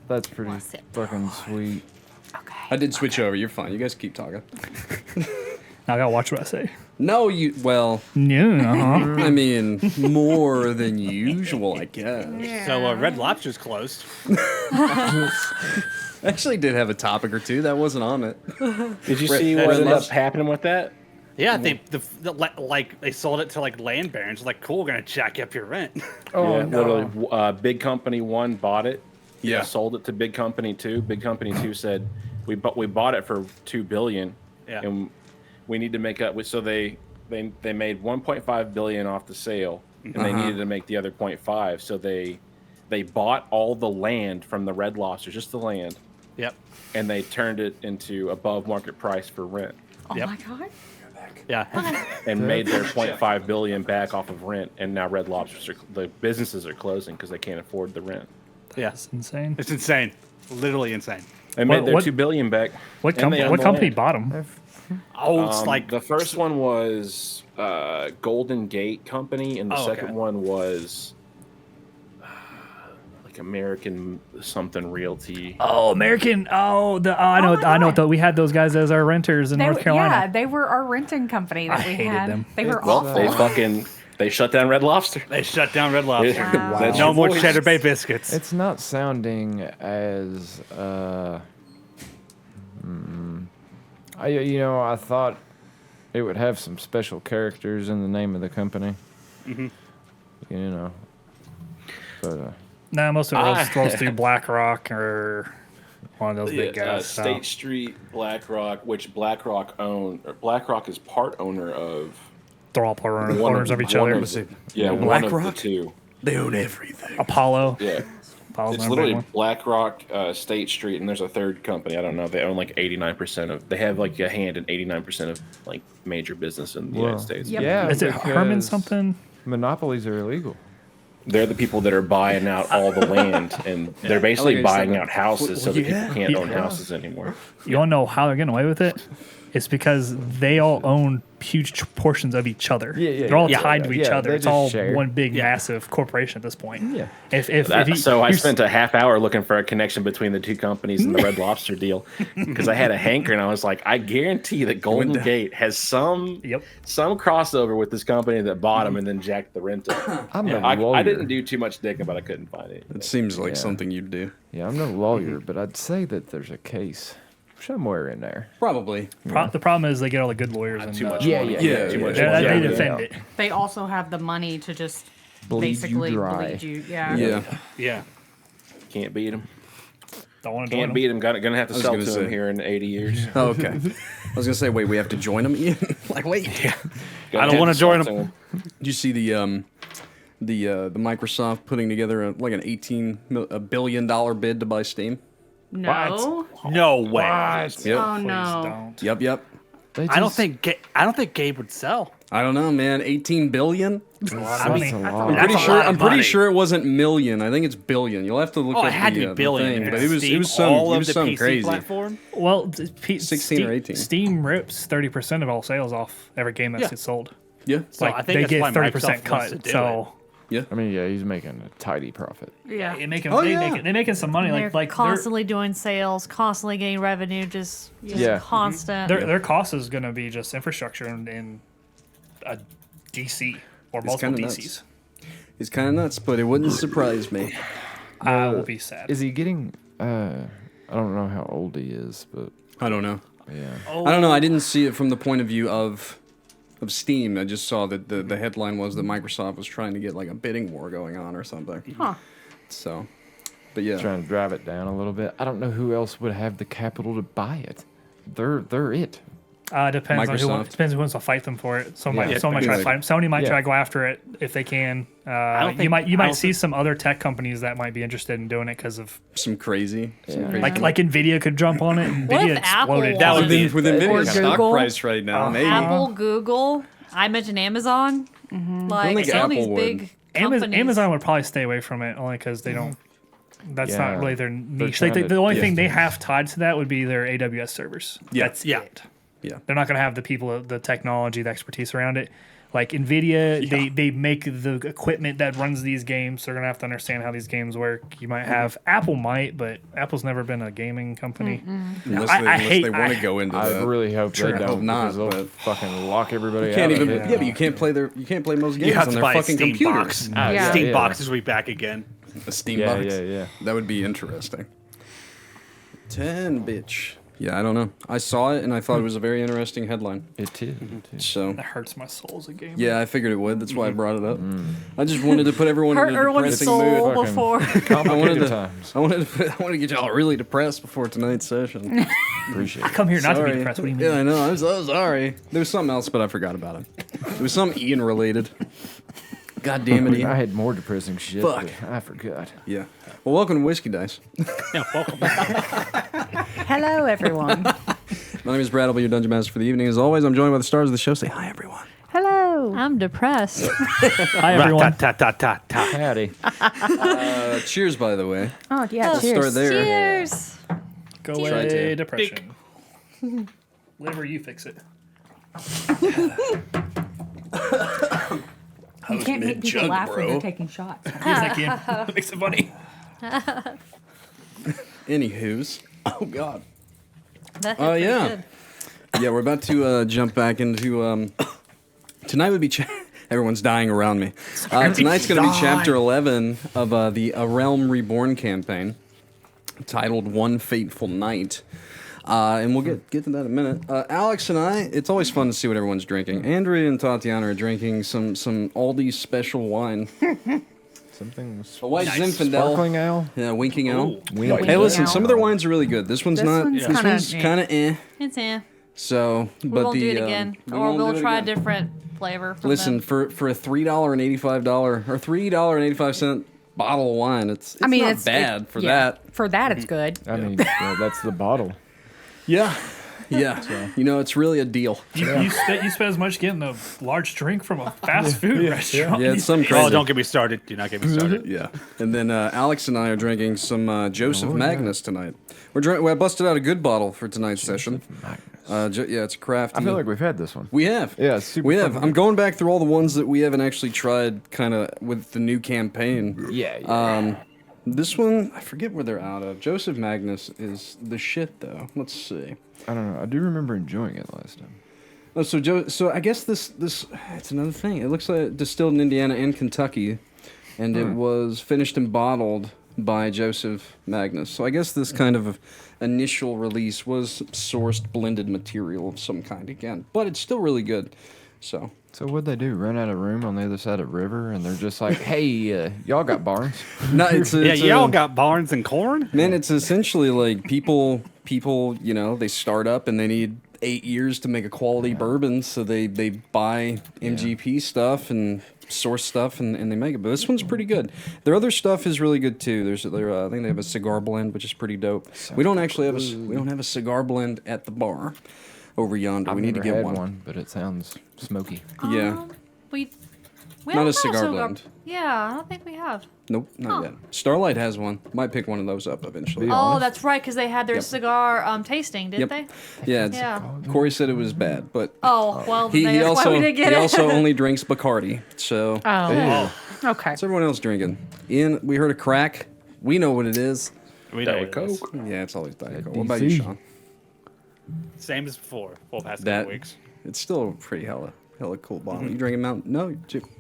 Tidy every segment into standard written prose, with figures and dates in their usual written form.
That's pretty fucking sweet. Okay. I did switch over. You're fine. You guys keep talking. Now I gotta watch what I say. No, you. Well, Yeah. I mean, more than usual, I guess. So Red Lobster's closed. I actually did have a topic or two that wasn't on it. Did you see what ended up happening with that? Yeah, they they sold it to like land barons. Like, cool, we're gonna jack up your rent. Oh, yeah, literally, Big Company 1 bought it. Yeah. Sold it to Big Company 2. Big Company 2 said, we bought it for $2 billion. Yeah. And we need to make up. So they made $1.5 billion off the sale, and they needed to make the other 0.5. So they bought all the land from the Red Lobster, just the land. Yep. And they turned it into above market price for rent. Oh my god. Yeah. And made their 0.5 billion back off of rent. And now Red Lobsters the businesses are closing because they can't afford the rent. Yeah. That's insane. It's insane. Literally insane. They made their What- $2 billion back. What and they own the company land. bought them? Oh, it's like The first one was Golden Gate Company, and the second one was like American something Realty. Oh, American. I know. We had those guys as our renters in North Carolina. Yeah, they were our renting company that I we hated had. them. They were Well, awful. they shut down Red Lobster. they shut down Red Lobster. Wow. That's No your more voice. Cheddar Bay biscuits. It's not sounding as I thought it would have some special characters in the name of the company. But Nah, most of it rolls through BlackRock or one of those big guys. so. State Street, BlackRock, which BlackRock BlackRock is part owner of. They're all owners of each one other. of the- Yeah, one of the BlackRock? two. They own everything. Apollo. Yeah. Apollo's It's another big literally one. BlackRock, State Street, and there's a third company. I don't know. They own like 89% of. They have like a hand in 89% of like major business in the United States. Yep. yeah, Is it Herman because something? Monopolies are illegal. They're the people that are buying out all the land, and they're basically I like buying how you out said houses so that yeah. people can't own Yeah. houses anymore. You want to know how they're getting away with it? It's because they all own huge portions of each other. Yeah, They're all yeah, tied yeah, to each yeah, other. they It's just all share. one big, massive corporation at this point. Yeah. So I spent a half hour looking for a connection between the two companies and the Red Lobster deal because I had a hanker and I was like, I guarantee that Golden Gate has some crossover with this company that bought them and then jacked the rent up. I'm no I lawyer. didn't do too much digging, but I couldn't find it. It seems like Yeah. something you'd do. Yeah, I'm no lawyer, but I'd say that there's a case somewhere in there. Probably. The problem is they get all the good lawyers and Too much Yeah, money. yeah, Too much they money. defend it. They also have the money to just Bleed you basically dry. bleed you. Yeah. Yeah. Yeah. Can't beat them. Don't want to Can't beat them. Gonna have to was sell gonna to them say. here in 80 years. Oh, okay. I was gonna say, wait, we have to join them, Ian? Like, wait. I don't want to join them. Did you see the Microsoft putting together an $18 billion bid to buy Steam? No. No way. Yep. Oh no. Don't. Yep. They I don't just- think Gabe would sell. I don't know, man. 18 billion? It's a lot That's of money. a lot. I'm pretty That's a sure. lot of I'm pretty money. sure it wasn't million. I think it's billion. You'll have to look Oh, up it had to be the billion. thing, but it was Steam, some all it of was the some PC crazy. platform. Well, 16 or 18. Steam rips 30% of all sales off every game that gets sold. Yeah. So Like I think they that's get why 30% Microsoft wants to cut. do So I mean, yeah, he's making a tidy profit. Yeah. they making Oh, they yeah. making they making some money. They're Like constantly doing sales, constantly getting revenue, just Yeah. constant. their cost is going to be just infrastructure in a DC or multiple kinda DCs. nuts. It's kind of nuts, but it wouldn't surprise me. I will be sad. Is he getting? I don't know how old he is, but I don't know. yeah. I don't know. I didn't see it from the point of view of Steam. I just saw that the headline was that Microsoft was trying to get like a bidding war going on or something. Huh. So, but yeah. Trying to drive it down a little bit. I don't know who else would have the capital to buy it. They're it. Depends on Microsoft. who wants to fight them for it. Someone Yeah, might try to fight them. Somebody might Yeah. try to go after it if they can. don't You think- might I don't see some other tech companies that might be interested in doing it because of Some crazy. like Nvidia could jump on it. What Nvidia if Apple exploded. That would was- be With Nvidia's stock Google. price right now, maybe. Apple, Google. I mentioned Amazon. Like think some of these Apple big Amazon, companies. Amazon would probably stay away from it only because they don't. That's Yeah. not really their niche. Like, trying the to- only thing they have tied to that would be their AWS servers. Yeah. That's Yeah. it. Yeah. They're not going to have the people, the technology, the expertise around it. Like Nvidia, they make the equipment that runs these games. So they're gonna have to understand how these games work. You might have Apple might, but Apple's never been a gaming company. Unless they want to go into I that. really hope Sure, they I don't. hope not, Because they'll but- fucking lock everybody You can't out. even. of it. Yeah, but you can't play most games You have on to their buy a fucking Steam computers. box. Yeah. Steam Yeah. boxes will be back again. A Steam Yeah, box. yeah. That would be interesting. 10 bitch. Yeah, I don't know. I saw it and I thought it was a very interesting headline. It is. So That hurts my soul as a gamer. yeah, I figured it would. That's why I brought it up. I just wanted to put everyone Hurt in a Erwin's depressing mood. soul before. Complicated times. I wanted to get y'all really depressed before tonight's session. Appreciate I it. come here not to Sorry. be depressed. What do you mean? Yeah, I know. I was sorry. There was something else, but I forgot about it. It was something Ian related. God damn it, I Ian. had more depressing shit. Fuck. But I forgot. Yeah. Well, welcome to Whiskey Dice. Yeah, welcome. Hello, everyone. My name is Brad. I'll be your dungeon master for the evening. As always, I'm joined by the stars of the show. Say hi, everyone. Hello. I'm depressed. Hi everyone. Ta-ta-ta-ta-ta. Howdy. Cheers, by the way. Oh, yeah. Let's cheers. start there. Cheers. Go Try away, to. depression. Liver, you fix it. You can't make people mid-chug, laugh when bro. they're taking shots. Yes, I can. That makes it funny. Anywho's. Oh, God. That Oh, hit pretty yeah. good. Yeah, we're about to jump back into. Tonight would be. Everyone's dying around me. Tonight's going to be chapter 11 of the A Realm Reborn campaign, titled One Fateful Night. And we'll get to that in a minute. Alex and I, it's always fun to see what everyone's drinking. Andrea and Tatiana are drinking some Aldi special wine. Something A white Nice. Zinfandel. sparkling ale. Yeah, winking ale. Winking Hey, listen, ale. some of their wines are really good. This one's This not. one's This kinda one's eh. kind of eh. It's So, We but won't the do it again, or won't we'll do it try a again. different flavor. From Listen, them. for a $3.85 or $3.85 bottle of wine, it's I mean, not it's bad for yeah, that. For that, it's good. I mean, yeah, that's the bottle. Yeah, yeah. You know, it's really a deal. You spent as much getting a large drink from a fast food restaurant. Yeah, it's some crazy. Oh, don't get me started. Do not get me started. Yeah, and then Alex and I are drinking some Joseph Magnus tonight. I busted out a good bottle for tonight's session. Yeah, it's crafty. I feel like we've had this one. we have. Yeah, it's super we have. fun. I'm going back through all the ones that we haven't actually tried, kind of with the new campaign. Yeah. This one, I forget where they're out of. Joseph Magnus is the shit, though. Let's see. I don't know. I do remember enjoying it last time. Oh, so I guess this it's another thing. It looks like distilled in Indiana and Kentucky, and it was finished and bottled by Joseph Magnus. So I guess this kind of initial release was sourced blended material of some kind again, but it's still really good. So So what'd they do? Run out of room on the other side of the river, and they're just like, "Hey, y'all got barns?" no, it's Yeah, it's y'all got barns and corn? man. It's essentially like people. You know, they start up and they need 8 years to make a quality bourbon, so they buy MGP stuff and source stuff and they make it. But this one's pretty good. Their other stuff is really good too. I think they have a cigar blend, which is pretty dope. We don't actually have a cigar blend at the bar over yonder. I've We need to never get had one. but it sounds smoky. Yeah. we Not haven't a had cigar blend. Yeah, I don't think we have. Nope, not Huh. yet. Starlight has one. Might pick one of those up eventually. Be Oh, honest. that's right, because they had their Yep. cigar tasting, didn't Yep. they? Yeah, Yeah. Corey said it was bad, but Oh, well, he that's also why we didn't get he it. also only drinks Bacardi. So Oh, okay. what's everyone else drinking? Ian, we heard a crack. We know what it is. We know Diet what it is. Coke. Yeah, it's always Diet That Coke. What about you, DC. Shawn? Same as before. Full past That couple weeks. it's still a pretty hella cool bottle. You drinking Mountain? No.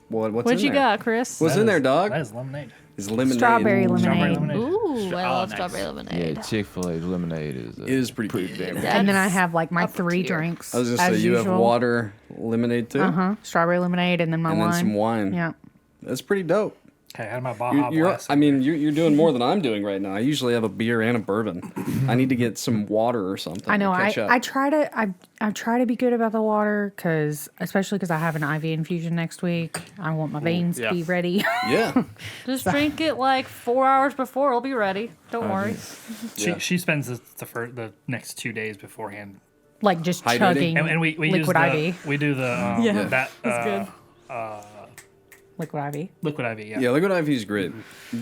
What's What'd in you there? got, Chris? What's in there, dog? That is lemonade. It's lemonade. Strawberry Strawberry lemonade. lemonade. Ooh, I love nice. strawberry lemonade. Yeah, Chick-fil-A's lemonade is It is pretty damn good. good. And then I have like my Upper 3 tier. drinks. I was gonna say as you usual. have water, lemonade too, Strawberry lemonade, and then my and wine. then some wine. Yeah. That's pretty dope. Okay, I had my Baja Blast. I mean, you're doing more than I'm doing right now. I usually have a beer and a bourbon. I need to get some water or something. I know. To catch up. I try to be good about the water especially because I have an IV infusion next week. I want my veins to yeah. be ready. Yeah. Just drink it like 4 hours before. It'll be ready. Don't worry. She spends the next 2 days beforehand, Like just Hydrating. chugging and we use liquid the IV. we do the Yeah. that That's good. Liquid IV. Liquid IV, yeah. Yeah, Liquid IV is great.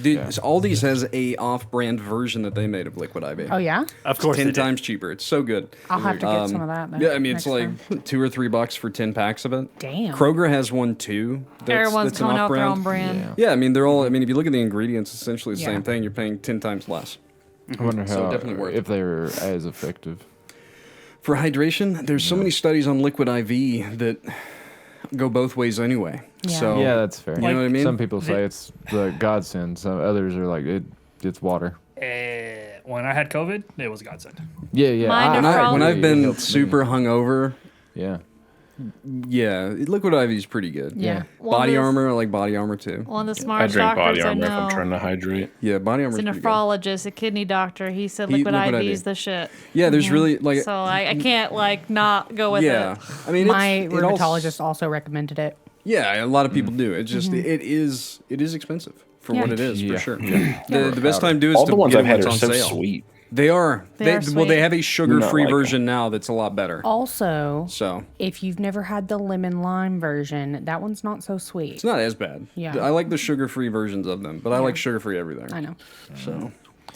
Dude, Aldi's has a off-brand version that they made of Liquid IV. Oh yeah, Of course, 10 they did. times cheaper. It's so good. I'll have to get some of that. Then, Yeah, I mean, it's next like time. $2 or $3 for 10 packs of it. Damn. Kroger has one too. Everyone's that's an coming out with their own off-brand. brand. Yeah, I mean, they're all. I mean, if you look at the ingredients, essentially the Yeah. same thing. You're paying 10 times less. I wonder So how definitely worth if they're as effective. For hydration, there's so many studies on Liquid IV that go both ways anyway. Yeah. So Yeah, that's fair. You know what I mean? Some people say it's the godsend. Some others are like it's water. When I had COVID, it was a godsend. Yeah, yeah. Mine when, are when agree. I've It been helps me. super hungover, Yeah. yeah, Liquid IV is pretty good. Yeah. Well, Body this- armor, I like body armor too. One of the I smartest drink body doctors I armor if I'm know. trying to hydrate. Yeah, body armor. He's a nephrologist, a kidney doctor. He said liquid Liquid IV IV. is the shit. Yeah, there's really like. So I can't like not go with yeah, it. I mean, My it all- rheumatologist also recommended it. Yeah, a lot of people do. It's just it is expensive for Yeah. what it is Yeah. for sure. The best time to do is All to the ones get I've them had when are it's on so sale. sweet. They are. They are Well, they sweet. have a sugar-free Not like version now that's a lot better. Also, So if you've never had the lemon lime version, that one's not so sweet. it's not as bad. Yeah. I like the sugar-free versions of them, but I like sugar-free everything. I know. So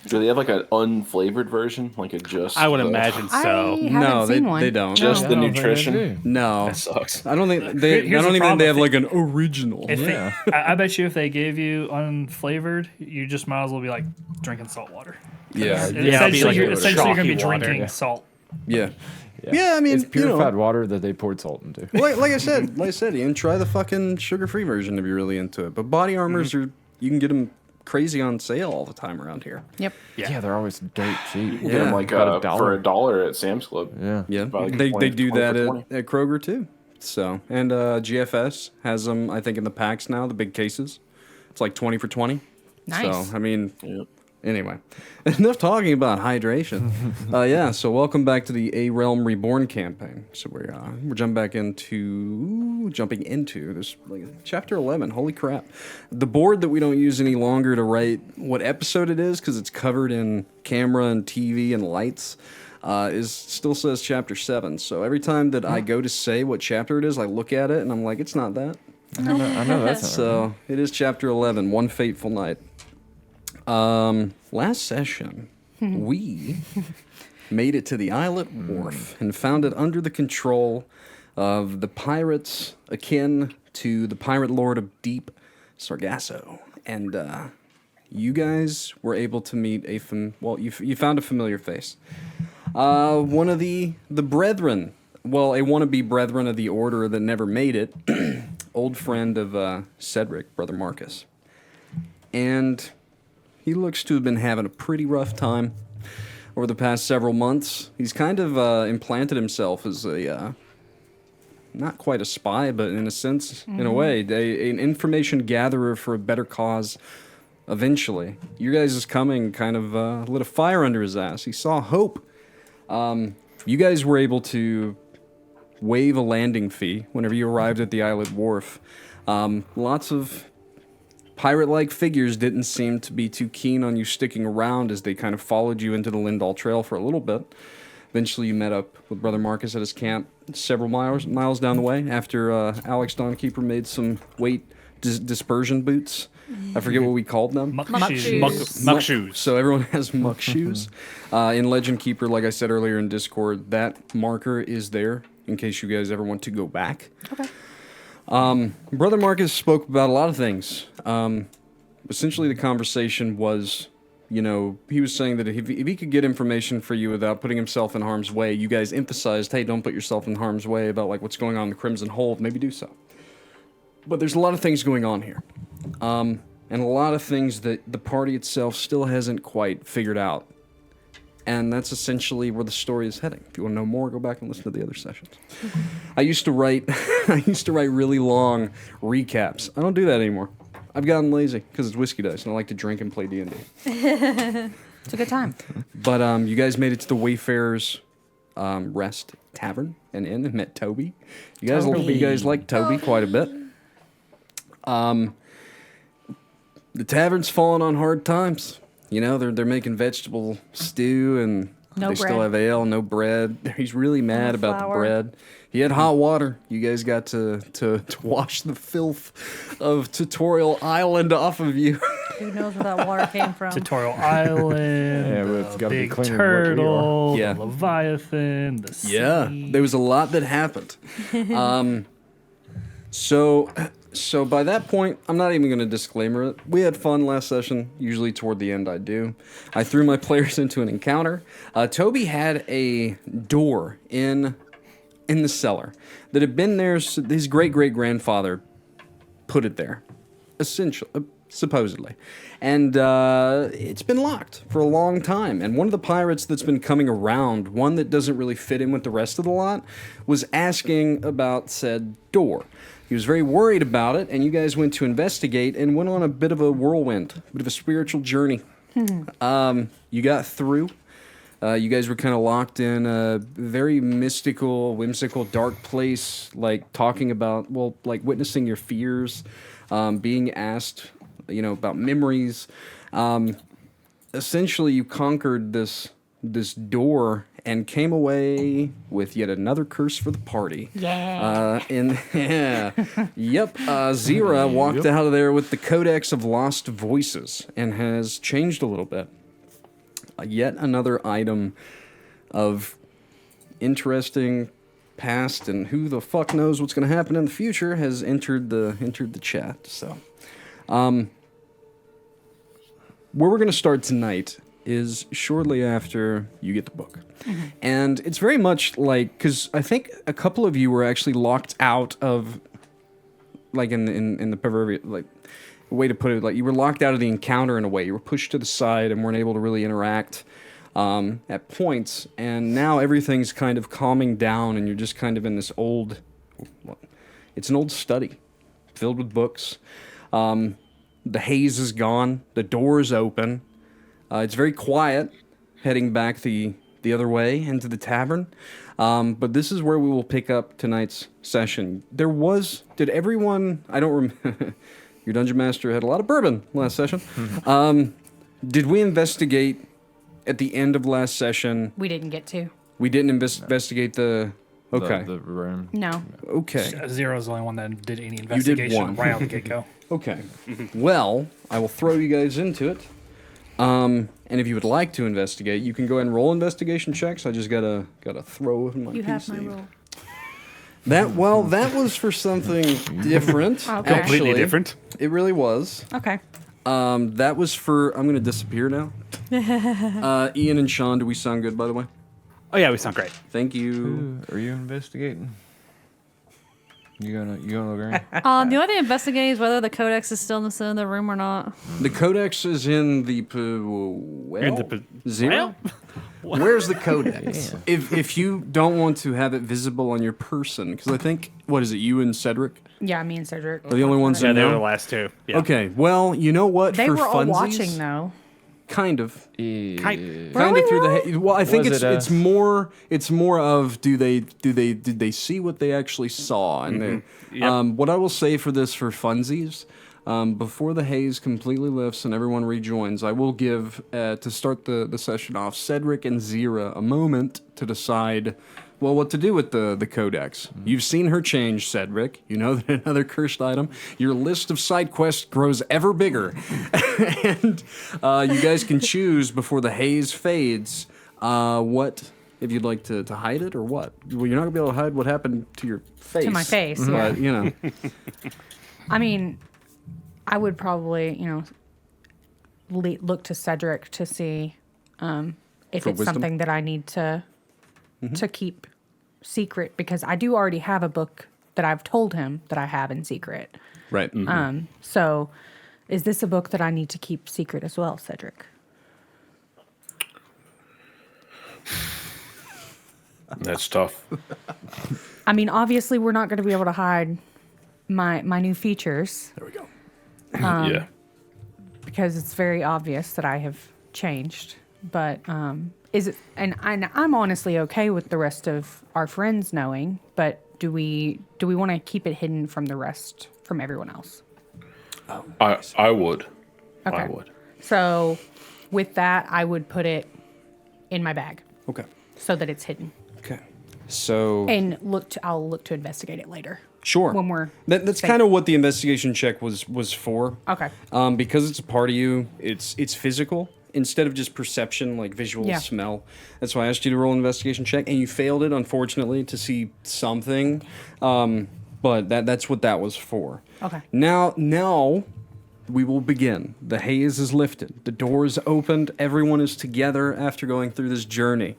Do they have like an unflavored version? Like a just. I would the- imagine I so. haven't no, seen one. they don't. Just I the don't think they nutrition. do. No, That sucks. I don't think they. Here's I don't the even think they have problem. like an original. If Yeah. I bet you if they gave you unflavored, you just might as well be like drinking salt water. Yeah, it'd be Essentially, like you're, a essentially you're going to be chalky water. drinking Yeah. salt. yeah, yeah. I mean, It's purified You know, water that they poured salt into. like I said, you can try the fucking sugar-free version if you're really into it. But body armors are you can get them crazy on sale all the time around here. Yep. Yeah, they're always dirt cheap. Get them Yeah. like About for $1. $1 at Sam's Club. Yeah. Yeah, About like they 20 do 20 that for at, 20. at Kroger too. So and GFS has them, I think, in the packs now, the big cases. It's like 20 for 20. Nice. So I mean, Yep. anyway, enough talking about hydration. Yeah, so welcome back to the A Realm Reborn campaign. So we're jumping into this like, chapter 11. Holy crap! The board that we don't use any longer to write what episode it is because it's covered in camera and TV and lights. Still says chapter 7. So every time that I go to say what chapter it is, I look at it and I'm like, it's not that. I know that's not right. So it is chapter 11, One Fateful Night. Last session, we made it to the islet wharf and found it under the control of the pirates akin to the pirate lord of deep, Sargasso. And you guys were able to meet you found a familiar face. One of the brethren, well, a wannabe brethren of the order that never made it, old friend of Cedric, Brother Marcus. And he looks to have been having a pretty rough time over the past several months. He's kind of implanted himself as a, not quite a spy, but in a sense, in a way, an information gatherer for a better cause eventually. You guys' coming kind of lit a fire under his ass. He saw hope. You guys were able to waive a landing fee whenever you arrived at the islet wharf. Lots of pirate-like figures didn't seem to be too keen on you sticking around as they kind of followed you into the Lindahl Trail for a little bit. Eventually you met up with Brother Marcus at his camp several miles down the way after Alex Dawnkeeper made some weight dispersion boots. I forget what we called them. Muck Muck shoes. shoes. Muck shoes. So everyone has muck shoes. In Legend Keeper, like I said earlier in Discord, that marker is there in case you guys ever want to go back. Okay. Brother Marcus spoke about a lot of things. Essentially, the conversation was, he was saying that if he could get information for you without putting himself in harm's way, you guys emphasized, hey, don't put yourself in harm's way about like what's going on in the Crimson Hold, maybe do so. But there's a lot of things going on here. And a lot of things that the party itself still hasn't quite figured out. And that's essentially where the story is heading. If you want to know more, go back and listen to the other sessions. I used to write really long recaps. I don't do that anymore. I've gotten lazy because it's whiskey dice, and I like to drink and play D&D. It's a good time. But you guys made it to the Wayfarer's Rest Tavern and Inn and met Toby. You guys like Toby quite a bit. The tavern's fallen on hard times. They're making vegetable stew and No They bread. still have ale, no bread. He's really mad about the flour. bread. He had hot water. You guys got to wash the filth of Tutorial Island off of you. Who knows where that water came from? Tutorial Island, Yeah, but it's the gotta be big cleaner than what we are. turtle, Yeah. the Leviathan, the sea. Yeah, there was a lot that happened. So by that point, I'm not even going to disclaimer it. We had fun last session. Usually toward the end, I do. I threw my players into an encounter. Toby had a door in the cellar that had been there. His great-great-grandfather put it there, supposedly. And it's been locked for a long time. And one of the pirates that's been coming around, one that doesn't really fit in with the rest of the lot, was asking about said door. He was very worried about it, and you guys went to investigate and went on a bit of a whirlwind, a bit of a spiritual journey. You got through. You guys were kind of locked in a very mystical, whimsical, dark place, like talking about, well, like witnessing your fears, being asked, about memories. Essentially, you conquered this door and came away with yet another curse for the party. Yeah. Xyrra walked out of there with the Codex of Lost Voices and has changed a little bit. Yet another item of interesting past and who the fuck knows what's going to happen in the future has entered the chat. So, where we're going to start tonight is shortly after you get the book. And it's very much like, because I think a couple of you were actually locked out of, like in the proverbial, like, way to put it, like you were locked out of the encounter in a way. You were pushed to the side and weren't able to really interact at points. And now everything's kind of calming down and you're just kind of in this it's an old study filled with books. The haze is gone. The door is open. It's very quiet heading back the other way into the tavern. But this is where we will pick up tonight's session. Did everyone, I don't remember, your dungeon master had a lot of bourbon last session. Did we investigate at the end of last session? We didn't get to. We didn't investigate the, okay. The room. No. Okay. Zero's the only one that did any did investigation one. right out the get-go. Okay. Well, I will throw you guys into it. And if you would like to investigate, you can go ahead and roll investigation checks. I just gotta throw in my You PC. have my roll. That was for something different. Okay. Actually. Completely different. It really was. Okay. That was for. I'm gonna disappear now. Ian and Shawn, do we sound good? By the way, Oh yeah, we sound great. thank you. Are you investigating? You gonna look around? The only thing investigating is whether the Codex is still in the center of the room or not. The Codex is in the Xyrra. Well, Where's the Codex? If you don't want to have it visible on your person, because I think what is it? You and Cedric Yeah, me and Cedric. are the only ones yeah, that they were the know. last two. Yeah. Okay, well, you know what? They for were all funsies, watching though. Kind of. Kind- Kind of through the well, I think Was it's it, more of did they see what they actually saw and Yep. what I will say for this for funsies, before the haze completely lifts and everyone rejoins, I will give to start the session off Cedric and Xyrra a moment to decide what to do with the Codex. You've seen her change, Cedric. You know that another cursed item. Your list of side quests grows ever bigger. And you guys can choose before the haze fades what, if you'd like to hide it or what. Well, you're not going to be able to hide what happened to your face. To my face, But, yeah. I mean, I would probably, look to Cedric to see if For it's wisdom? something that I need to keep secret, because I do already have a book that I've told him that I have in secret. Right. So is this a book that I need to keep secret as well, Cedric? That's tough. I mean, obviously we're not going to be able to hide my new features There we go. Yeah. because it's very obvious that I have changed. But is it? And I'm honestly okay with the rest of our friends knowing. But do we want to keep it hidden from everyone else? I would. Okay. I would. So with that, I would put it in my bag. Okay. so that it's hidden. Okay. So And I'll look to investigate it later. sure. When we're That's safe. kind of what the investigation check was for. Okay. Because it's a part of you, it's physical instead of just perception, like visual Yeah. smell. That's why I asked you to roll an investigation check, and you failed it, unfortunately, to see something. But that's what that was for. Okay. Now we will begin. The haze is lifted. The door is opened. Everyone is together after going through this journey.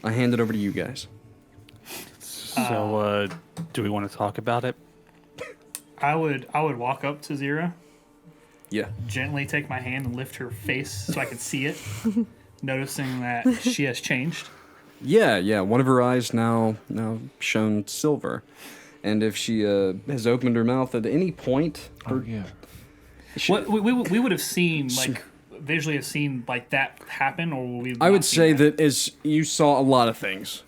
I hand it over to you guys. So, do we want to talk about it? I would walk up to Xyrra, Yeah. gently take my hand and lift her face so I could see it, noticing that she has changed. Yeah. One of her eyes now shown silver. And if she has opened her mouth at any point, Oh, yeah. What we would have seen, like, visually have seen, like, that happen, or will we? I would say that as you saw a lot of things,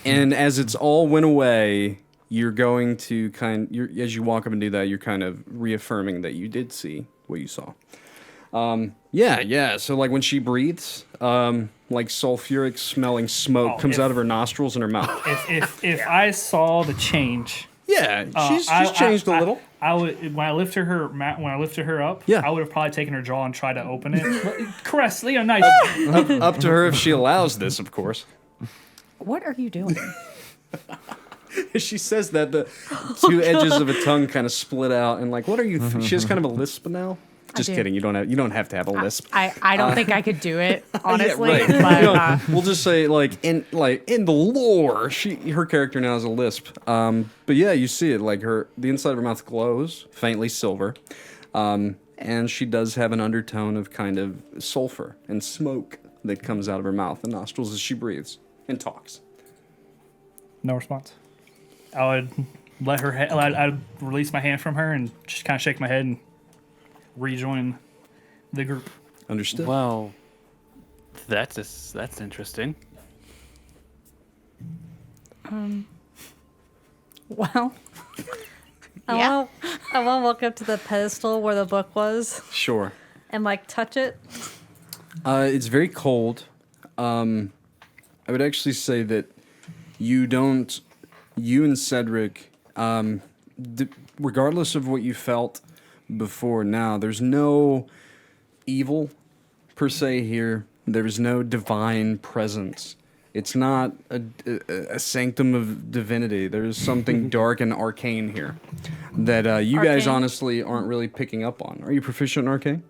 and as it's all went away, you're going to as you walk up and do that, you're kind of reaffirming that you did see what you saw. Yeah. So like when she breathes, like sulfuric smelling smoke comes out of her nostrils and her mouth. If I saw the change, Yeah, she's changed a little. I would when I lifted her up. Yeah. I would have probably taken her jaw and tried to open it. Caress, nice. Up to her if she allows this, of course. What are you doing? She says that the two edges of a tongue kind of split out, and like, what are you? She has kind of a lisp now. Just do. kidding. You don't have to have a lisp. I don't think I could do it, honestly. Yeah, right. But You know, we'll just say in the lore, her character now has a lisp. But yeah, you see it like the inside of her mouth glows faintly silver, and she does have an undertone of kind of sulfur and smoke that comes out of her mouth and nostrils as she breathes and talks. No response. I would let her. I'd release my hand from her and just kind of shake my head and rejoin the group. Understood. Well, that's interesting. well, I want to walk up to the pedestal where the book was Sure. and like touch it. It's very cold. I would actually say that you and Cedric, regardless of what you felt before now, there's no evil per se here. There's no divine presence. It's not a sanctum of divinity. There's something dark and arcane here that you guys Arcane? honestly aren't really picking up on. Are you proficient in arcane?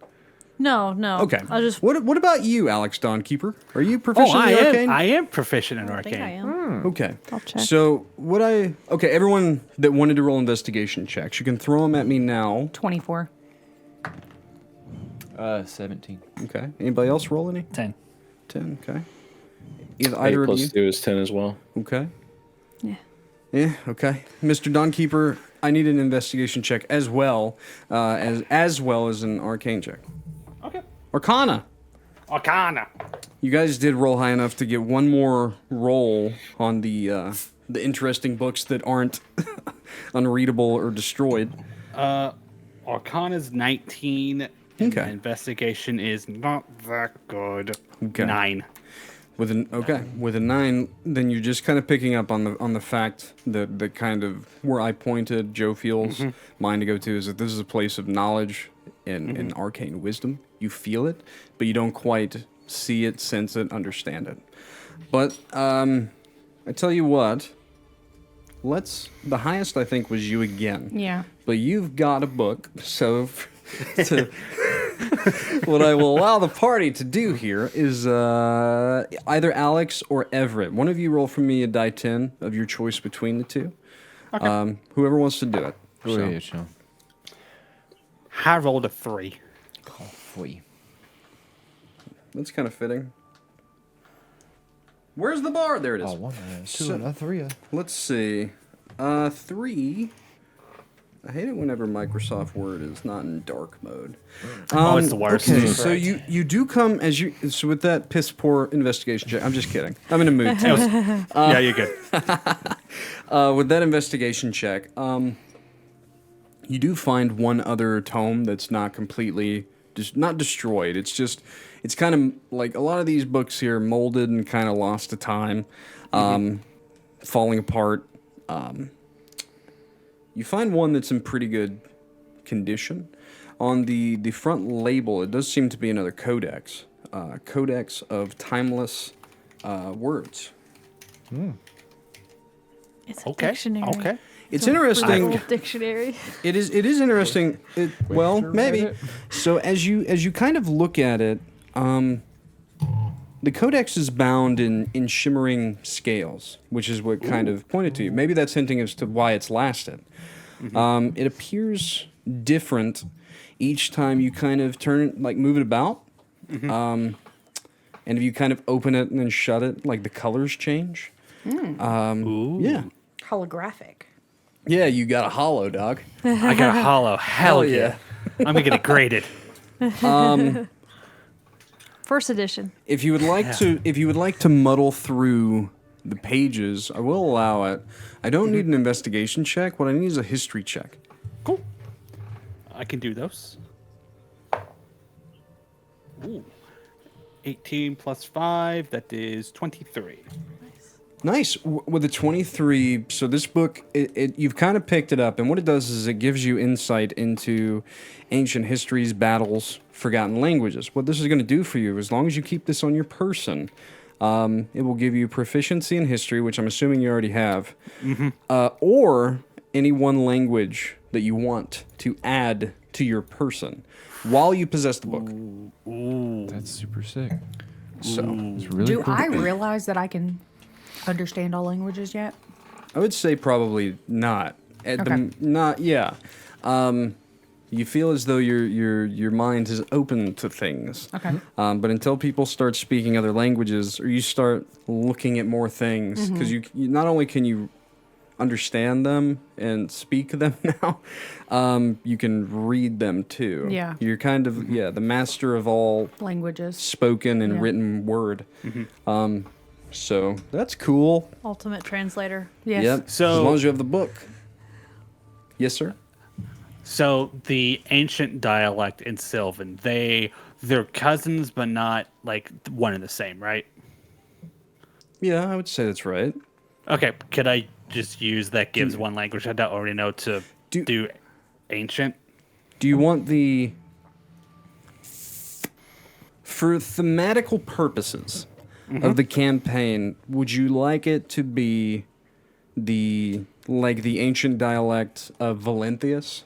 No. Okay. I just. What about you, Alex Dawnkeeper? Are you proficient Oh, in arcane? I am proficient in I think I arcane. am. Okay. I'll check. So everyone that wanted to roll investigation checks, you can throw them at me now. 24. 17. Okay. Anybody else roll any? 10. 10. Okay. Either 8 either of plus you. 2 is 10 as well. Okay. Yeah. Yeah. Okay. Mr. Dawnkeeper, I need an investigation check as well as an arcane check. Okay. Arcana. Arcana. You guys did roll high enough to get one more roll on the interesting books that aren't unreadable or destroyed. Arcana's 19. And Okay. the investigation is not that good. Okay. 9. With a 9, then you're just kind of picking up on the fact that the kind of where I pointed Jophiel's mind to go to is that this is a place of knowledge and arcane wisdom. You feel it, but you don't quite see it, sense it, understand it. But I tell you what, the highest I think was you again. Yeah. But you've got a book, so what I will allow the party to do here is either Alex or Everett. One of you roll for me a die 10 of your choice between the two. Okay. Whoever wants to do it. Go So, ahead, Shawn. I rolled a 3. Call free. that's kind of fitting. Where's the bar? There it is. Oh, 1, 2, So- and a 3. Let's see. 3. I hate it whenever Microsoft Word is not in dark mode. It's the worst. Okay, Right. so you do come so with that piss poor investigation check. I'm just kidding. I'm in a mood. Yeah, you're good. With that investigation check, you do find one other tome that's not completely not destroyed. It's just, it's kind of like a lot of these books here, molded and kind of lost to time, falling apart. You find one that's in pretty good condition. On the front label, it does seem to be another codex. Codex of timeless words. It's a dictionary. Okay. It's interesting. Brutal dictionary. It is interesting. Well, sure maybe. read it. So as you kind of look at it, the codex is bound in shimmering scales, which is what kind of pointed to you. Maybe that's hinting as to why it's lasted. It appears different each time you kind of turn it, like move it about. And if you kind of open it and then shut it, like the colors change. Yeah. Holographic. Yeah, you got a hollow, dog. I got a hollow. Hell yeah. I'm gonna get it graded. First edition. If you would like to muddle through the pages, I will allow it. I don't need an investigation check. What I need is a history check. Cool. I can do those. Ooh. 18 plus 5, that is 23. Nice. With a 23, so this book, you've kind of picked it up, and what it does is it gives you insight into ancient histories, battles, forgotten languages. What this is going to do for you, as long as you keep this on your person, it will give you proficiency in history, which I'm assuming you already have, or any one language that you want to add to your person while you possess the book. That's super sick. So It's really Do cool. I realize that I can understand all languages yet? I would say probably not. Okay. Yeah. You feel as though your mind is open to things. Okay. But until people start speaking other languages, or you start looking at more things, because you not only can you understand them and speak them now, you can read them too. Yeah. You're kind of the master of all Languages. spoken and Yeah. written word. So that's cool. Ultimate translator. Yes. Yep. So- as long as you have the book. Yes, sir. So the ancient dialect in Sylvan, they're cousins, but not like one and the same, right? Yeah, I would say that's right. Okay, could I just use that gives one language I don't already know to Do- do ancient? Do you want the... For thematical purposes of the campaign, would you like it to be the ancient dialect of Valenthius?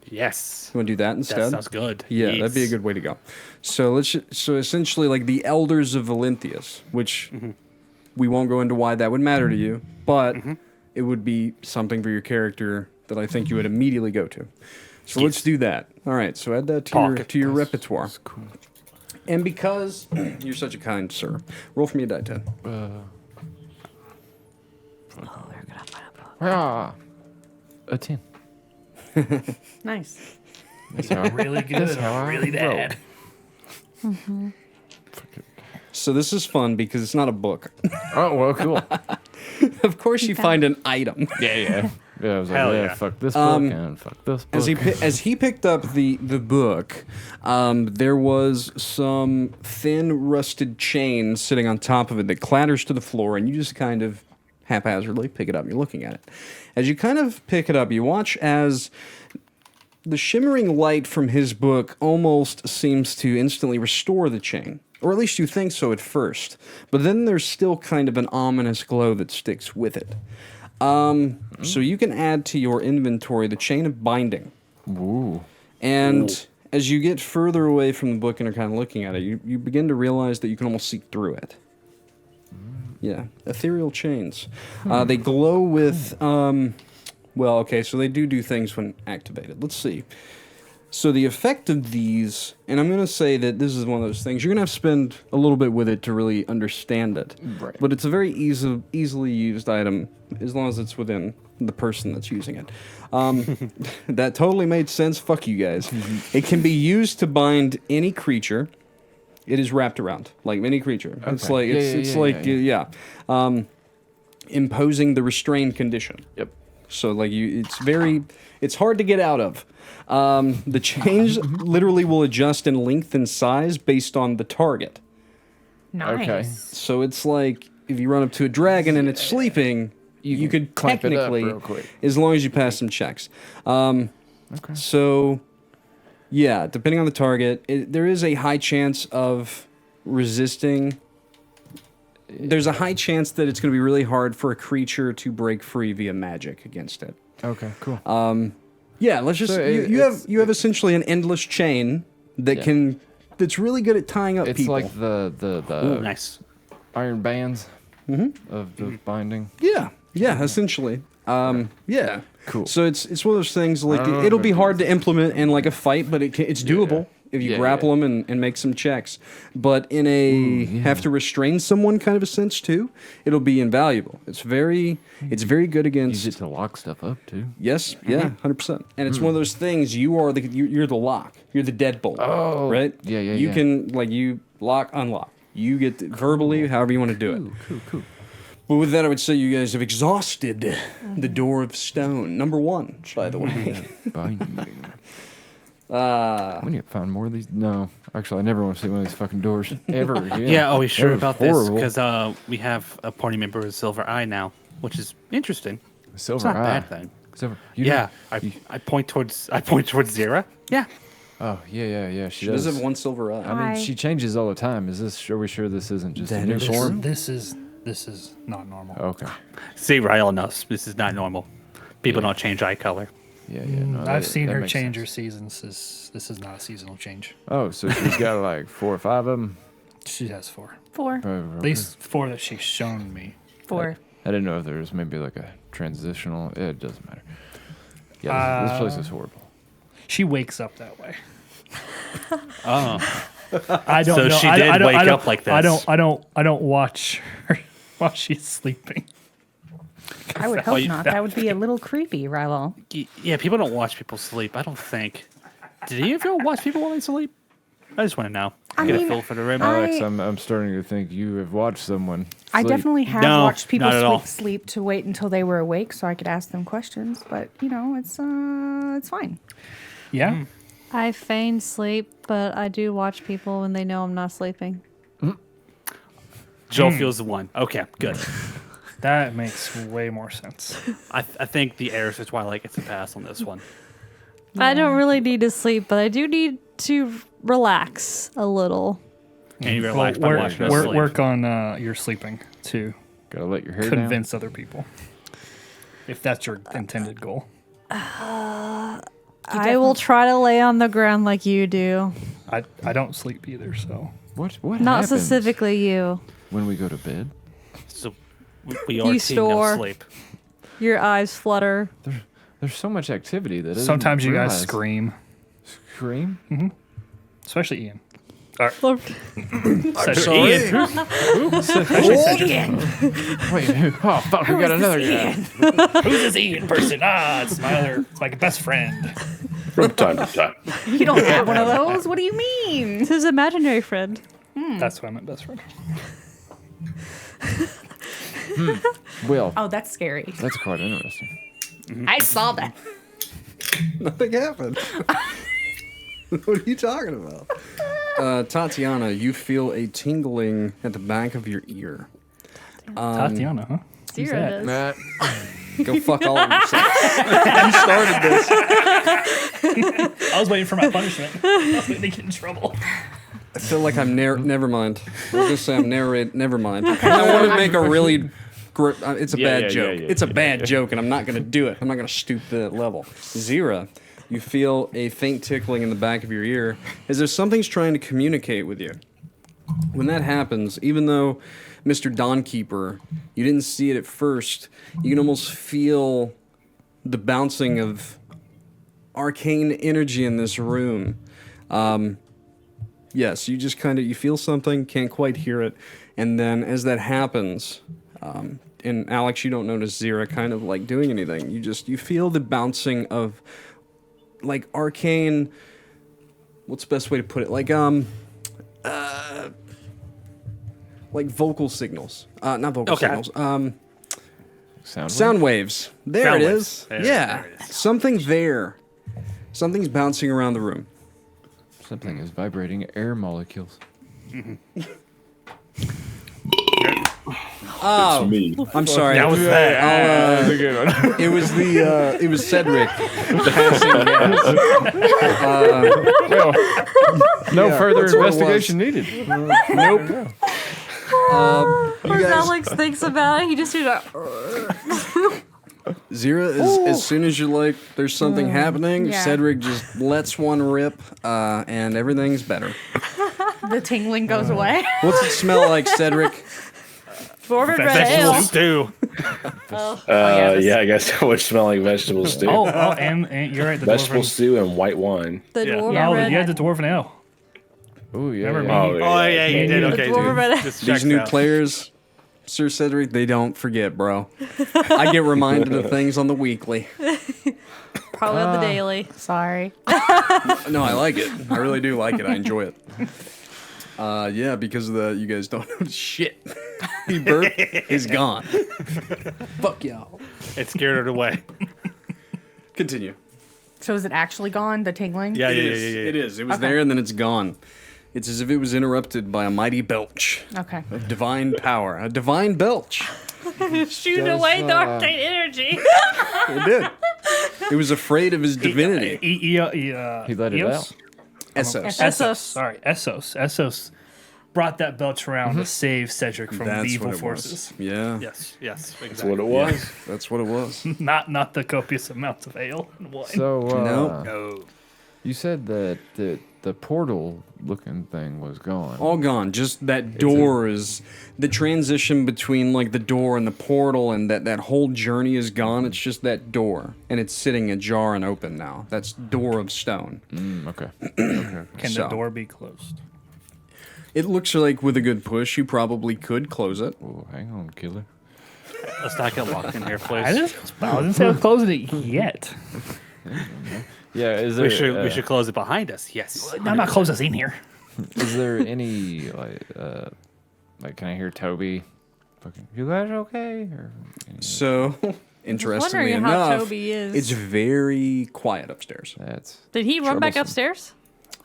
Yes. You want to do that instead? That sounds good. Yeah, that'd be a Yes. good way to go. So so essentially like the elders of Valenthius, which we won't go into why that would matter to you, but it would be something for your character that I think you would immediately go to. So let's do that. All right, so add that to your repertoire. That's cool. And because you're such a kind sir, roll for me a die 10. A 10. Nice. That's how I, Really good. that's how I Really roll. bad. So this is fun because it's not a book. Oh, well, cool. Of course you find an item. Yeah. I was like, Hell yeah, yeah. fuck this book and fuck this book. As he picked up the book, there was some thin rusted chain sitting on top of it that clatters to the floor, and you just kind of haphazardly pick it up. You're looking at it. As you kind of pick it up, you watch as the shimmering light from his book almost seems to instantly restore the chain. Or at least you think so at first. But then there's still kind of an ominous glow that sticks with it. So you can add to your inventory the chain of binding. Ooh. And as you get further away from the book and are kind of looking at it, you begin to realize that you can almost see through it. Yeah, ethereal chains. They glow with, well, okay, so they do things when activated. Let's see. So the effect of these, and I'm going to say that this is one of those things, you're going to have to spend a little bit with it to really understand it. Right. But it's a very easily used item, as long as it's within the person that's using it. That totally made sense. Fuck you guys. It can be used to bind any creature. It is wrapped around, like any creature. It's like, Okay. it's like, imposing the restrained condition. Yep. So like it's hard to get out of. The change literally will adjust in length and size based on the target. Nice. Okay. So it's like if you run up to a dragon and it's sleeping, you could clamp it up technically, real quick. as long as you pass some checks. Okay. So, yeah, depending on the target, there is a high chance of resisting. There's a high chance that it's going to be really hard for a creature to break free via magic against it. Okay, cool. Yeah, let's just So you have essentially an endless chain that that's really good at tying up It's people. like the Ooh, nice. iron bands of the binding. Yeah, essentially. Yeah. Cool. So it's one of those things like I don't know it'll if be it hard to implement in like a fight, but it's doable if you Yeah, grapple yeah. them and make some checks. But in a have to restrain someone kind of a sense too, it'll be invaluable. It's very good against. Use it to lock stuff up too. Yes, yeah, 100%. And it's one of those things. You're the lock. You're the deadbolt. Oh, right. yeah, You yeah. can you lock, unlock. You get verbally, however you want to do it. Cool. But with that, I would say you guys have exhausted the door of stone. Number 1, by the way. Binding. We need to find more of these. No, actually, I never want to see one of these fucking doors ever again. Yeah, are we sure They're about this? horrible. Because we have a party member with Silver Eye now, which is interesting. Silver It's not a eye. bad thing. Silver. Yeah, I point towards Xyrra. Yeah. Oh yeah. She does have one silver eye. I mean, she changes all the time. Are we sure this isn't just a new form? This is not normal. Okay. See, Rylal knows this is not normal. People don't change eye color. Yeah. No, I've seen her makes change her sense. seasons. This is not a seasonal change. Oh, so she's got like 4 or 5 of them. She has 4. 4. At least 4 that she's shown me. 4. I didn't know if there was maybe like a transitional. It doesn't matter. Yeah, this place is horrible. She wakes up that way. Oh. I don't So know. she I did don't- wake I don't- up like I this. don't watch her while she's sleeping. I would hope not. That would be a little creepy, Rylal. Yeah, people don't watch people sleep. I don't think. Did any of you watch people while they sleep? I just want to know. I Get mean, a feel for the room. Alex, I'm starting to think you have watched someone. I sleep. definitely have No, watched people not at all. sleep to wait until they were awake so I could ask them questions. But it's fine. Yeah. I feign sleep, but I do watch people when they know I'm not sleeping. Jophiel's the one. Okay, good. That makes way more sense. I think the Heirs of Twilight gets a pass on this one. I don't really need to sleep, but I do need to relax a little. And you Well, relax by watching us sleep. work on your sleeping to Gotta let your hair convince other people. If that's your intended goal. I will try to lay on the ground like you do. I don't sleep either, so. down. What Not happens specifically you. when we go to bed? So we are You team no snore. sleep. Your eyes flutter. There's so much activity that isn't Sometimes you guys realized. scream, Scream. especially Ian. Flutter. Cedric. Especially Cedric. Wait, oh fuck, we got another guy. Who's this Ian person? It's it's my best friend. From time to time. You don't have one of those. What do you mean? It's his imaginary friend. That's why I meant best friend. Will, Oh, that's scary. that's quite interesting. I saw that. Nothing happened. What are you talking about? Tatiana, you feel a tingling at the back of your ear. Tatiana, huh? Who's Xyrra that? does. Matt, Go fuck all of yourself. You started this. I was waiting for my punishment. I was waiting to get in trouble. I feel like I'm never mind. I was gonna say I'm narrating. Never mind. I want to make a really. It's a bad joke. It's a bad joke, and I'm not gonna do it. I'm not gonna stoop to that level. Xyrra, you feel a faint tickling in the back of your ear, as if something's trying to communicate with you. When that happens, even though Mr. Dawnkeeper, you didn't see it at first, you can almost feel the bouncing of arcane energy in this room. Yes, you just you feel something, can't quite hear it, and then as that happens, and Alex, you don't notice Xyrra kind of like doing anything. You feel the bouncing of like arcane. What's the best way to put it? Like vocal signals. Not vocal Okay. signals. Sound waves. There Sound it waves. is. There it is. Something there. Something's bouncing around the room. Something is vibrating air molecules. Oh, me. I'm sorry. That was that. It was Cedric. No Yeah, further that's what it investigation needed. Nope. Or guys- Alex thinks about it, he just do that. Xyrra, as soon as you're like, there's something happening, Yeah. Cedric just lets one rip, and everything's better. The tingling goes away. What's it smell like, Cedric? Dwarven red Vegetable ale. stew. Yeah, I guess it would smell like vegetable stew. And you're right. The Vegetable dwarven. stew and white wine. The Yeah. dwarven No, red you had the dwarven ale. Oh yeah. Remember yeah. me? Oh yeah, you did. Okay, Dwarven red ale. This These checks new out. players, Sir Cedric, they don't forget, bro. I get reminded of things on the weekly. Probably on the daily. Sorry. No, I like it. I really do like it. I enjoy it. Yeah, because you guys don't know shit. He burped, he's gone. Fuck y'all. It scared it away. Continue. So is it actually gone? The tingling? Yeah, It yeah, is. yeah, yeah. It is. It was Okay. there and then it's gone. It's as if it was interrupted by a mighty belch Okay. of divine power. A divine belch. Shooting away the arcane energy. It did. It was afraid of his divinity. He let it Eos? out. Essos. Essos. Sorry, Essos. Essos brought that belch around to save Cedric from the That's evil what it forces. was. Yeah. Yes, yes, That's exactly. what it was. That's what it was. Not the copious amounts of ale and wine. So No. No. you said that the portal looking thing was gone. All gone. Just that door is the transition between like the door and the portal, and that whole journey is gone. It's just that door, and it's sitting ajar and open now. That's door of stone. Okay. Can so- the door be closed? It looks like with a good push, you probably could close it. Oh, hang on, killer. Let's not get locked in here, please. I didn't say I was closing it yet. Yeah, is there? We should close it behind us. Yes. I'm not closing us in here. Is there any can I hear Toby? Fucking, you guys okay? Or So, interestingly wondering how enough, Toby is. it's very quiet upstairs. that's Did he run back Troublesome. upstairs?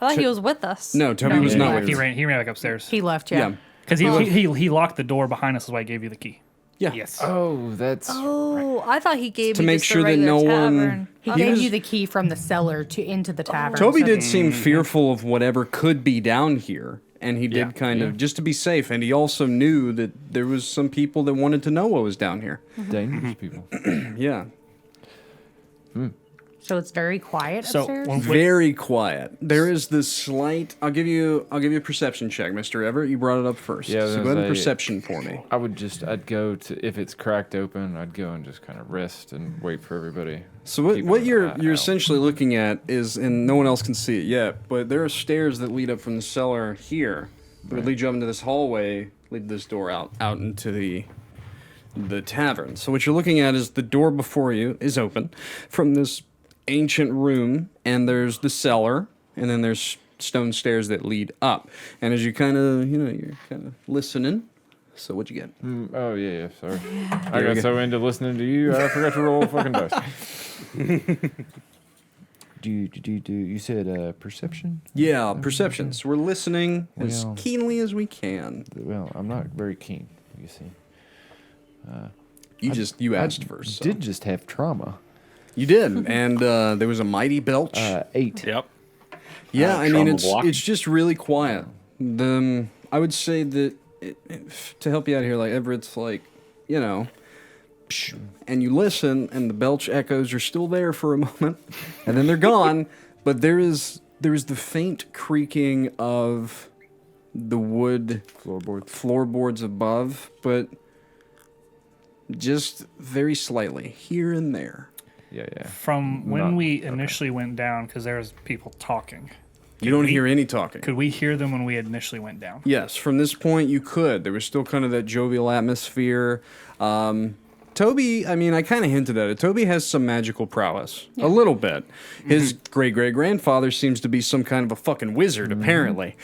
I thought he was with us. No, Toby No, was he not left. with us. He ran back upstairs. He left, Yeah. yeah. Because he locked the door behind us, is why I gave you the key. Yeah. Yes. oh, that's Oh, I thought he gave To me make just sure the that no regular one- tavern. He He gave was- you the key from the cellar into the tavern. Toby so- did seem fearful of whatever could be down here, and he did kind of just to be safe. And he also knew that there was some people that wanted to know what was down here. dangerous people. Yeah, So it's very quiet So upstairs? when, very quiet. There is this slight. I'll give you a perception check, Mr. Everett. You brought it up first. Yeah, I was so go gonna ahead and say- perception for me. I'd go to if it's cracked open, I'd go and just kind of rest and wait for everybody. So what, Keep what an you're eye you're out. essentially looking at is, and no one else can see it yet, but there are stairs that lead up from the cellar here that would lead you up into this hallway, lead this door out into the tavern. So what you're looking at is the door before you is open from this ancient room, and there's the cellar, and then there's stone stairs that lead up. And as you kind of, you're kind of listening. So what'd you get? Oh yeah, sorry. I we got go. so into listening to you, I forgot to roll fucking dice. Do you said perception? Yeah, perceptions. We're listening as Well- keenly as we can. Well, I'm not very keen. You see, You asked first. So. did just have trauma. You did, and there was a mighty belch. 8. Yep. Yeah, I mean trauma it's block. it's just really quiet. I would say that to help you out here, like Everett's like, psh, and you listen, and the belch echoes are still there for a moment, and then they're gone. But there is the faint creaking of the wood floorboards above, but just very slightly here and there. Yeah. from when Not- we initially went down, because there was people talking. You don't we- hear any talking. Could we hear them when we initially went down? Yes, from this point you could. There was still kind of that jovial atmosphere. Toby, I mean, I kind of hinted at it. Toby has some magical prowess. A little bit. His great-great-grandfather seems to be some kind of a fucking wizard, apparently.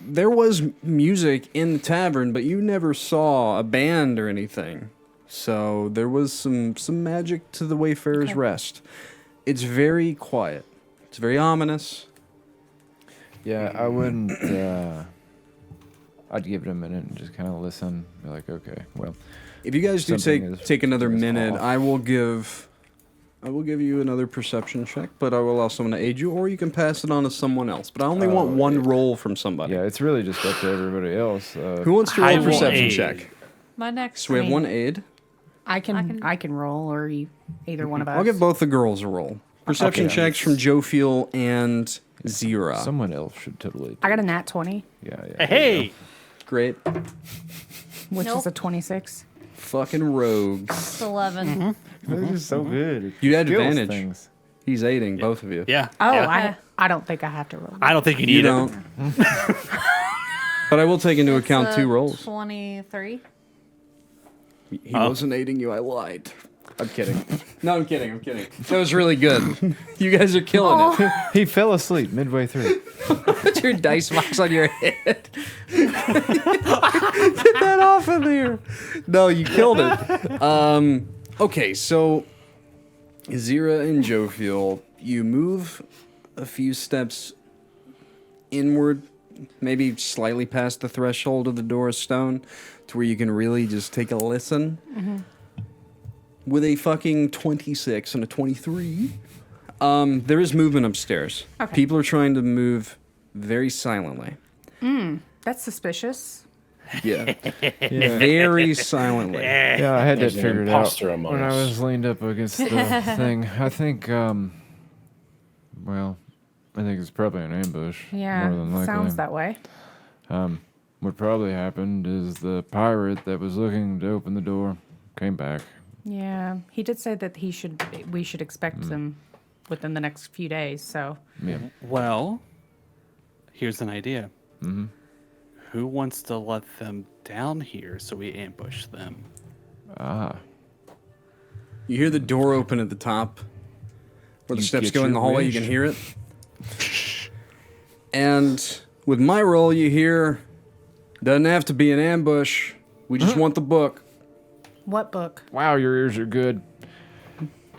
There was music in the tavern, but you never saw a band or anything. So there was some magic to the Wayfarer's Rest. It's very quiet. It's very ominous. Yeah, I wouldn't. I'd give it a minute and just kind of listen. Be like, okay, well. If you guys do Something take another is minute, off. I will give you another perception check, but I will also want to aid you, or you can pass it on to someone else. But I only want one roll from somebody. Yeah, it's really just up to everybody else. Who wants to I roll a will perception aid. check? My next. So we have one aid. I can roll, or either one of us. I'll give both the girls a roll. Perception Okay. checks from Jophiel and Xyrra. Someone else should totally. I got a nat 20, Yeah, yeah. Hey, Great. which Nope. is a 26. Fucking rogues. It's 11. They're just so good. You had Skills advantage. things. He's aiding, both of you. yeah. Oh, yeah. I don't think I have to roll. I don't think you You need don't. But I will take into It's account a 2 rolls. 23. He wasn't aiding you, I lied. I'm kidding. No, I'm kidding. That was really good. You guys are killing it. He fell asleep midway through. Put your dice box on your head. Get that off of there. No, you killed it. Okay, so Xyrra and Jophiel, you move a few steps inward, maybe slightly past the threshold of the door of stone, to where you can really just take a listen. With a fucking 26 and a 23. There is movement upstairs. Okay. People are trying to move very silently. That's suspicious. Yeah. Very silently. Yeah, I had that There's an figured out imposter among when I us. was leaned up against the thing. I think, well, I think it's probably an ambush. Yeah, more than likely. sounds that way. What probably happened is the pirate that was looking to open the door came back. Yeah, he did say that we should expect them within the next few days. So Yeah. Well, here's an idea. Who wants to let them down here so we ambush them? Ah. You hear the door open at the top, where the You steps get go in the your hallway. You wish. can hear it. And with my roll, you hear, doesn't have to be an ambush. We just want the book. what book? Wow, your ears are good.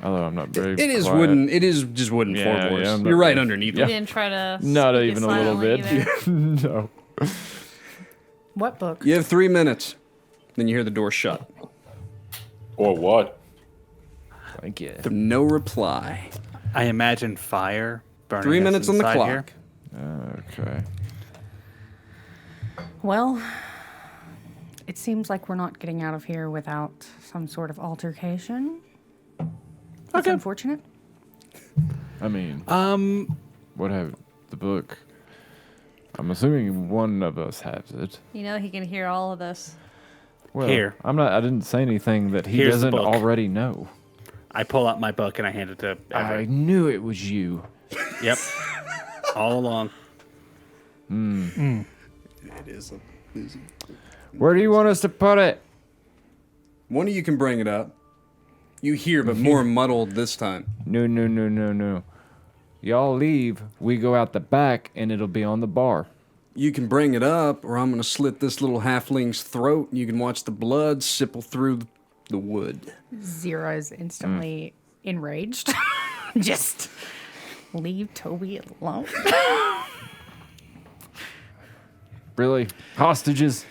Although I'm not very. It is quiet. wooden. It is just wooden Yeah, floorboards. yeah, I'm not You're right very- underneath You it. didn't try to. Not speak it even a little silently bit. either. No. What book? You have 3 minutes. Then you hear the door shut. Or what? Thank you. No reply. I imagine fire burning. 3 us minutes on the inside clock. here. Okay. Well, it seems like we're not getting out of here without some sort of altercation. That's unfortunate. I mean, what have the book? I'm assuming one of us has it. You know he can hear all of this. Well, Here. I'm not. I didn't say anything that he Here's the doesn't book. already know. I pull out my book and I hand it to I Everett. knew it was you. Yep. All along. It is a Where do you want us to put it? One of you can bring it up. You hear, but more muddled this time. No. Y'all leave. We go out the back, and it'll be on the bar. You can bring it up, or I'm gonna slit this little halfling's throat, and you can watch the blood sipple through the wood. Xyrra is instantly enraged. Just leave Toby alone. Really? Hostages?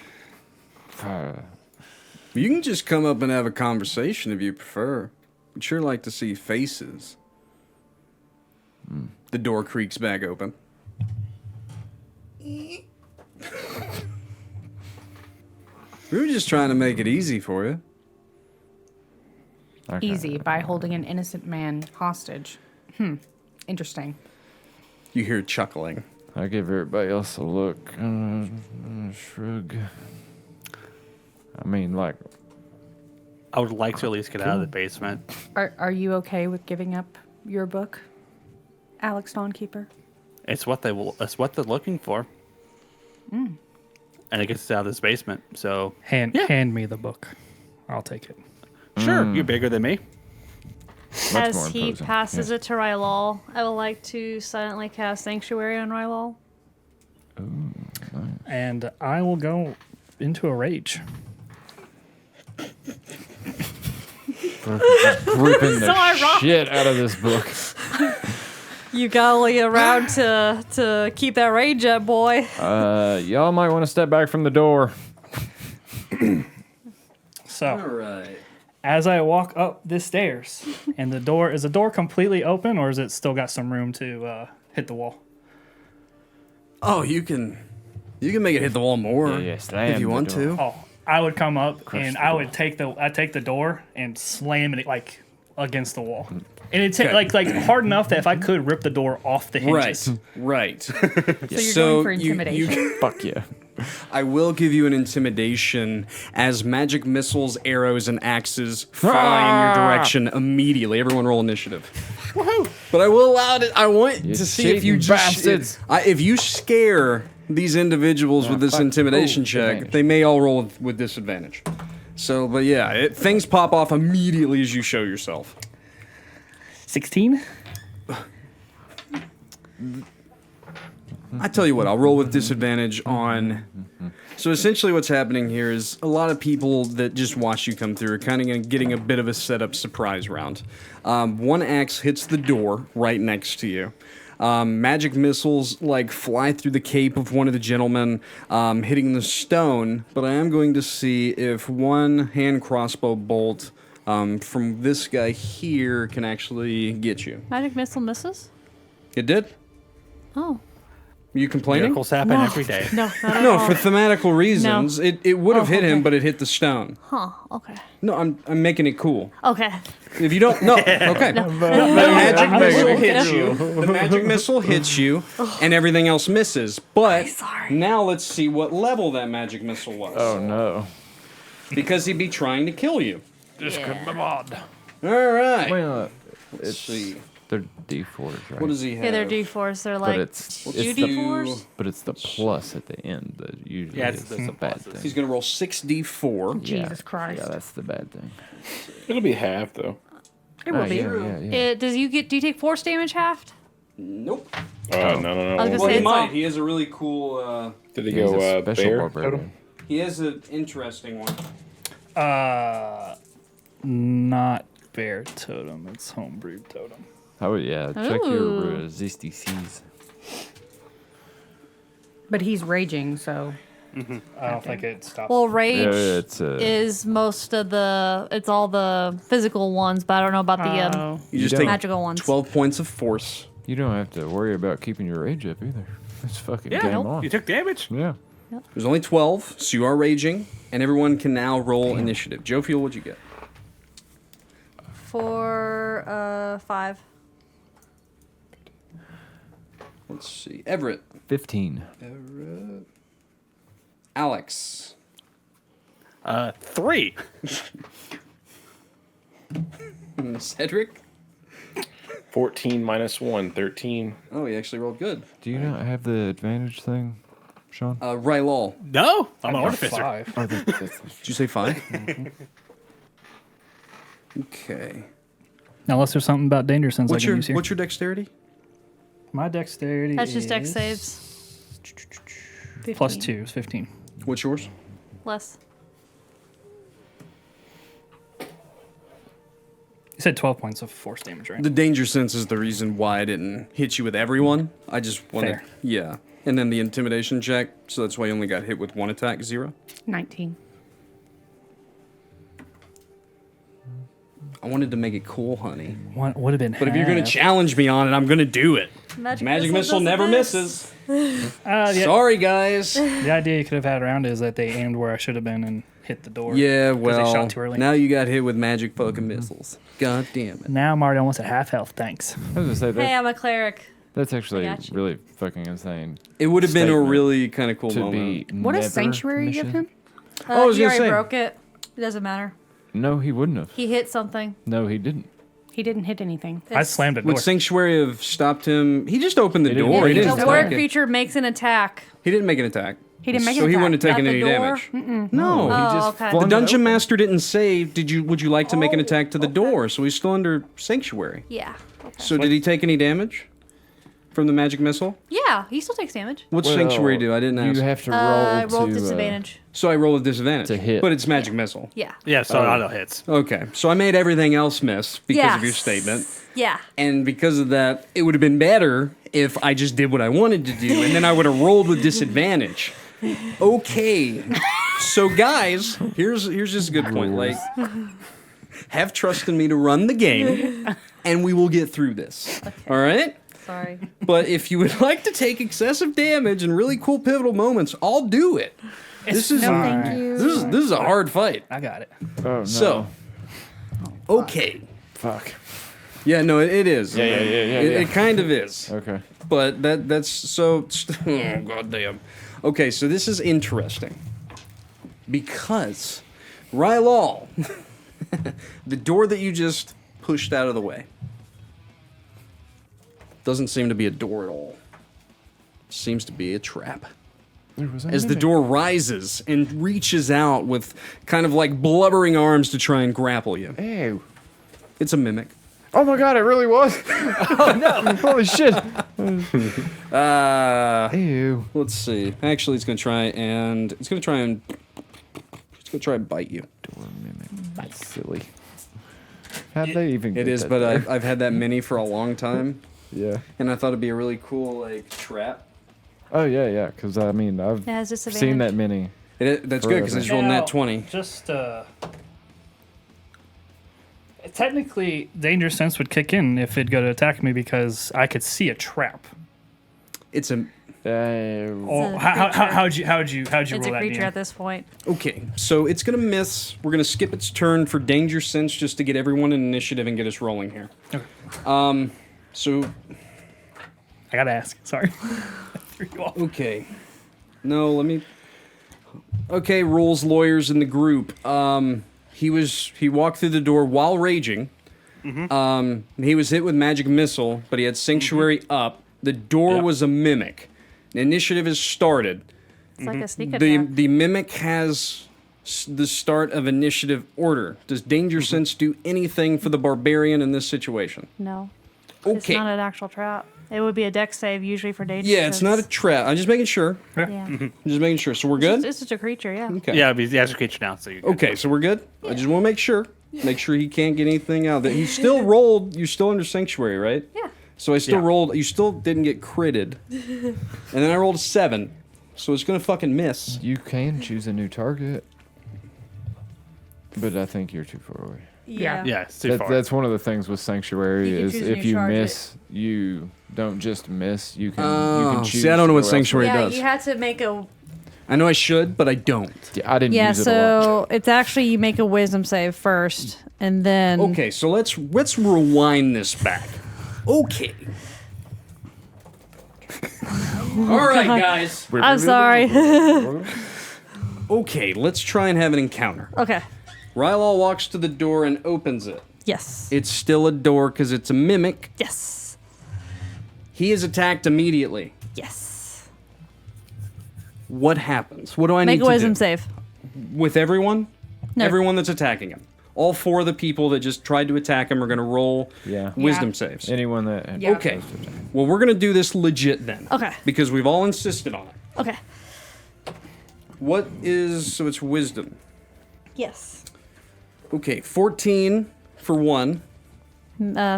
You can just come up and have a conversation if you prefer. I'd sure like to see faces. The door creaks back open. We were just trying to make it easy for you. Okay. Easy by holding an innocent man hostage. Interesting. You hear chuckling. I give everybody else a look. Shrug. I mean, like, I would like to at least get out of the basement. Are you okay with giving up your book, Alex Dawnkeeper? It's what they will. It's what they're looking for. And it gets us out of this basement. So Hand me the book. I'll take it. sure, you're bigger than me. much As more he imposing. passes Yes. it to Rylal, I would like to silently cast Sanctuary on Rylal. And I will go into a rage. Ripping the ironic. shit out of this book. You got only around to keep that range up, boy. Y'all might want to step back from the door. So, All right. as I walk up the stairs, and the door completely open, or is it still got some room to hit the wall? Oh, you can make it hit the wall more slam if you the want door. to. Oh, I would come up and the I door. would take the door and slam it like against the wall, and it's Okay. like hard enough that if I could rip the door off the hinges. Right. So you're going for intimidation. Fuck yeah. I will give you an intimidation as magic missiles, arrows, and axes fly in your direction immediately. Everyone roll initiative. Woohoo! But I will allow it. I want You to see if you cheating bastards. if you scare these individuals with this fuck. intimidation Ooh, check, advantage. they may all roll with disadvantage. So, but yeah, things pop off immediately as you show yourself. 16. I tell you what, I'll roll with disadvantage on. So essentially, what's happening here is a lot of people that just watch you come through are kind of getting a bit of a setup surprise round. One axe hits the door right next to you. Magic missiles like fly through the cape of one of the gentlemen, hitting the stone. But I am going to see if one hand crossbow bolt from this guy here can actually get you. Magic missile misses? It did? Oh. You complaining? Miracles happen every day. No, not at No, all. for thematical reasons, it would have Oh, hit him, okay. but it hit the stone. Huh, okay. No, I'm making it cool. Okay. If you don't, no, okay. The magic missile hits you. The magic missile hits you, and everything else misses. But sorry. now let's see what level that magic missile was. Oh no. Because he'd be trying to kill you. This could be odd. All right. Well, Let's it's see. they're D4s, right? What does he have? Yeah, they're D4s. They're But like it's two the D4s. but it's the plus at the end that usually Yeah, is it's the a bad pluses. thing. He's gonna roll 6d4. Jesus Christ. Yeah, that's the bad thing. It'll be half though. It will be. Yeah. Do you take force damage halved? Nope. No. I was gonna Well, say he it's might. all- He has a really cool. Did he He's go a special bear barbarian. totem? He has an interesting one. Not bear totem. It's homebrewed totem. How would check your Ooh. resistήσεις. But he's raging, so I don't think it stops. Well, rage Yeah, it's is most of it's all the physical ones, but I don't know about the Oh. You just don't. take magical ones. 12 points of force. you don't have to worry about keeping your rage up either. It's fucking Yeah, game on. you took damage. Yeah. There's only 12, so you are raging, and everyone can now roll initiative. Jophiel, what'd you get? For 5. Let's see. Everett. 15. Alex. 3. Cedric. 14 minus 1, 13. Oh, he actually rolled good. Do you not have the advantage thing, Shawn? Rylal. No, I'm an I got artificer. 5. Did you say 5? Okay. Now, unless there's something about danger sense What's I can your use here. What's your dexterity? My dexterity That's just dex is saves. plus 2 is 15. What's yours? Less. You said 12 points of force damage, right? The danger sense is the reason why I didn't hit you with everyone. I just wanted, Fair. yeah. And then the intimidation check, so that's why you only got hit with one attack, 0. 19. I wanted to make it cool, honey. What would have been But if you're gonna half. challenge me on it, I'm gonna do it. Magic missile doesn't never miss. misses. Yeah, Sorry, guys. the idea you could have had around it is that they aimed where I should have been and hit the door. Yeah, 'cause well, they shot too early. now you got hit with magic fucking missiles. God damn it. Now I'm already almost at half health. Thanks. I was gonna say Hey, that, I'm a cleric. that's actually got you. really fucking insane It would have been a Statement really kind of cool to moment. be. What does never sanctuary give mission. him? I was He gonna already say. broke it. It doesn't matter. No, he wouldn't have. He hit something. No, he didn't. He didn't hit anything. I slammed a door. Would Sanctuary have stopped him? He just opened the He didn't- door. He Yeah, didn't the just word attack it. creature makes an attack. He didn't make an attack. He didn't make So an he attack. wouldn't have taken At the any door? damage. No. Oh, he just okay. flung The it dungeon open. master didn't say, would you like to make an attack to the door? So he's still under Sanctuary. Yeah. Okay. So did he take any damage? from the magic missile? Yeah, he still takes damage. What's Well, Sanctuary do? I didn't ask. You have to roll Roll to disadvantage. So I roll with disadvantage. To hit. But it's magic missile. Yeah. Yeah, so auto hits. Okay. So I made everything else miss because of your Yes. statement. Yeah. And because of that, it would have been better if I just did what I wanted to do, and then I would have rolled with disadvantage. Okay. So guys, here's just a good point. Like, have trust in me to run the game, and we will get through this. All right? Sorry. But if you would like to take excessive damage and really cool pivotal moments, I'll do it. This is Thank you. this is a hard fight. I got it. Oh, no. So, okay. Fuck. Yeah, no, it is. Yeah. It kind of is. Okay. But that's so. Oh, goddamn. Okay, so this is interesting because Rylal, the door that you just pushed out of the way, doesn't seem to be a door at all. Seems to be a trap. As the door rises and reaches out with kind of like blubbering arms to try and grapple you. Ew. It's a mimic. Oh my god, it really was. Oh no. Holy shit. Ew. Let's see. Actually, it's gonna try and bite you. Door mimic. That's silly. How'd they even get It is, that but there? I've had that mini for a long time, Yeah. and I thought it'd be a really cool like trap. Oh yeah, because I mean I've It has seen disadvantage. that many. That's good because I just rolled Now, nat 20. Just technically, danger sense would kick in if it'd go to attack me because I could see a trap. It's a Oh, a how'd you roll It's a that? creature DM? at this point. okay. So it's gonna miss. We're gonna skip its turn for danger sense just to get everyone in initiative and get us rolling here. Okay. So I gotta ask. Sorry. I threw you off. okay. No, let me. Okay, rules lawyers in the group. He walked through the door while raging. He was hit with magic missile, but he had sanctuary up. The door Yep. was a mimic. The initiative is started. It's like a sneak The attack. the mimic has the start of initiative order. Does danger sense do anything for the barbarian in this situation? No. It's Okay. not an actual trap. It would be a dex save usually for danger. Yeah, it's not a sense. trap. I'm just making sure. Yeah. I'm just making sure. So we're good. It's just a creature, yeah. Okay. Yeah, it'd be the extra creature now, so you're good. Okay, so we're good. I just want to make sure. Make sure he can't get anything out. That he still rolled. You're still under sanctuary, right? Yeah. So I still Yeah. rolled. You still didn't get critted. And then I rolled a 7. So it's gonna fucking miss. You can choose a new target, but I think you're too far away. Yeah. Yeah, it's too far. That's one of the things with sanctuary You can is choose a if new you target. miss, you don't just miss. You can choose. See, I don't know what to go sanctuary Yeah, does. you had to make a. I know I should, but I don't. elsewhere. Yeah, I didn't Yeah, use it a lot. so it's actually you make a wisdom save first, and then. Okay, so let's rewind this back. Okay. All right, guys. I'm sorry. Okay, let's try and have an encounter. Okay. Rylal walks to the door and opens it. Yes. It's still a door because it's a mimic. Yes. He is attacked immediately. Yes. What happens? What do I Make need a to wisdom do? save. With everyone? No. Everyone that's attacking him. All 4 of the people that just tried to attack him are going to roll Yeah. wisdom Yeah. saves. Anyone that Yeah. Okay. Well, we're going to do this legit then. Okay. Because we've all insisted on it. Okay. What is... So it's wisdom. Yes. Okay, 14 for 1.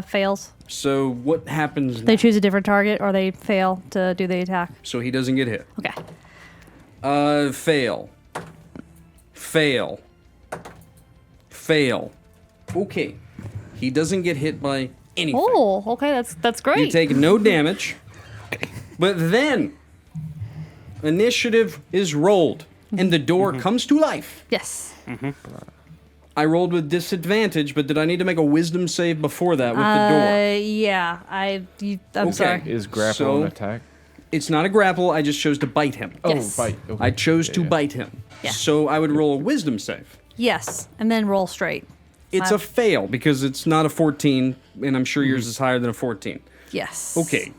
Fails. So what happens now? They choose a different target, or they fail to do the attack. So he doesn't get hit. Okay. Fail. Fail. Fail. Okay. He doesn't get hit by anything. Oh, okay. That's great. You take no damage. But then initiative is rolled and the door comes to life. Yes. I rolled with disadvantage, but did I need to make a wisdom save before that with the door? Yeah. I'm Okay. sorry. is grapple So- an attack. It's not a grapple, I just chose to bite him. Yes. Oh, bite. Okay. I chose Yeah, to yeah. bite him. Yeah. So I would roll a wisdom save. Yes, and then roll straight. It's a fail because it's not a 14, and I'm sure yours is higher than a 14. Yes. Okay.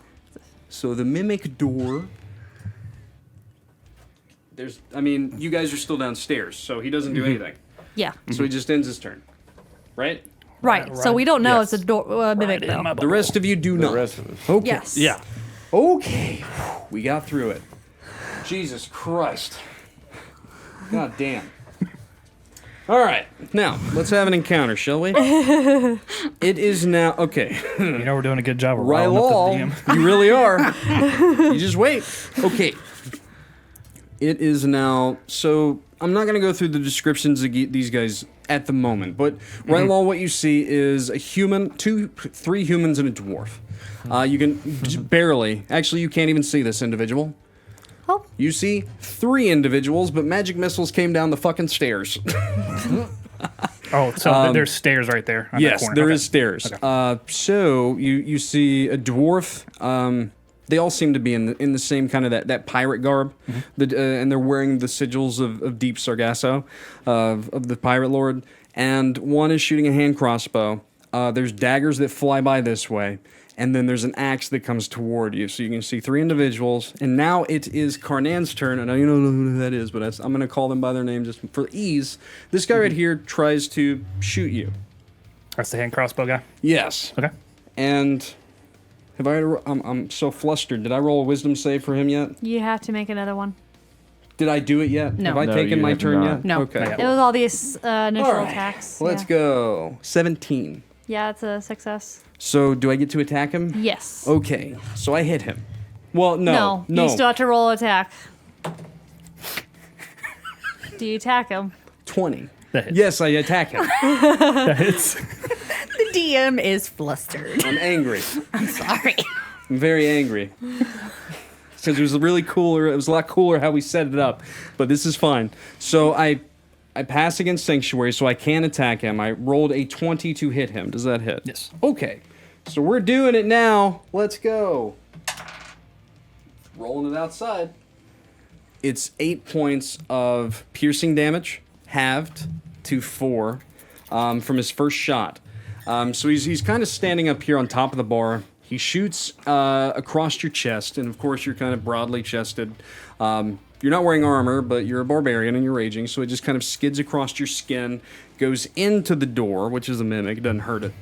So the mimic door. You guys are still downstairs, so he doesn't do anything. Yeah. So he just ends his turn. Right? Right. So we don't know Yes. it's a door mimic in though. my The rest of you do The not. rest of us. Okay. Yes. Yeah. Okay, we got through it. Jesus Christ. God damn. All right, now let's have an encounter, shall we? It is now okay. You know we're doing a good job of riling up Rylal, the DM. you really are. You just wait. Okay. It is now. So I'm not going to go through the descriptions of these guys at the moment, but Rylal, what you see is a human, three humans and a dwarf. You can just barely. Actually, you can't even see this individual. Oh. You see 3 individuals, but magic missiles came down the fucking stairs. Oh, so there's stairs right there. On Yes, that corner. there Okay. is stairs. Okay. So you see a dwarf. They all seem to be in the same kind of that pirate garb, and they're wearing the sigils of Deep Sargasso, of the pirate lord. And one is shooting a hand crossbow. There's daggers that fly by this way, and then there's an axe that comes toward you. So you can see 3 individuals. And now it is Karnan's turn. I know you don't know who that is, but I'm going to call them by their name just for ease. This guy right here tries to shoot you. That's the hand crossbow guy. Yes. Okay. And have I? I'm so flustered. Did I roll a wisdom save for him yet? You have to make another one. Did I do it yet? No. Have I No, taken you my have turn not. yet? No. Okay. Not yet. It was all these initial All right. attacks. Let's yeah. go. 17. Yeah, it's a success. So do I get to attack him? Yes. Okay. So I hit him. Well, no. You still have to roll attack. Do you attack him? 20. That hits. Yes, I attack him. That hits. The DM is flustered. I'm angry. I'm sorry. I'm very angry. Because it was really cooler. It was a lot cooler how we set it up. But this is fine. So I pass against Sanctuary, so I can attack him. I rolled a 20 to hit him. Does that hit? Yes. Okay. So we're doing it now. Let's go. Rolling it outside. It's 8 points of piercing damage, halved to 4 from his first shot. So he's kind of standing up here on top of the bar. He shoots across your chest, and of course you're kind of broadly chested. You're not wearing armor, but you're a barbarian and you're raging, so it just kind of skids across your skin, goes into the door, which is a mimic, it doesn't hurt it.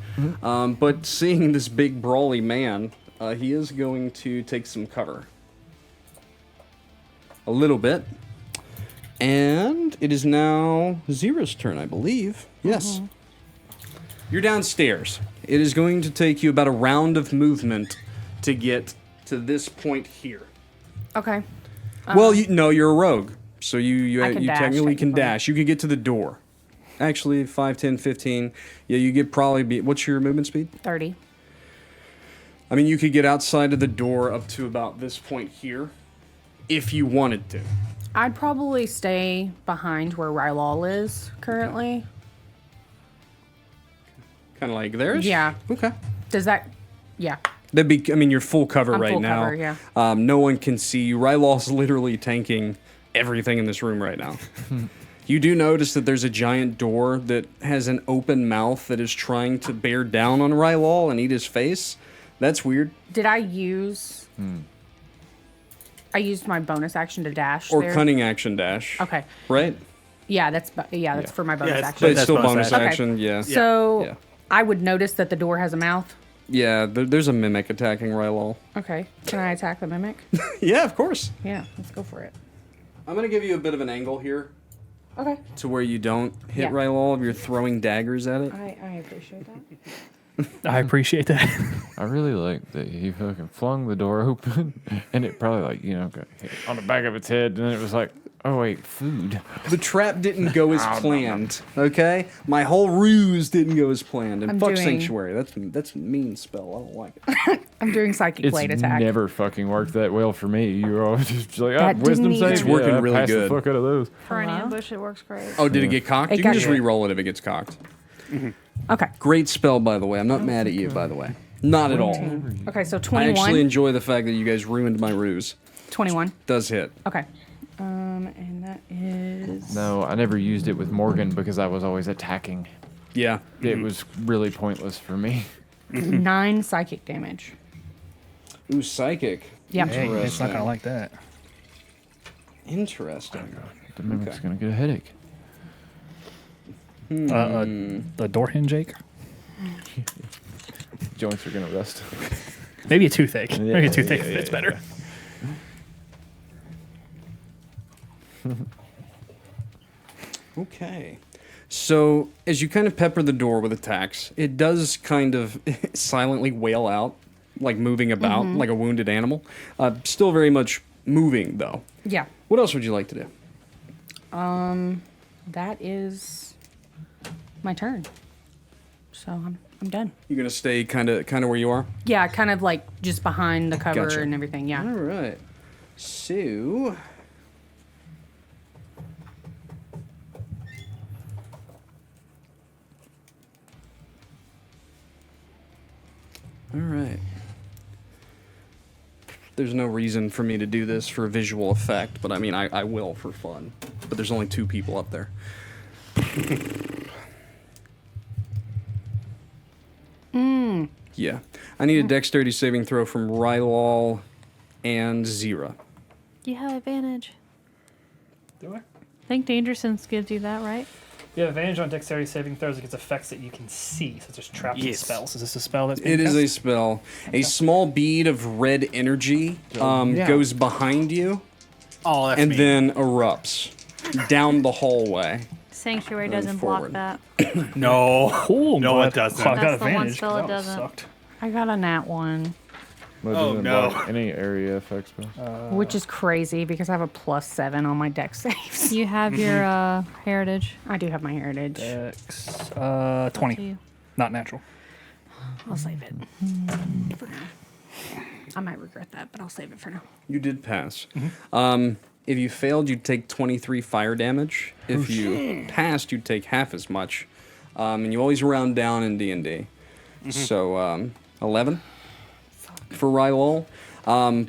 But seeing this big brawly man, he is going to take some cover. A little bit. And it is now Xyrra's turn, I believe. Yes. You're downstairs. It is going to take you about a round of movement to get to this point here. Okay. Well, you're a rogue, so you I can dash, technically can technically. dash. You can get to the door. Actually, 5, 10, 15. Yeah, you could probably be... What's your movement speed? 30. I mean, you could get outside of the door up to about this point here, if you wanted to. I'd probably stay behind where Rylal is currently. Kind of like theirs? Yeah. Okay. Does that... Yeah. That'd be, I mean, you're full cover I'm right full now. cover, yeah. No one can see you. Rylal's literally tanking everything in this room right now. You do notice that there's a giant door that has an open mouth that is trying to bear down on Rylal and eat his face. That's weird. Did I use... I used my bonus action to dash Or there. cunning action dash. Okay. Right? Yeah, that's for my bonus it's- action. But it's That's still bonus bonus action. action, yeah. So Yeah. I would notice that the door has a mouth. Yeah, there's a mimic attacking Rylal. Okay. Can I attack the mimic? Yeah, of course. Yeah, let's go for it. I'm going to give you a bit of an angle here Okay. to where you don't hit Yeah. Rylal if you're throwing daggers at it. I appreciate that. I appreciate that. I really like that he fucking flung the door open, and it probably got hit on the back of its head, and then it was like, oh wait, food. The trap didn't go as planned, okay? My whole ruse didn't go as planned. And I'm fuck doing- Sanctuary. That's a mean spell. I don't like it. I'm doing psychic It's blade attack. never fucking worked that well for me. You're always just like, That wisdom didn't even- save. It's working I really passed good. the fuck out of those. For an Hello? ambush, it works great. Oh, did it get cocked? It You can got just hit. re-roll it if it gets cocked. Okay. Great spell, by the way. I'm not mad at you, by the way. Not at all. Okay, so I 21. actually enjoy the fact that you guys ruined my ruse. 21. Does hit. Okay. And that is... No, I never used it with Morgan because I was always attacking. Yeah. It was really pointless for me. 9 psychic damage. Ooh, psychic. Yep. Hey, it's not gonna like that. Interesting. The mimic's Okay. gonna get a headache. The door hinge ache. Joints are gonna rust. Maybe a toothache. Maybe a toothache fits better. Okay. So as you kind of pepper the door with attacks, it does kind of silently wail out, like moving about like a wounded animal. Still very much moving though. Yeah. What else would you like to do? That is my turn. So I'm done. You're gonna stay kind of where you are. Yeah, kind of like just behind the cover Gotcha. and everything. Yeah. All right. So. All right. There's no reason for me to do this for visual effect, but I mean, I will for fun. But there's only 2 people up there. Yeah. I need a dexterity saving throw from Rylal and Xyrra. You have advantage. Do I? I think Danger Sense gives you that, right? You have advantage on dexterity saving throws against effects that you can see, such as traps and Yes. spells. Is this a spell that's being It is cast? a spell. A small bead of red energy goes behind you Oh, that's and me. then erupts down the hallway. Sanctuary Going doesn't forward. block that. No. Cool. No, glad- it doesn't. Oh, I got That's the one advantage. spell it That doesn't. sucked. I got a nat 1, But Oh, doesn't no. block any area effects spells. which is crazy because I have a +7 on my dex saves. You have your heritage. I do have my heritage. Dex, To 20. you. Not natural. I'll save it for now. I might regret that, but I'll save it for now. You did pass. If you failed, you'd take 23 fire damage. If you passed, you'd take half as much. And you always round down in D&D. So 11 for Rylal.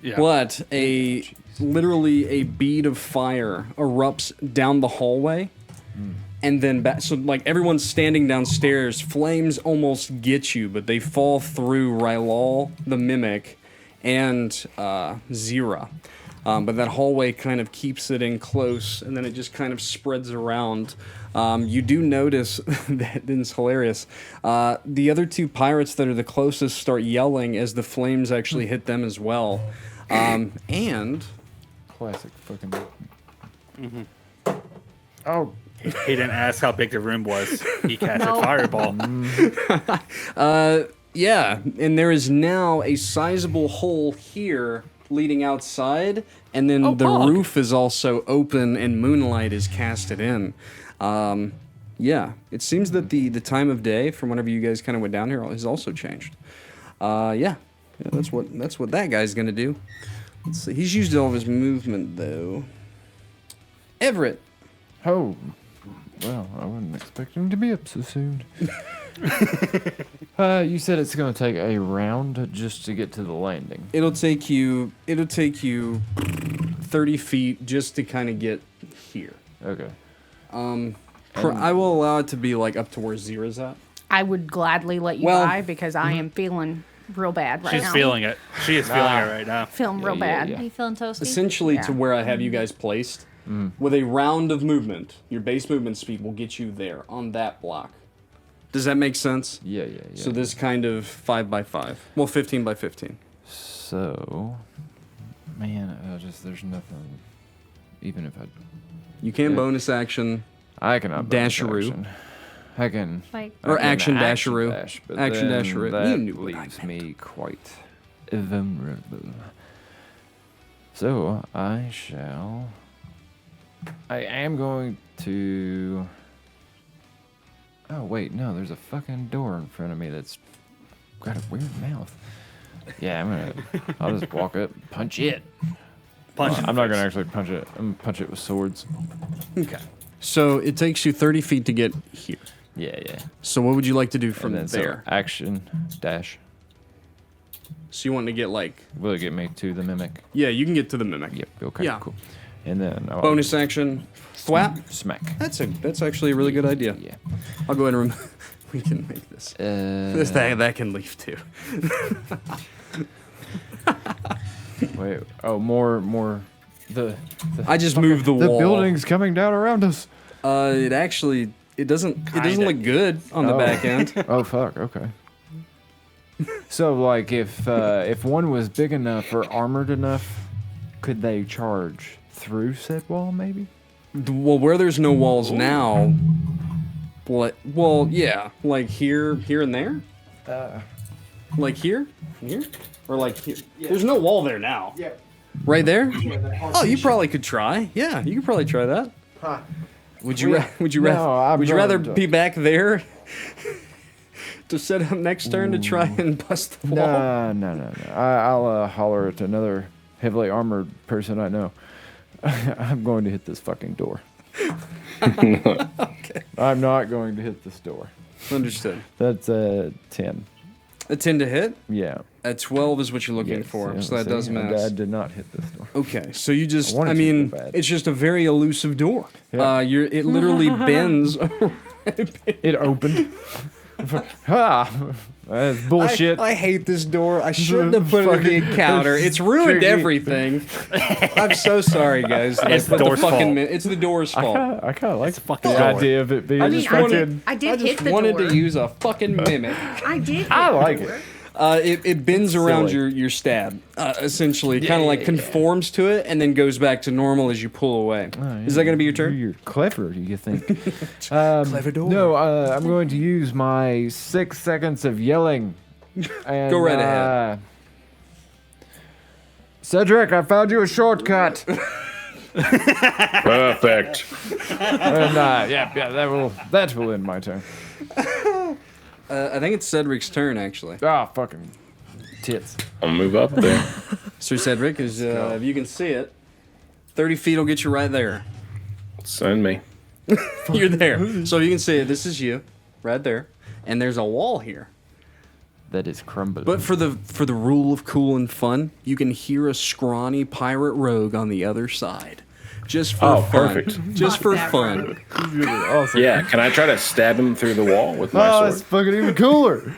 Yeah. But literally a bead of fire erupts down the hallway. And then back, so like everyone's standing downstairs, flames almost get you, but they fall through Rylal, the mimic, and Xyrra. But that hallway kind of keeps it in close, and then it just kind of spreads around. You do notice that it's hilarious. The other 2 pirates that are the closest start yelling as the flames actually hit them as well. And Classic fucking. Oh, He didn't ask how big the room was. He casted No. fireball. yeah, and there is now a sizable hole here leading outside, and then the roof is also open and moonlight is casted in. Yeah, it seems that the time of day from whenever you guys kind of went down here has also changed. Yeah, that's what that guy's gonna do. Let's see. He's used all of his movement though. Everett. oh. Well, I wasn't expecting to be up so soon. You said it's going to take a round just to get to the landing. It'll take you 30 feet just to kind of get here. Okay. I will allow it to be like up to where Xyrra's at. I would gladly let you Well- by because I am feeling real bad right She's now. feeling it. She is feeling it right now. Feeling real yeah, bad. yeah. Are you feeling toasty? Essentially to Yeah. where I have you guys placed. With a round of movement, your base movement speed will get you there on that block. Does that make sense? Yeah. So this kind of 5x5. Well, 15x15. So, man, there's nothing. Even if You can Yeah. bonus action I cannot bonus Dasharoo. action. I can. Like, I Or can action dasharoo. dash, but Action then dasharoo. That You knew what I leaves meant. me quite vulnerable. So I am going to. Oh wait, no. There's a fucking door in front of me that's got a weird mouth. Yeah, I'll just walk up, punch it. Punch I'm not gonna actually punch it. I'm gonna punch it with swords. Okay. So it takes you 30 feet to get here. Yeah. So what would you like to do from And then there? so action dash. So you want to get like... Will it get me to the mimic? Yeah, you can get to the mimic. Yep. Okay. Yeah. Cool. And then Bonus action. Thwap. smack. That's actually a really good idea. Yeah. I'll go ahead and we can make this. That can leave too. Wait. Oh, more. The I just moved the wall. building's coming down around us. It doesn't Kinda. look good on the Oh. back end. Oh fuck. Okay. So, like, if one was big enough or armored enough, could they charge through said wall, maybe? Well, where there's no walls now. Well, yeah, like here and there. Like here, or like here. There's no wall there now. Yeah. Right there. Oh, you probably could try. Yeah, you could probably try that. Huh. Would you? Would you No, I'm rather going to- be back there to set up next turn to try and bust the wall? No. I'll holler at another heavily armored person I know. I'm going to hit this fucking door. Okay. I'm not going to hit this door. Understood. That's a 10. A 10 to hit. Yeah. A 12 is what you're looking Yes, for, yeah, so that see, does I matter. did not hit this door. Okay, so you just, I wanted I to mean, so bad. it's just a very elusive door. Yeah. It literally bends. It opened. That's bullshit. I hate this door. I shouldn't have put it in the encounter. It's ruined everything. I'm so sorry, guys. that I It's the put door's fault. It's the door's fault. I kind of like the fucking door. idea of it being I mean, fucking. I did I hit just the wanted door. to use a fucking mimic. I did. Hit I the like door. it. It bends around silly. your stab, essentially, kind of like conforms to it, and then goes back to normal as you pull away. Is that going to be your turn? You're clever, you think? Clever door. No, I'm going to use my 6 seconds of yelling. And, Go right ahead. Cedric, I found you a shortcut. Perfect. And that will end my turn. I think it's Cedric's turn, actually. Ah, fucking tits. I'll move up there. Sir Cedric, is if you can see it, 30 feet will get you right there. Send me. You're there. So you can see it. This is you, right there, and there's a wall here. That is crumbling. But for the rule of cool and fun, you can hear a scrawny pirate rogue on the other side, just for fun. Perfect. Just for that fun. awesome. Yeah, can I try to stab him through the wall with my Oh, sword? it's fucking even cooler.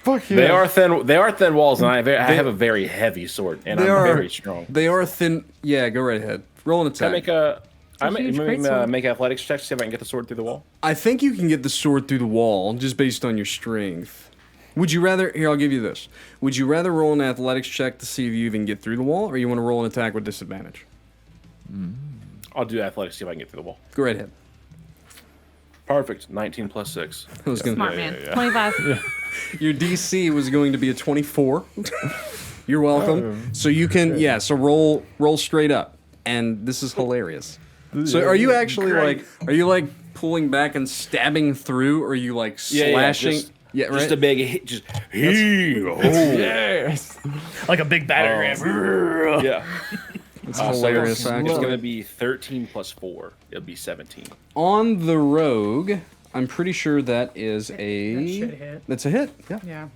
Fuck yeah. They are thin. They are thin walls, and I have a very heavy sword, and I'm very strong. They are thin. Yeah, go right ahead. Roll an Can I attack. make a? I huge great make, sword. make athletics check to see if I can get the sword through the wall. I think you can get the sword through the wall just based on your strength. Would you rather? Here, I'll give you this. Would you rather roll an athletics check to see if you even get through the wall, or you want to roll an attack with disadvantage? I'll do athletics see if I can get through the wall. Go right ahead. Perfect. 19 plus 6. I was gonna. Smart man. 25. Your DC was going to be a 24. You're welcome. So you can, so roll straight up. And this is hilarious. So are you actually are you like pulling back and stabbing through, or are you like slashing? Just, right. just a big hit. Just Yes. Like a big battering ram. yeah. It's hilarious. So it's actually. going to be 13 plus 4. It'll be 17. On the rogue, I'm pretty sure that is a. That should hit. That's a hit. Yeah. Yeah.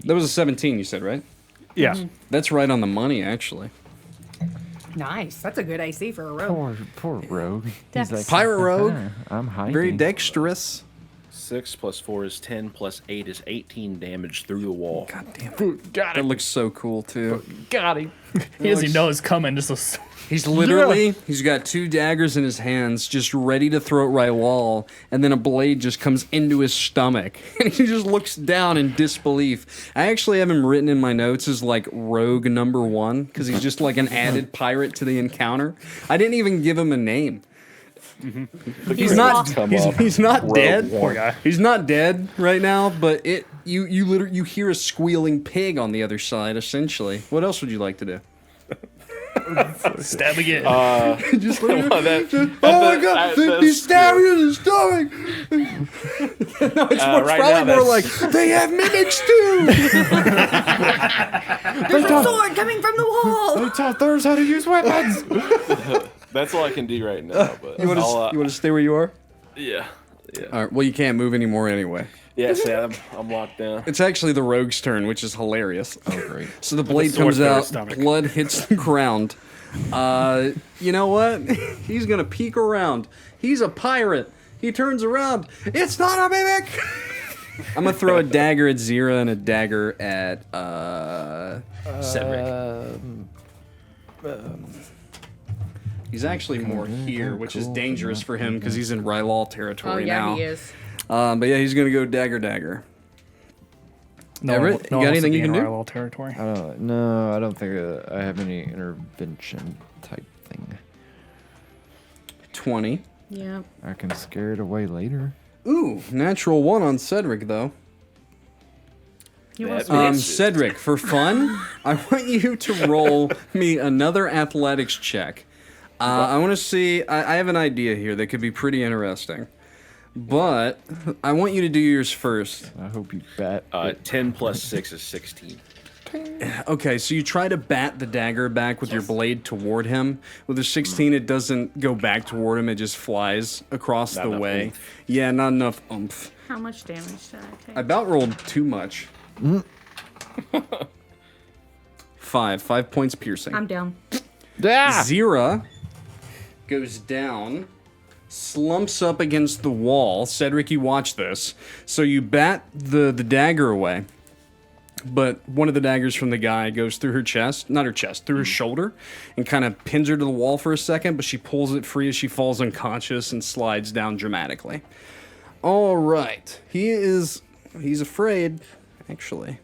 That was a 17. You said, right? Yeah. That's right on the money, actually. Nice. That's a good AC for a rogue. Poor rogue. Dex. He's like, Pirate rogue. I'm hiding. Very dexterous. 6 plus 4 is 10 plus 8 is 18 damage through the wall. God damn it. That looks so cool too. Got him. He doesn't know it's coming. Just a, He's literally, he's got 2 daggers in his hands, just ready to throw at Rylal, and then a blade just comes into his stomach, and he just looks down in disbelief. I actually have him written in my notes as like rogue number 1, because he's just like an added pirate to the encounter. I didn't even give him a name. He's not. He's not dead. poor guy. He's not dead right now, but you literally you hear a squealing pig on the other side. Essentially, what else would you like to do? Stab again. Just like, oh my god, he's stabbing in his stomach. No, it's right probably now more like they have mimics too. There's a sword coming from the wall. They taught theirs how to use weapons. That's all I can do right now. But You want to stay where you are? yeah. All right. Well, you can't move anymore anyway. Yeah, see, I'm locked down. It's actually the rogue's turn, which is hilarious. Oh, great. So the blade sword comes through his out, stomach. blood hits the ground. You know what? He's gonna peek around. He's a pirate. He turns around. It's not a mimic. I'm gonna throw a dagger at Xyrra and a dagger at Cedric. He's actually more here, which is dangerous for him because he's in Rylal territory now. He is. But yeah, he's gonna go dagger. Everett, you got anything you can do? Rylal territory. No, I don't think I have any intervention type thing. 20. Yep. I can scare it away later. Ooh, natural 1 on Cedric, though. He wants Cedric, for fun, I want you to roll me another athletics check. I want to see. I have an idea here that could be pretty interesting, but I want you to do yours first. I hope you bat. 10 plus 6 is 16. Okay, so you try to bat the dagger back with your blade toward him. With a 16, it doesn't go back toward him; it just flies across Not the enough way. oomph. Yeah, not enough oomph. How much damage did I take? I about rolled too much. 5 points piercing. I'm down. Xyrra goes down, slumps up against the wall. Cedric, you watch this. So you bat the dagger away, but one of the daggers from the guy goes through her chest, not her chest, through her shoulder, and kind of pins her to the wall for a second, but she pulls it free as she falls unconscious and slides down dramatically. All right. He's afraid, actually.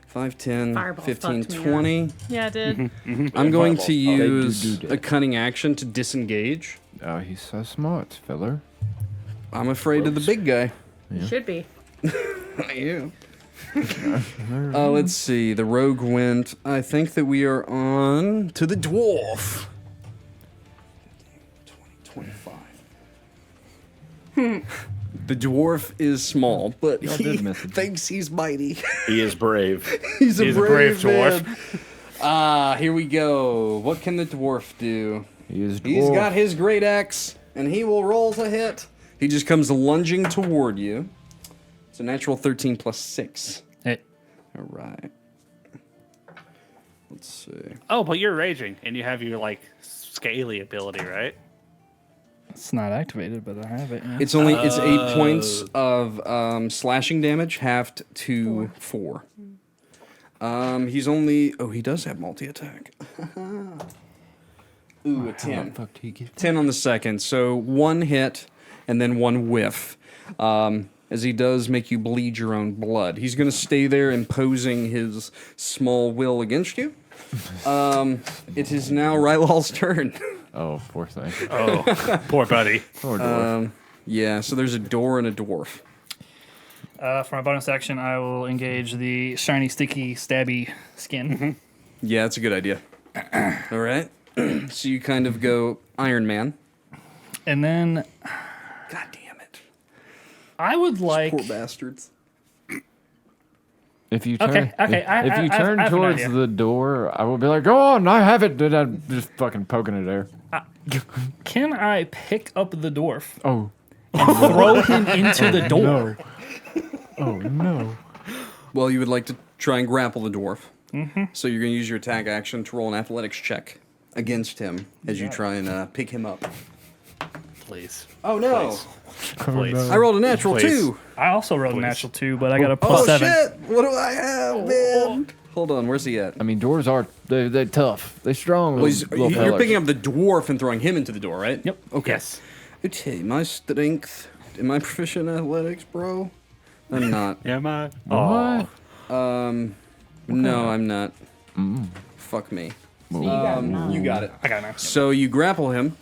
5, 10, Fireball 15, fucked me 20. Yeah, it did. I'm going to They use do that. a cunning action to disengage. Oh, he's so smart, fella. I'm afraid of the big guy. Should be. Yeah. Let's see. The rogue went. I think that we are on to the dwarf. 20, 25. The dwarf is small, but Y'all he did miss it. thinks he's mighty. He is brave. He's a brave dwarf. man. Here we go. What can the dwarf do? He is He's dwarf. got his great axe, and he will roll to hit. He just comes lunging toward you. It's a natural 13 plus 6. Hey, All right. Let's see. Oh, but you're raging, and you have your like scaly ability, right? it's not activated, but I have it. Yeah. It's 8 points of slashing damage, halved to 4. He's only. Oh, he does have multi attack. Ooh, a 10. Fuck, do you get 10 on the second, so 1 hit and then 1 whiff. As he does make you bleed your own blood. He's going to stay there imposing his small will against you. It is now Rylal's turn. Oh, poor thing. Oh, poor buddy. Poor dwarf. Yeah, so there's a door and a dwarf. For my bonus action, I will engage the shiny, sticky, stabby skin. Yeah, that's a good idea. All right. So you kind of go Iron Man. And then God damn it. I would like. Poor bastards. If you turn, Okay, if you turn I have an towards idea. the door, I will be like, "Go on, I have it." Then I'm just fucking poking it there. Can I pick up the dwarf Oh, and throw him into the door? oh no! Well, you would like to try and grapple the dwarf. So you're going to use your attack action to roll an athletics check against him as you try and pick him up. Please. Oh, no. Please. I rolled a natural Please. 2. I also rolled a natural 2, but I got a Oh, plus 7. shit. What do I have, man? Hold on. Where's he at? I mean, doors are they're tough. They're strong. Well, little you're fellas. picking up the dwarf and throwing him into the door, right? Yep. Okay. Yes. Okay, my strength. Am I proficient in athletics, bro? I'm not. Am I? What? No, I'm not. Fuck me. You got nine. You got it. I got 9. So you grapple him.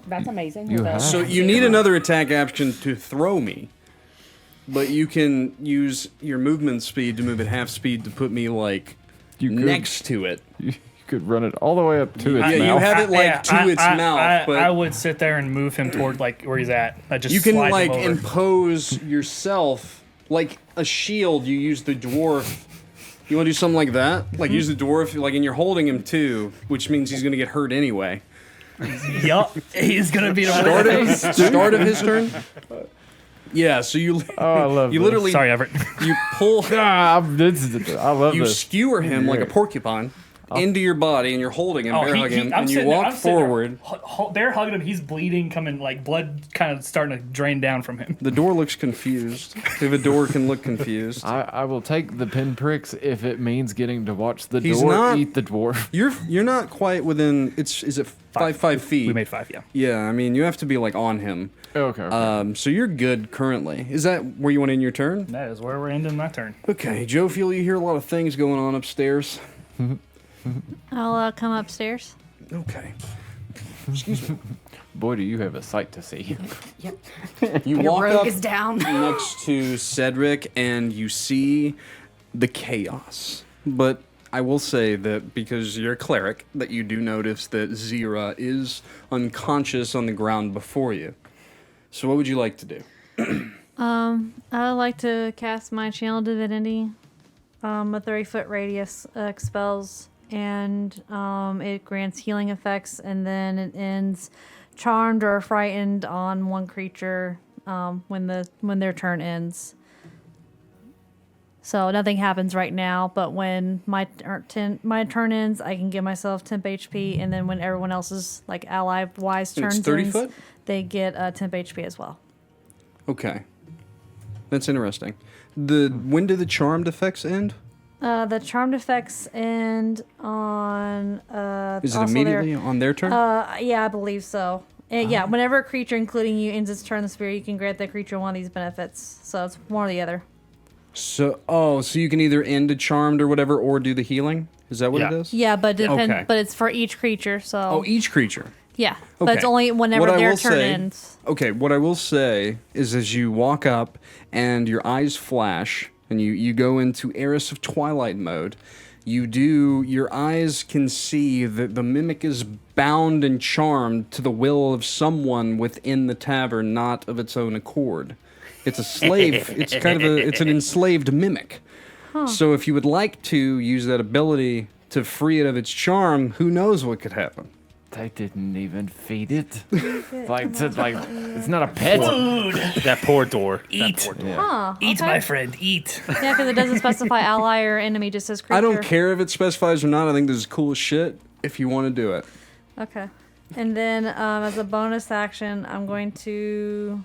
That's amazing. You Hold have- up. So you need another attack action to throw me. But you can use your movement speed to move at half speed to put me, like, You could, next to it. You could run it all the way up to its Yeah, you mouth. have it, like, to its mouth, but- I would sit there and move him toward like where he's at. I just You can, slide like, him over. impose yourself, like a shield. You use the dwarf. You want to do something like that? Like, use the dwarf, like, and you're holding him, too, which means he's going to get hurt anyway. Yup, he's gonna be Start the of, start of his turn? Yeah, so you Oh, I love you this. literally Sorry, Everett. you pull I love you this. skewer him like a Yeah. porcupine, into your body, and you're holding him, bear hugging him, I'm and you sitting there- walk I'm sitting there, forward. They're hugging him. He's bleeding, coming like blood, kind of starting to drain down from him. The door looks confused. If a door can look confused. I will take the pinpricks if it means getting to watch the He's door not- eat the dwarf. You're not quite within. Is it 5 feet? We made 5, yeah. Yeah, I mean you have to be like on him. Okay. So you're good currently. Is that where you want to end your turn? That is where we're ending my turn. Okay, Jophiel, you hear a lot of things going on upstairs. I'll come upstairs. Okay. Boy, do you have a sight to see. You Your walk rogue up is down. next to Cedric and you see the chaos. But I will say that because you're a cleric, that you do notice that Xyrra is unconscious on the ground before you. So what would you like to do? I would like to cast my Channel Divinity. A 30-foot radius expels, and it grants healing effects, and then it ends charmed or frightened on one creature when their turn ends. So nothing happens right now, but when my turn ends, I can give myself temp HP, and then when everyone else's like ally-wise And it's turns 30 ends, foot? they get temp HP as well. Okay. That's interesting. When do the charmed effects end? The charmed effects end on. Is it also immediately on their turn? Yeah, I believe so. Yeah, whenever a creature, including you, ends its turn in the sphere, you can grant that creature one of these benefits. So it's one or the other. So you can either end a charmed or whatever, or do the healing. Is that what it is? Yeah, but Okay. but it's for each creature. So Oh, each creature. yeah, but it's Okay. only whenever What I their will turn say- ends. Okay, what I will say is as you walk up and your eyes flash and you go into Heiress of Twilight mode, your eyes can see that the mimic is bound and charmed to the will of someone within the tavern, not of its own accord. It's a slave. It's an enslaved mimic. So if you would like to use that ability to free it of its charm, who knows what could happen? They didn't even feed it. It's not a pet. That poor door. Eat. Yeah. Eat, okay. my friend. Eat. Yeah, because it doesn't specify ally or enemy, just says creature. I don't care if it specifies or not. I think this is cool as shit if you want to do it. Okay, and then as a bonus action, I'm going to.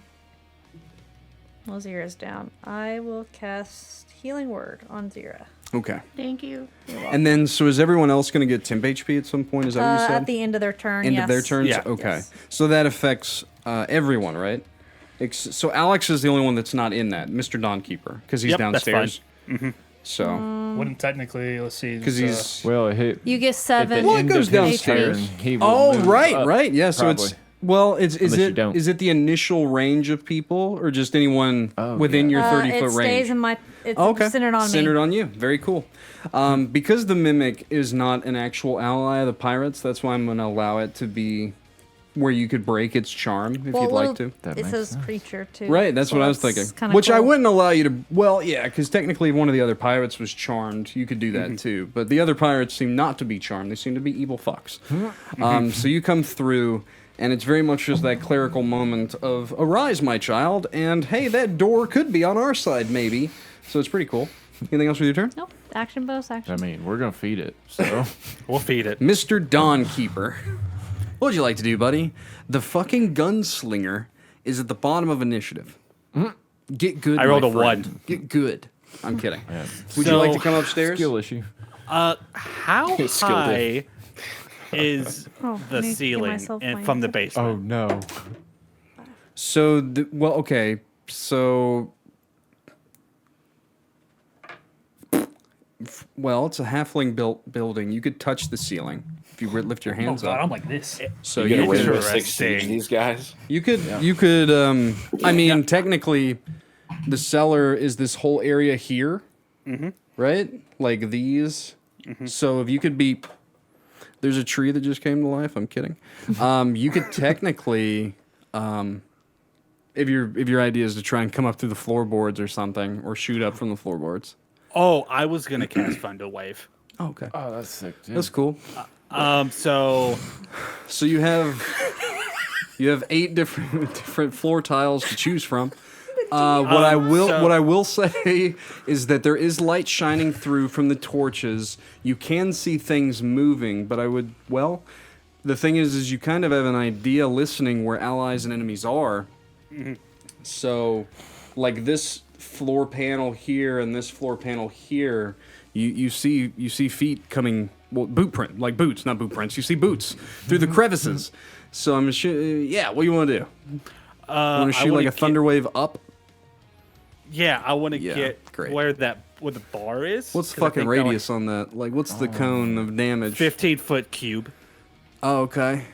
Well, Xyrra's down. I will cast Healing Word on Xyrra. Okay. Thank you. And then, so is everyone else going to get temp HP at some point? Is that what you said? At the end of their turn, End yes. of their turns? Yeah. Okay. Yes. So that affects everyone, right? So Alex is the only one that's not in that, Mr. Dawnkeeper, because he's Yep, that's downstairs. fine. So, Wouldn't technically, let's see. because he's... Well, You get at the 7. Well, it end goes of his downstairs. turn, he will Oh, move right, up, right. Yeah, so probably. it's... Well, is Unless you it don't. is it the initial range of people, or just anyone Oh, within your 30-foot it range? stays in my. It's Okay. centered on Centered me. on you. Very cool. Because the mimic is not an actual ally of the pirates, that's why I'm going to allow it to be where you could break its charm if Well, you'd like to. That It makes says sense. creature too. Right, that's so what I was thinking. kinda Which I cool. wouldn't allow you to. Well, yeah, because technically, if one of the other pirates was charmed, you could do that too. But the other pirates seem not to be charmed; they seem to be evil fucks. So you come through, and it's very much just that clerical moment of "Arise, my child," and hey, that door could be on our side, maybe. So it's pretty cool. Anything else with your turn, Nope. Action bonus action. I mean, we're gonna feed it, so We'll feed it. Mr. Dawnkeeper? What would you like to do, buddy? The fucking gunslinger is at the bottom of initiative. Get good. I rolled my a friend. 1. Get good. I'm kidding. yeah. Would you like to So- come upstairs? skill issue. How Skilled high is Oh, I the need to give ceiling myself my from the answer. basement? Oh no. So, well, okay. So, well, it's a halfling built building. You could touch the ceiling if you lift your Oh hands god, up. I'm like this. So You get you away could, with 6 siege Interesting. these guys. you could. I mean, technically, the cellar is this whole area here, right? Like these. So if you could be, there's a tree that just came to life. I'm kidding. You could technically, if your idea is to try and come up through the floorboards or something, or shoot up from the floorboards. Oh, I was gonna cast Thunder Wave. Oh, okay, Oh, that's sick. Dude. that's cool. So So you have 8 different floor tiles to choose from. What I will say is that there is light shining through from the torches. You can see things moving, but the thing is you kind of have an idea listening where allies and enemies are. Mm-hmm. So, like this floor panel here and this floor panel here, you see feet coming. Well, boot print, like boots, not boot prints. You see boots through the crevices. So I'm what do you want to do? Want to shoot like a thunder wave up? Yeah, I want to get great. where the bar is. What's the fucking radius on that? Like, what's the cone of damage? 15-foot cube. Oh, okay.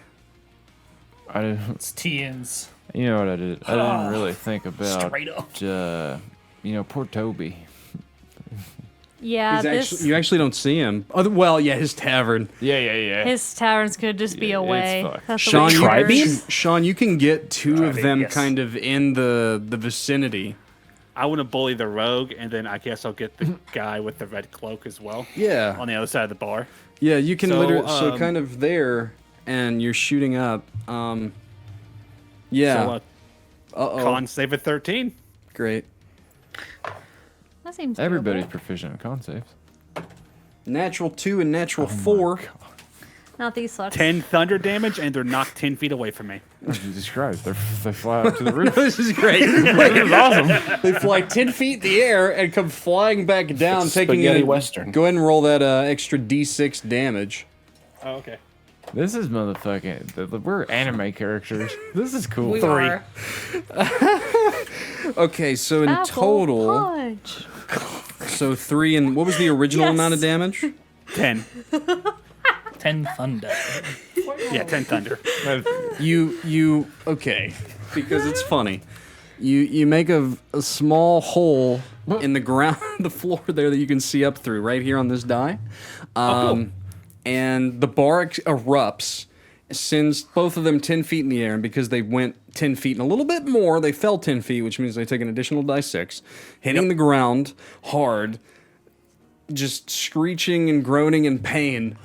It's TNs. You know what I did? I didn't really think about Straight up. Poor Toby. Yeah, you actually don't see him. His tavern. Yeah. his taverns could just be Yeah, away. it's fucked. That's the Sean, way it you, works. Sean, you can get two of Tribe, them yes. kind of in the vicinity. I want to bully the rogue, and then I guess I'll get the guy with the red cloak as well. Yeah. On the other side of the bar. Yeah, you can So, literally so kind of there, and you're shooting up. Yeah. So, con save at 13. Great. That seems Everybody's doable. proficient in con saves. Natural 2 and natural 4. Not these sucks. 10 thunder damage, and they're knocked 10 feet away from me. Jesus Christ, they fly up to the roof. This is great. This is awesome. They fly 10 feet in the air and come flying back down, It's taking spaghetti a, western. Go ahead and roll that extra D6 damage. Oh, okay. This is motherfucking. We're anime characters. This is cool. We 3. are. Okay, so in Apple total, punch. so 3 and what was the original Yes. amount of damage? 10. 10 thunder. Yeah, 10 thunder. You okay? Because it's funny. You make a small hole in the ground, the floor there that you can see up through right here on this die, and the bar erupts, sends both of them 10 feet in the air, and because they went 10 feet and a little bit more, they fell 10 feet, which means they take an additional die 6, hitting the ground hard, just screeching and groaning in pain.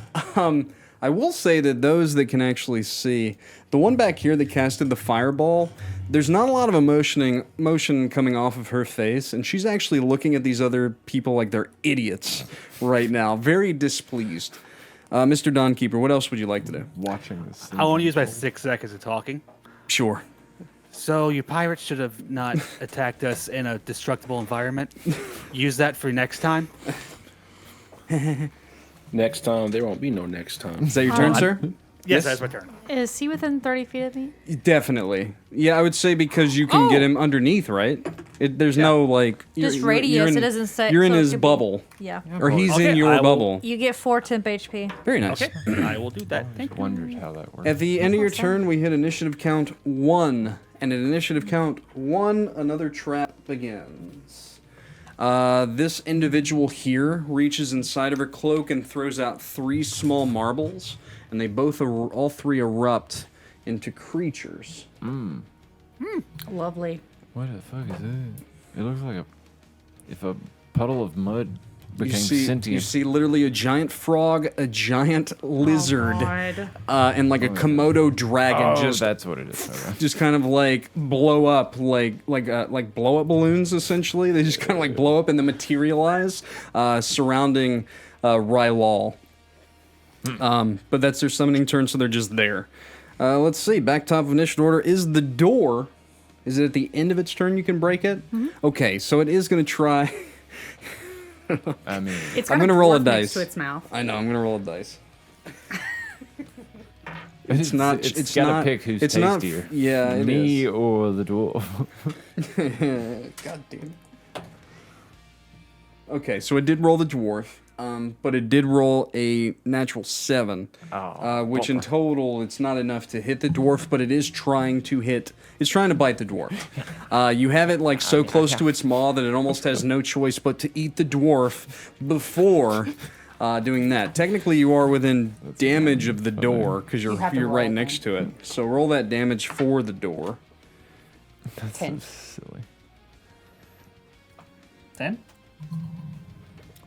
I will say that those that can actually see, the one back here that casted the fireball, there's not a lot of motion coming off of her face, and she's actually looking at these other people like they're idiots right now, very displeased. Mr. Dawnkeeper, what else would you like to do? Watching this. I want to use my 6 seconds of talking. Sure. So, you pirates should have not attacked us in a destructible environment. Use that for next time. Next time, there won't be no next time. Is that your turn, sir? Yes, that's my turn. Is he within 30 feet of me? Definitely. Yeah, I would say because you can get him underneath, right? There's no, like... Just you're radius, in- it doesn't say- You're in so it his could be- bubble. Yeah. Or he's Okay, in your I will- bubble. You get 4 temp HP. Very nice. Okay, I will do that. Thank you. Wondered how that works. At the end of your turn, we hit initiative count 1. And at initiative count 1, another trap begins. This individual here reaches inside of her cloak and throws out 3 small marbles. And they all 3 erupt into creatures. Lovely. What the fuck is it? It looks like if a puddle of mud became sentient. You see literally a giant frog, a giant lizard, God. and like a Komodo dragon Oh, just that's what it is. Okay. just kind of like blow up like blow up balloons essentially. They just kind of like blow up and then materialize surrounding Rylal. But that's their summoning turn, so they're just there. Let's see. Back top of initiative order is the door. Is it at the end of its turn you can break it? Mm-hmm. Okay, so it is going to try. I mean, It's I'm got gonna roll a dwarf next dice. to its mouth. I know. I'm going to roll a dice. it's not. It's not. gotta pick who's it's tastier. Not, yeah, it me is. or the dwarf. God damn. Okay, so it did roll the dwarf, but it did roll a natural 7, which in total it's not enough to hit the dwarf, but it is trying to hit. It's trying to bite the dwarf. You have it like so close to its maw that it almost has no choice but to eat the dwarf before doing that. Technically, you are within damage of the door because You have to you're roll right it next to it. So roll that damage for the door. That's 10. so silly. 10?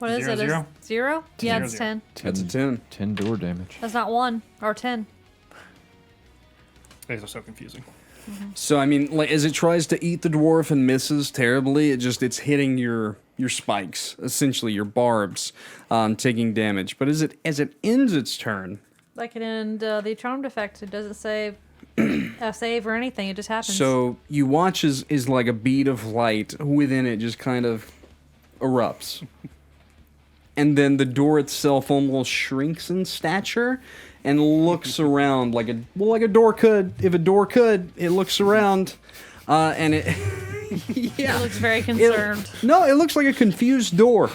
What is Zero, it? zero? 0? Yeah, it's 0. 10. That's a 10. 10 door damage. That's not 1 or 10. These are so confusing. So I mean, like as it tries to eat the dwarf and misses terribly, it's hitting your spikes, essentially your barbs, taking damage. But as it ends its turn, Like it in the Charmed effect, it doesn't say a save or anything. It just happens. so you watch as like a bead of light within it just kind of erupts, and then the door itself almost shrinks in stature and looks around like a door could. If a door could, it looks around, and it. Yeah. It looks very concerned. No, it looks like a confused door.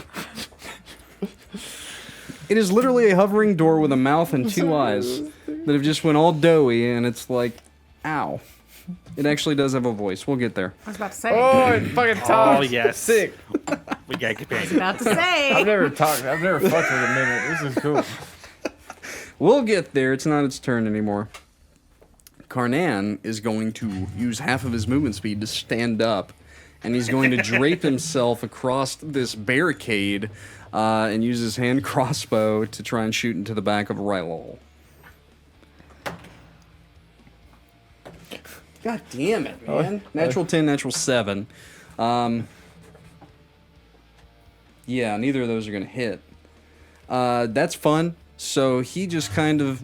It is literally a hovering door with a mouth and two eyes that have just went all doughy, and it's like, ow. It actually does have a voice. We'll get there. I was about to say. Oh, it fucking talks. Oh yes, Sick. we gotta get back. About to say. I've never fucked with a minute. This is cool. We'll get there. It's not its turn anymore. Karnan is going to use half of his movement speed to stand up, and he's going to drape himself across this barricade and use his hand crossbow to try and shoot into the back of Rylal. God damn it, man. Natural 10, natural 7. Yeah, neither of those are going to hit. That's fun. So he just kind of,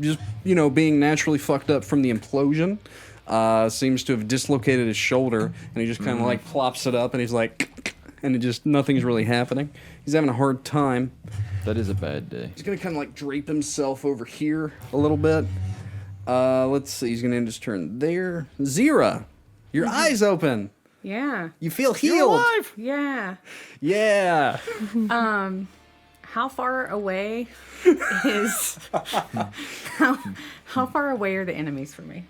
being naturally fucked up from the implosion, seems to have dislocated his shoulder, and he just kind of like plops it up, and he's like, and it just, nothing's really happening. He's having a hard time. That is a bad day. He's gonna kind of like drape himself over here a little bit. Let's see, he's gonna end his turn there. Xyrra, your eyes open. Yeah. You feel healed. Yeah. Yeah. How far away is how far away are the enemies from me?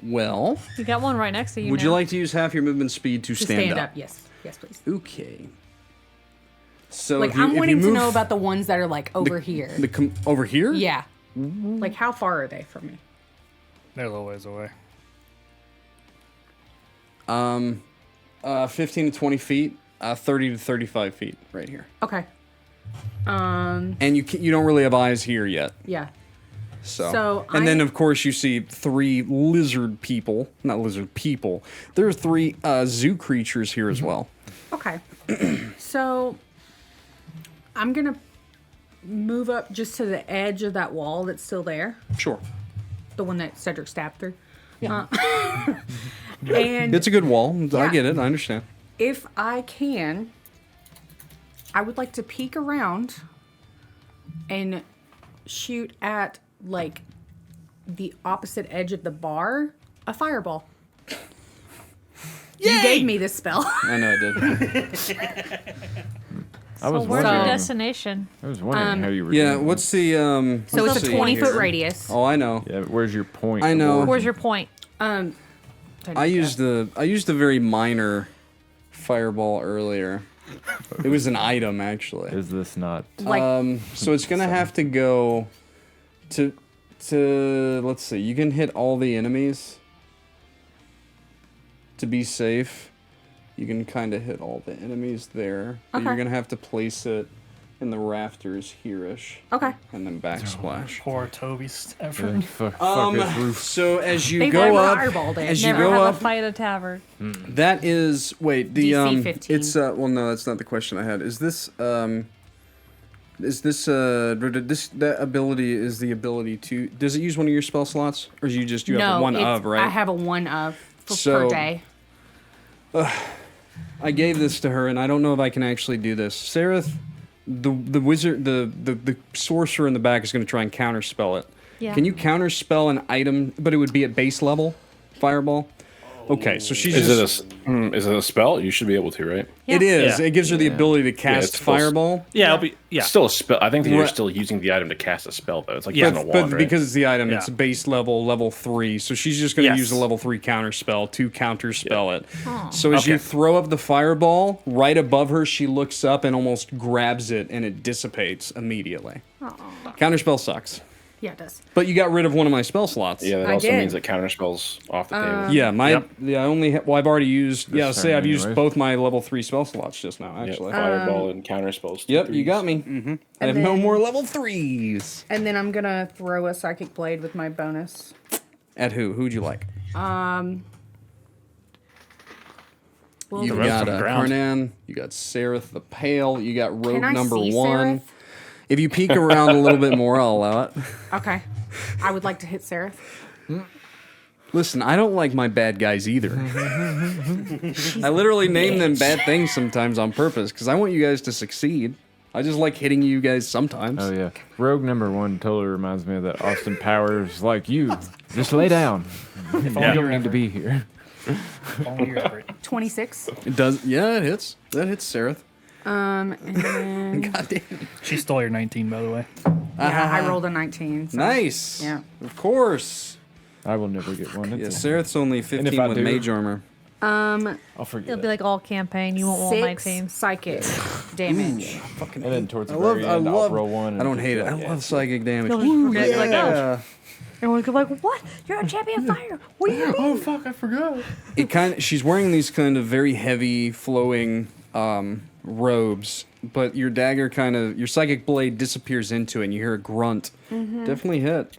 Well, You got one right next to you. would now. you like to use half your movement speed to To stand up? Yes. Yes, please. Okay. So Like if you, I'm if wanting you to move know about the ones that are like over here. over here? Yeah. Like how far are they from me? They're a little ways away. 15 to 20 feet, 30 to 35 feet right here. Okay. And you don't really have eyes here yet. Yeah. So and then of course you see 3 lizard people, not lizard people. There are 3 zoo creatures here as well. Okay. So I'm gonna move up just to the edge of that wall that's still there, Sure. the one that Cedric stabbed through. Yeah. And It's a good wall. I Yeah. get it. I understand. if I can, I would like to peek around and shoot at like the opposite edge of the bar a fireball. You gave me this spell. I know I did. I was Where's your wondering. destination? I was wondering how you were. Yeah, doing what's the So let's it's a see 20-foot here. radius. Oh, I know. that. Yeah, where's your point? I know. of Where's origin? your point? I used a very minor fireball earlier. It was an item actually. Is this not? Like So it's gonna have to go to let's see. You can hit all the enemies to be safe. You can kind of hit all the enemies there, but you're Okay. gonna have to place it in the rafters here-ish, okay. and then backsplash. Poor Toby's effort. Fuck his roof. So as you They go were up, fireballed it. as you Never go have up, a fight at a tavern. that is the DC 15. it's well no, that's not the question I had. Is this that ability is the ability to, does it use one of your spell slots, or you have No, one it's- of, right? I have a one of per So- day. I gave this to her, and I don't know if I can actually do this. Sereth, the wizard, the sorcerer in the back is going to try and counterspell it. Yeah. Can you counterspell an item, but it would be at base level, fireball? Okay, so she's Is just. it a spell? You should be able to, right? It is. Yeah. It gives her the Yeah. ability to it's cast supposed- fireball. Yeah, it'll be yeah. It's still a spell. I think that you're Right. still using the item to cast a spell, though. It's like Yeah. using a But wand, right? because it's the item, Yeah. it's base level 3. So she's just going to Yes. use a level 3 counter spell to counterspell it. So as Okay. you throw up the fireball, right above her, she looks up and almost grabs it, and it dissipates immediately. Counterspell sucks. Yeah, it does. But you got rid of one of my spell slots. yeah, that I also did. means that counter spells off the table. Yeah, Yep. I only I've already used. Yeah, This say turn I've used anyways. both my level 3 spell slots just now. Yeah, Actually. fireball and counter spells. Yep, you got me. Mm-hmm. I have And no then- more level 3s. And then I'm gonna throw a psychic blade with my bonus. At who? Who'd you like? You've The rest got on the ground. Karnan, you got Sareth the Pale, you got Rogue Can I number see 1. Sareth? If you peek around a little bit more, I'll allow it. Okay. I would like to hit Sareth. Listen, I don't like my bad guys either. I literally name them bad things sometimes on purpose because I want you guys to succeed. I just like hitting you guys sometimes. Oh yeah, Rogue number 1 totally reminds me of that Austin Powers like you. Just lay down. You don't need to be here. Only you're Everett. 26. It does. Yeah, it hits. That hits Sareth. And then, God damn. She stole your 19, by the way. yeah, I rolled a 19. So. Nice. Yeah. Of course. I will never get one. Yeah, It's Sareth's only 15 I with do- mage armor. I'll forget It'll it. be like all campaign. You won't want my 6 team. psychic damage. And then towards the I love. very I end, love. I'll roll one. And I don't just hate be it. I like, yeah. love psychic damage. You'll just forget, like, Yeah. Everyone could be like, "What? You're a champion fire? What do you mean?" Oh fuck! I forgot. It kind of. She's wearing these kind of very heavy, flowing robes, but your dagger your psychic blade disappears into it, and you hear a grunt. Definitely hit.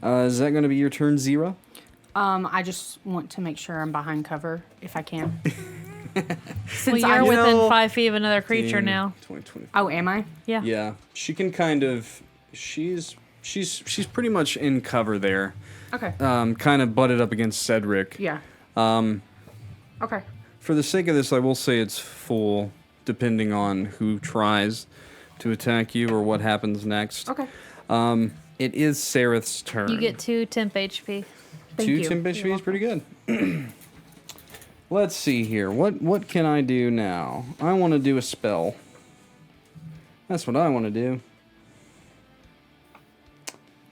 Is that going to be your turn, Xyrra? I just want to make sure I'm behind cover if I can. Well, Since you're I within 5 feet of another creature 15, now. 20, 20. Oh, am I? Yeah. Yeah, she can kind of. She's pretty much in cover there. Okay. Kind of butted up against Cedric. Yeah. Okay. For the sake of this, I will say it's full, depending on who tries to attack you or what happens next. Okay. It is Sareth's turn. You get 2 temp HP. Thank 2 you. temp HP is pretty good. Let's see here. What can I do now? I want to do a spell. That's what I want to do.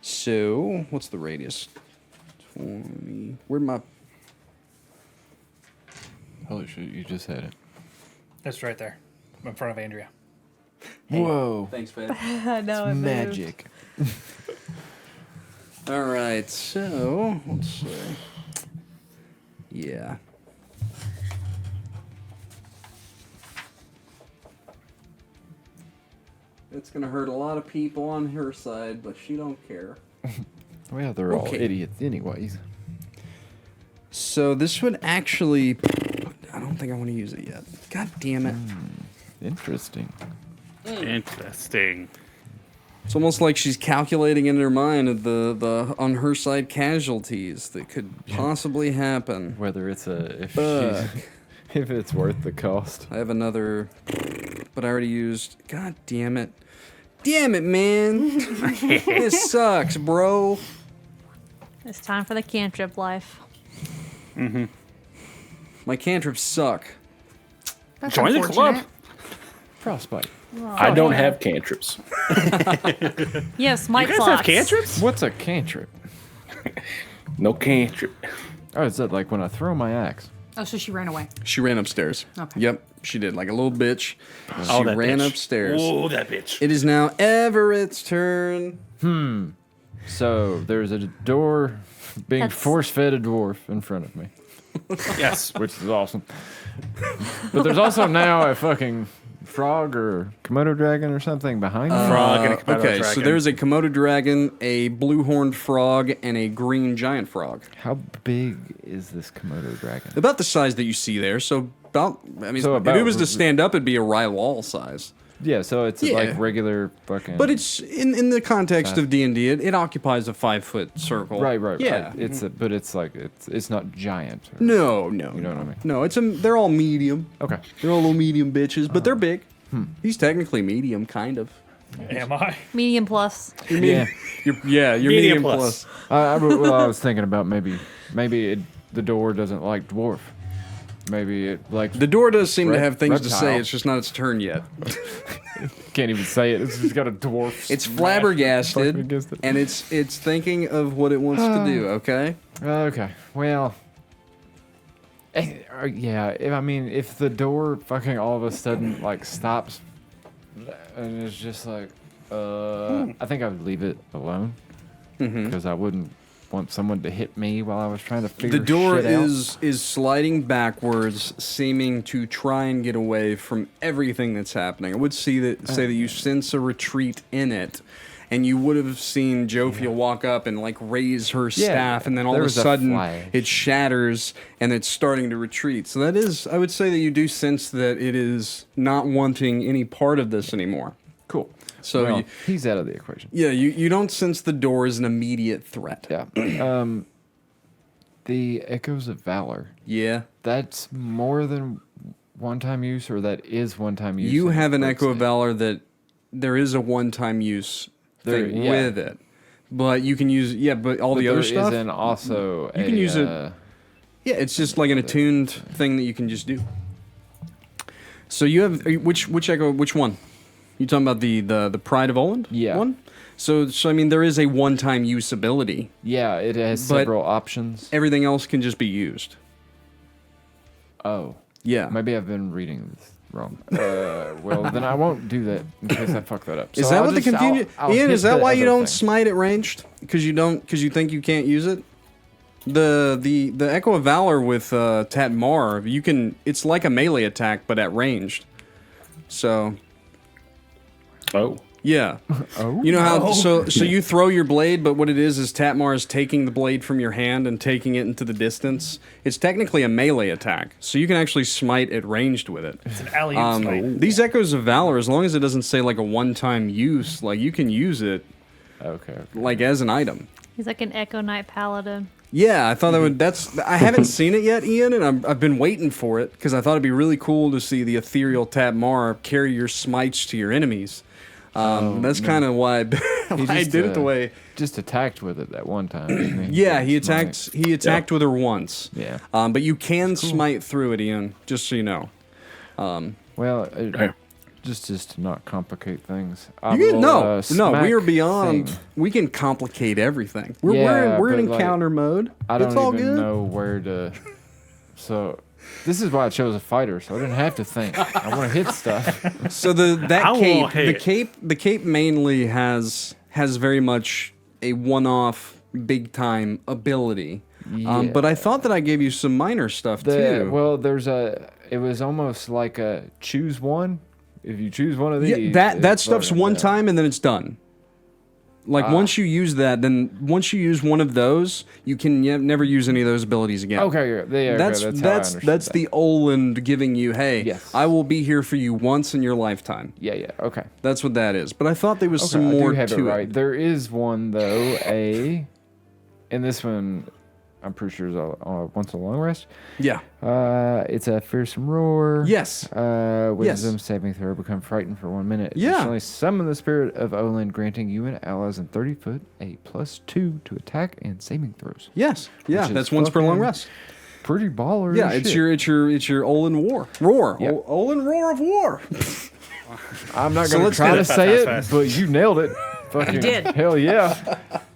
So, what's the radius? 20. Where'd my... Holy shit! You just had it. It's right there, in front of Andrea. Whoa! Thanks, babe. I know. Magic. All right, so let's see. Yeah. It's gonna hurt a lot of people on her side, but she don't care. Well, they're all Okay. idiots, anyways. So this would actually. I don't think I want to use it yet. God damn it! Interesting. Interesting. It's almost like she's calculating in her mind of the on her side casualties that could possibly happen. Whether it's if Fuck. she's, if it's worth the cost. I have another, but I already used. God damn it! Damn it, man! This sucks, bro. It's time for the cantrip life. My cantrips suck. That's Join the club. unfortunate. Frostbite. I don't have cantrips. Yes, Mike You guys have cantrips? What's a cantrip? No cantrip. Oh, is that like when I throw my axe? Oh, so she ran away. She ran upstairs. Okay. Yep, she did like a little bitch. Oh, She that ran bitch. upstairs. Oh, that bitch. It is now Everett's turn. So there's a door being That's- force-fed a dwarf in front of me, Yes. which is awesome. But there's also now a fucking frog or Komodo dragon or something behind me. Frog and a Komodo Okay, so dragon. there's a Komodo dragon, a blue-horned frog, and a green giant frog. How big is this Komodo dragon? About the size that you see there. So about, I mean, So if about- it was to stand up, it'd be a Rylal size. Yeah, so it's Yeah. like regular fucking. But it's in the context of D&D, it occupies a 5-foot circle. right. Yeah. It's but it's like it's not giant. or- No. You know what I mean? No, they're all medium. Okay. They're all little medium bitches, but they're big. He's technically medium, kind of. Am I? Medium plus. You're Yeah. You're medium plus. I was thinking about maybe the door doesn't like dwarf. Maybe it like The door does seem to have things to say. reptile. It's just not its turn yet. can't even say it. It's just got a dwarf. It's fucking flabbergasted, against it. and it's thinking of what it wants to do. Okay. Okay. Well. Yeah. If the door fucking all of a sudden like stops, and it's just like, I think I would leave it alone because I wouldn't want someone to hit me while I was trying to figure The door shit out. is sliding backwards, seeming to try and get away from everything that's happening. I would say that you sense a retreat in it, and you would have seen Jophiel walk up and like raise her Yeah, staff, and then all there of a was a sudden flash. it shatters and it's starting to retreat. So that is, I would say that you do sense that it is not wanting any part of this anymore. Cool. So Well, you, he's out of the equation. yeah, you don't sense the door as an immediate threat. Yeah. The Echoes of Valor. Yeah. That's more than one-time use, or that is one-time use? You in have an the Echo of state? Valor that there is a one-time use There- thing yeah. with it. But you can use, but all But the other there stuff, isn't also you can use it. uh, Yeah, it's just like an attuned thing that you can just do. So you have which Echo? Which one? You talking about the Pride of Oland? Yeah. One. So I mean, there is a one-time use ability. Yeah, it has But- several options. Everything else can just be used. Oh. Yeah. Maybe I've been reading this wrong. Well, then I won't do that in case I fuck that up. Is So that I'll what the just- confusion? I'll Ian, hit is that the why you other don't thing. smite at ranged? Because you think you can't use it. The Echo of Valor with Tatmar, you can. It's like a melee attack, but at ranged. So Oh. yeah. Oh. You know how so you throw your blade, but what it is Tatmar is taking the blade from your hand and taking it into the distance. It's technically a melee attack, so you can actually smite at ranged with it. It's an alley-oop smite. These Echoes of Valor, as long as it doesn't say like a one-time use, like you can use it Okay. like as an item. He's like an Echo Knight Paladin. Yeah, I thought that would. I haven't seen it yet, Ian, and I've been waiting for it because I thought it'd be really cool to see the ethereal Tatmar carry your smites to your enemies. That's kind of why I did it the way. Just attacked with it that one time, didn't he? Yeah, he Smite. attacked. He attacked with her once. Yeah. But you can smite through it, Ian. Just so you know. Well, just to not complicate things. I You can, will, no, smack we are beyond. thing. We can complicate everything. We're Yeah, we're in but, like, encounter mode. I don't It's all even good. know where to. So, this is why I chose a fighter, so I didn't have to think. I want to hit stuff. So that I won't cape, hate the cape mainly has very much a one-off, big-time ability. But I thought that I gave you some minor stuff too. Well, it was almost like a choose one. If you choose one of these, Yeah, that it's stuff's fucking one done. time and then it's done. Like once you use that, then once you use one of those, you can never use any of those abilities again. Okay, yeah, That's how I that's understood the that. Oland giving you, hey, Yes. I will be here for you once in your lifetime. Yeah, okay. That's what that is. But I thought there was Okay, some I more do have to it right. There is one though, and this one I'm pretty sure is once a long rest. Yeah. It's a fearsome roar. Yes. Wisdom saving throw. Become frightened for 1 minute. Yeah. Additionally, summon the spirit of Olin, granting you and allies in 30 foot a +2 to attack and saving throws. Yes. Yeah. Which is That's once per long fucking rest. Pretty baller. Yeah. as It's shit. your Olin roar. Yep. Olin roar of war. I'm not So gonna let's try do to it. say it, Fast. but you nailed it. Fucking did. Hell yeah.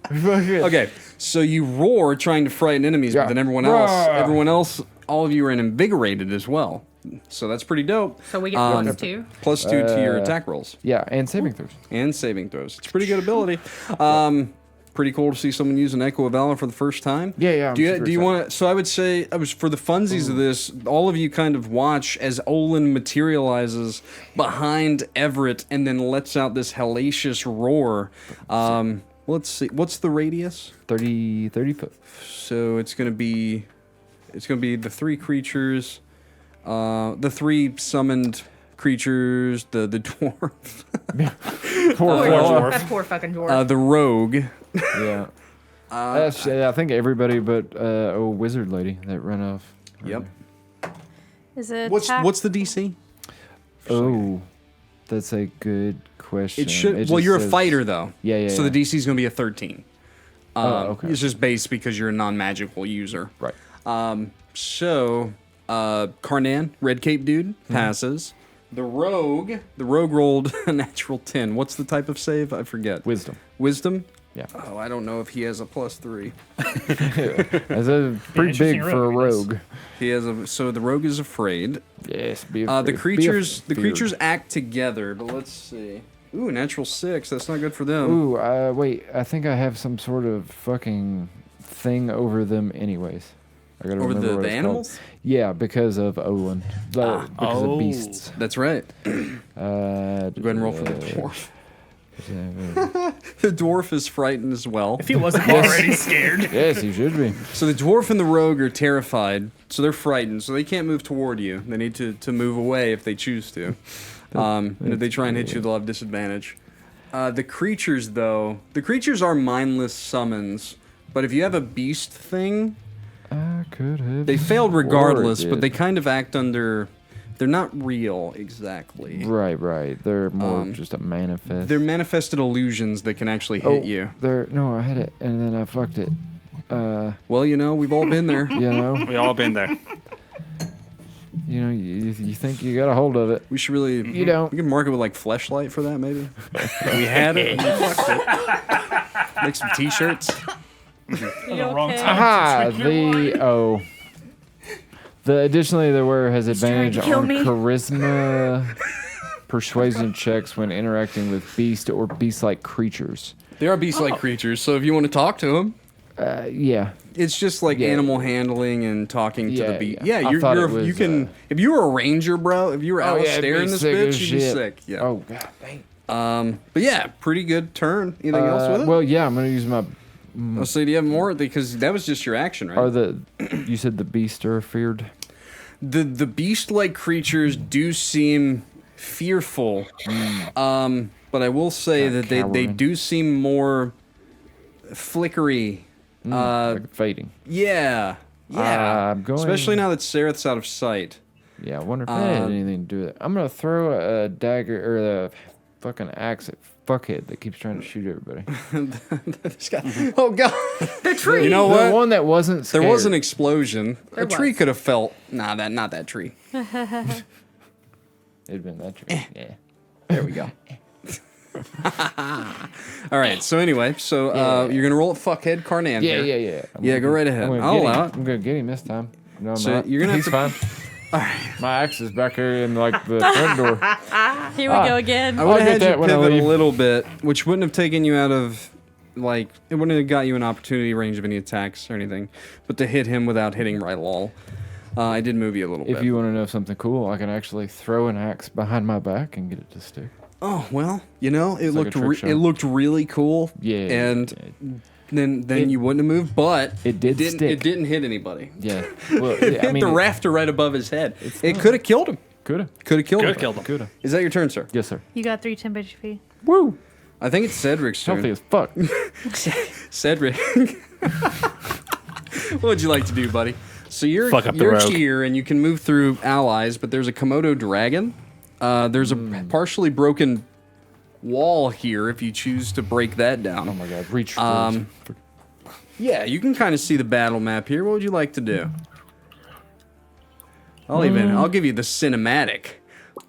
Fucking- Okay. So you roar trying to frighten enemies, Yeah. but then Roar. everyone else, all of you are invigorated as well. So that's pretty dope. So we get +2. +2 to your attack rolls Yeah, and saving throws. and saving throws. It's a pretty good ability. Pretty cool to see someone use an Echo of Valor for the first time. Yeah, I'm Do you, super do you excited. want to? So I would say, for the funsies of this, all of you kind of watch as Olin materializes behind Everett and then lets out this hellacious roar. Let's see. What's the radius? 30 foot. So it's gonna be the three creatures, the three summoned creatures, the dwarf, That poor fucking dwarf. the rogue. Yeah. I think everybody but wizard lady that ran off. Yep. Is it What's the DC? Oh, that's a good question. It should. It Well, just you're a says- fighter though. Yeah. So the DC is gonna be a 13. Okay. It's just based because you're a non-magical user. Right. So, Karnan, red cape dude, passes. The rogue rolled a natural 10. What's the type of save? I forget. Wisdom. Wisdom? Yeah. Oh, I don't know if he has a +3. That's a pretty interesting big for a rogue, rogue. He has a. So the rogue is afraid. Yes. The creatures act together. But let's see. Ooh, natural 6. That's not good for them. Ooh, wait. I think I have some sort of fucking thing over them, anyways. I gotta Over remember the what it's called. animals? Yeah, because of Olin. Because of beasts. That's right. Go Go ahead and roll for the dwarf. The dwarf is frightened as well. If he wasn't already scared. Yes, you should be. So the dwarf and the rogue are terrified, so they're frightened, so they can't move toward you. They need to move away if they choose to. And if they try and hit you, they'll have disadvantage. The creatures, though, the creatures are mindless summons, but if you have a beast thing, I could have. they failed regardless, swore it but they did. kind of act under... They're not real, exactly. Right. They're more just a manifest. They're manifested illusions that can actually hit you. No, I had it, and then I fucked it. Well, you know, we've all been there. You know, We all been there. you think you got a hold of it. We should really... You don't. We can mark it with, like, fleshlight for that, maybe? We had it. We fucked it. Make some t-shirts. You the wrong okay? time. Additionally, the wearer has advantage to kill on me. charisma persuasion checks when interacting with beast or beast-like creatures. They are beast-like creatures, so if you want to talk to them, Yeah. it's just like Yeah. animal handling and talking to the Yeah, beast. yeah. Yeah, I you're, thought you're it was, you can. If you were a ranger, bro, if you were Alistair in this bitch, you'd be sick. Yeah. Oh, God, dang. But yeah, pretty good turn. Anything else with it? Well, yeah, I'm gonna use my. Oh, so do you have more? Because that was just your action, right? You said the beast are feared. The beast-like creatures do seem fearful, but I will say that they cowering. do seem more flickery. Like fading. Yeah, yeah. I'm going- Especially now that Sereth's out of sight. Yeah, I wonder if that had anything to do with it. I'm gonna throw a dagger or a fucking axe at fuckhead that keeps trying to shoot everybody. This guy. Oh god. The tree. You know The what? one that wasn't scared. There was an explosion. There A tree was. could have felt. Nah, not that tree. It'd been that tree. Yeah. There we go. All right. So anyway, you're gonna roll at fuckhead Carnan. Yeah, here. yeah. Yeah, go right ahead. I'll allow it. I'm gonna get him this time. No, I'm So not. you're gonna have He's to- fine. My axe is back here in like the front door. Here we go again. I would I'll have get had that you when I pivot a leave. little bit, which wouldn't have taken you out of, like, it wouldn't have got you an opportunity range of any attacks or anything, but to hit him without hitting Rylal. I did move you a little bit. If you want to know something cool, I can actually throw an axe behind my back and get it to stick. Oh well, you know, it like a trick shot. it looked really cool. Yeah. And then you wouldn't have moved, but It did didn't, stick. It didn't hit anybody. Yeah. Well, It yeah, hit I mean, the rafter right above his head. It could have killed him. Coulda. Could have killed him. Killed him. Coulda. Is that your turn, sir? Yes, sir. You got 3 temp HP. Woo. I think it's Cedric's turn. Healthy as fuck. Cedric. What would you like to do, buddy? So you're Fuck up the rogue. here and you can move through allies, but there's a Komodo dragon. There's a partially broken wall here if you choose to break that down. Oh my god. Reach for Yeah, you can kind of see the battle map here. What would you like to do? I'll give you the cinematic.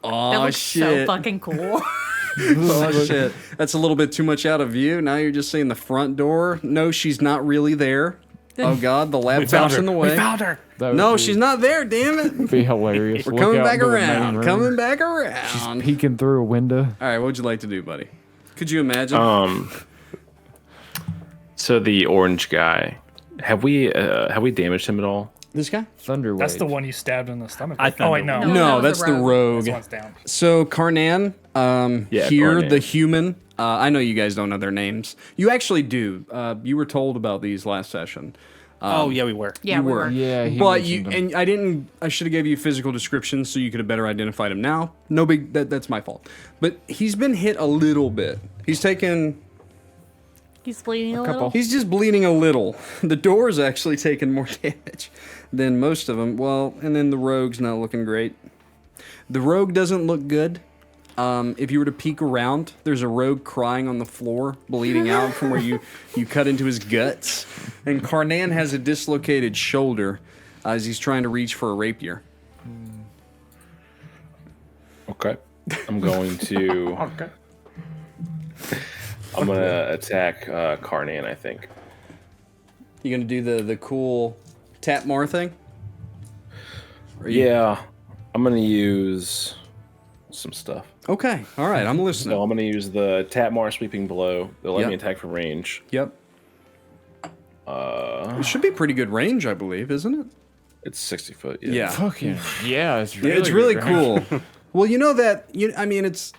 That Oh looks shit. so fucking cool. Oh shit. That's a little bit too much out of view. Now you're just seeing the front door. No, she's not really there. Oh god, the laptop's in the way. We found her. No, she's not there, damn it. Be hilarious. We're Look coming out back into the main around. room. Coming back around. Peeking through a window. All right, what would you like to do, buddy? Could you imagine? So the orange guy, have we damaged him at all? This guy? Thunder That's the wave. one you stabbed in the stomach. I Oh wait, thought- no. No, that was that's a the rogue. rogue. This one's down. So Carnan, Yeah, here Carnan. the human. I know you guys don't know their names. You actually do. You were told about these last session. Oh yeah, we were. Yeah, You we were. were. Yeah, he But you mentioned them. and I should have gave you physical descriptions so you could have better identified him now. No big that's my fault. But he's been hit a little bit. He's taken He's bleeding a couple. little. he's just bleeding a little. The door's actually taken more damage than most of them. Well, and then the rogue's not looking great. The rogue doesn't look good. If you were to peek around, there's a rogue crying on the floor, bleeding out from where you cut into his guts. And Carnan has a dislocated shoulder as he's trying to reach for a rapier. Okay. I'm going to. Okay. I'm gonna attack Carnan. I think. You gonna do the cool Tapmar thing? Yeah, I'm gonna use some stuff. Okay, all right, I'm listening. So I'm gonna use the Tapmar sweeping blow. They'll let Yep. me attack from range. Yep. It should be pretty good range, I believe, isn't it? It's 60 foot. Yeah. Fucking yeah, it's really, Yeah, it's really good. cool. Well, you know that I mean, it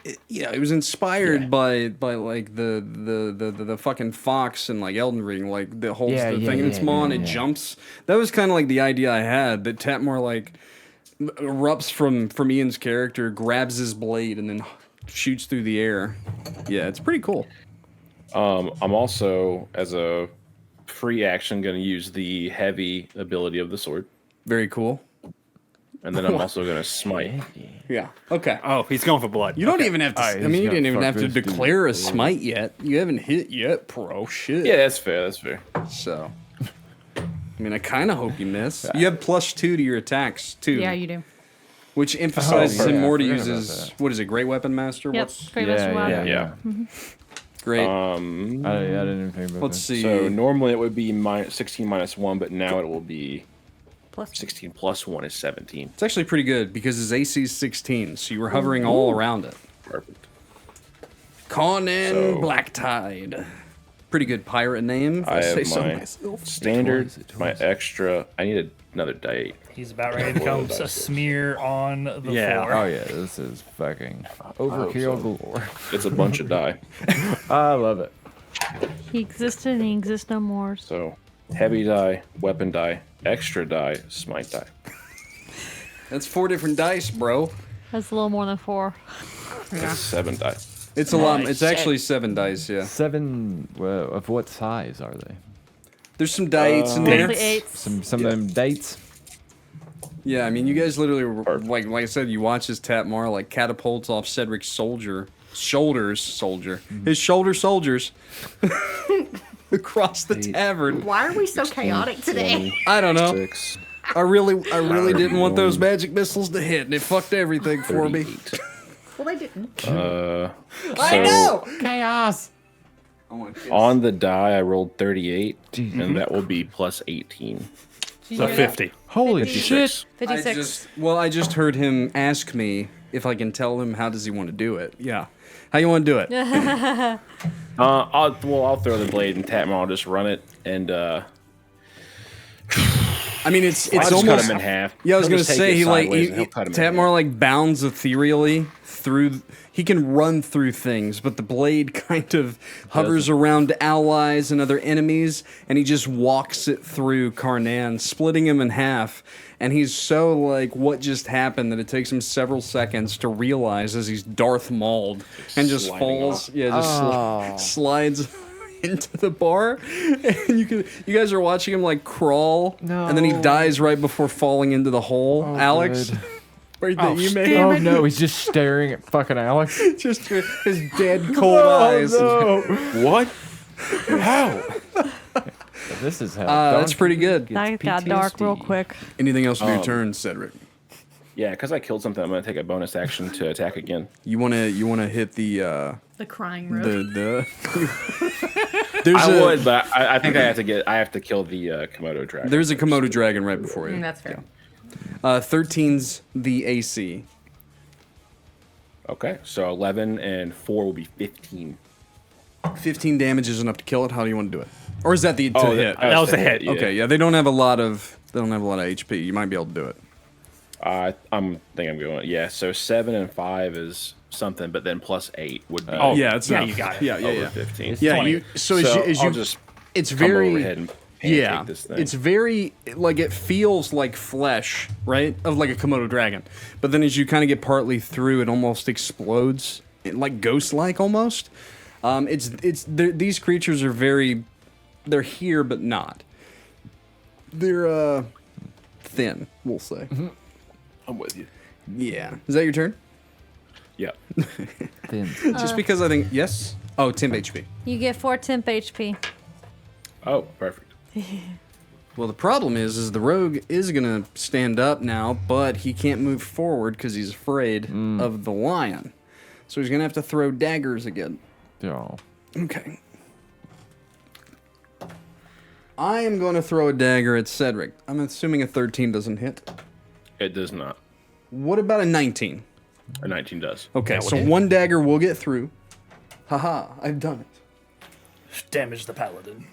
was inspired by like the fucking fox and like Elden Ring, like that holds the thing in its maw and it jumps. That was kind of like the idea I had. That Tatmore like erupts from Ian's character, grabs his blade, and then shoots through the air. Yeah, it's pretty cool. I'm also, as a free action, going to use the heavy ability of the sword. Very cool. And then I'm also going to smite. Yeah. Okay. Oh, he's going for blood. You don't even have to. Alright, I he's mean, you gonna didn't even fuck have to this dude declare a up. smite yet. You haven't hit yet, pro. Shit. Yeah, that's fair. That's fair. So, I mean, I kind of hope you miss. You have +2 to your attacks too. Yeah, you do. Which emphasizes Oh, him yeah, more to I use forgot his about what is it? Great Weapon Master. Yep. What's Great Master Wild. Yeah. great? I didn't even think about Let's that. see. So normally it would be 16 minus 1, but now it will be Plus 16 plus 1 is 17. It's actually pretty good because his AC is 16, so you were hovering all around it. Perfect. Conan So- Blacktide. Pretty good pirate name, if I, I say have so my myself. standard, Twice. my extra. I need another die. He's about ready to become a smear on the Yeah. floor. Oh yeah, this is fucking overkill galore. It's a bunch of die. I love it. He existed and he exists no more. So heavy die, weapon die, extra die, smite die. That's 4 different dice, bro. That's a little more than 4. That's 7 die. It's a lot. It's actually 7 dice. Yeah. 7. Well, of what size are they? There's some dice in there. Basically 8s. Some of them dates. Yeah, I mean, you guys literally were, like I said, you watch his Tatmar like catapults off Cedric's his shoulder soldiers across the tavern. Why are we so chaotic today? I don't know. 6, I really didn't want those magic missiles to hit, and it fucked everything for me. 38. Well, they didn't. I know. Chaos. On the die, I rolled 38, Jeez. and that will be plus 18. So 50. Holy 56. 56. I just heard him ask me if I can tell him how does he want to do it. Yeah. How you want to do it? I'll throw the blade and Tatmar. I'll just run it, and I mean, it's I'll just cut almost. him in half. Yeah, I was He'll gonna just take say it he sideways and he'll cut him in half. Tatmar like bounds ethereally through. He can run through things, but the blade kind of hovers around allies and other enemies, and he just walks it through Karnan, splitting him in half. And he's so like, what just happened that it takes him several seconds to realize as he's Darth Mauled and just Sliding falls. off. Yeah, just slides into the bar, and you guys are watching him like crawl, and then he dies right before falling into the hole. Alex, good. right that you made. Oh no, he's just staring at fucking Alex. Just his dead cold eyes. What? How? This is how. That's pretty good. That got dark real quick. Anything else for your turn, Cedric? Yeah, because I killed something, I'm gonna take a bonus action to attack again. You wanna hit the crying rope. the. There's I a would, but I think I have to kill the Komodo dragon. there's a Komodo dragon right before you. That's fair. 13's the AC. Okay, so 11 and 4 will be 15. 15 damage is enough to kill it. How do you want to do it? Or is that the to Oh, hit? That was a hit. Yeah. Okay, yeah, they don't have a lot of HP. You might be able to do it. I'm going. Yeah, so 7 and 5 is something, but then plus 8 would be Yeah, it's yeah, enough. you got it. Yeah, over 15. Yeah, 20. you. So So as I'll you, just it's come very. overhead and Yeah, pancake this thing. it's very like it feels like flesh, right? Of like a Komodo dragon, but then as you kind of get partly through, it almost explodes, like ghost-like almost. These creatures are they're here but not. They're thin, we'll say. I'm with you. Yeah, is that your turn? Yeah. Thin. Just because I think yes. Oh, temp HP. You get 4 temp HP. Oh, perfect. Well, the problem is the rogue is gonna stand up now, but he can't move forward because he's afraid of the lion. So he's gonna have to throw daggers again. Oh. Okay. I am going to throw a dagger at Cedric. I'm assuming a 13 doesn't hit. It does not. What about a 19? A 19 does. Okay, so one dagger will get through. Haha, I've done it. Damage the paladin.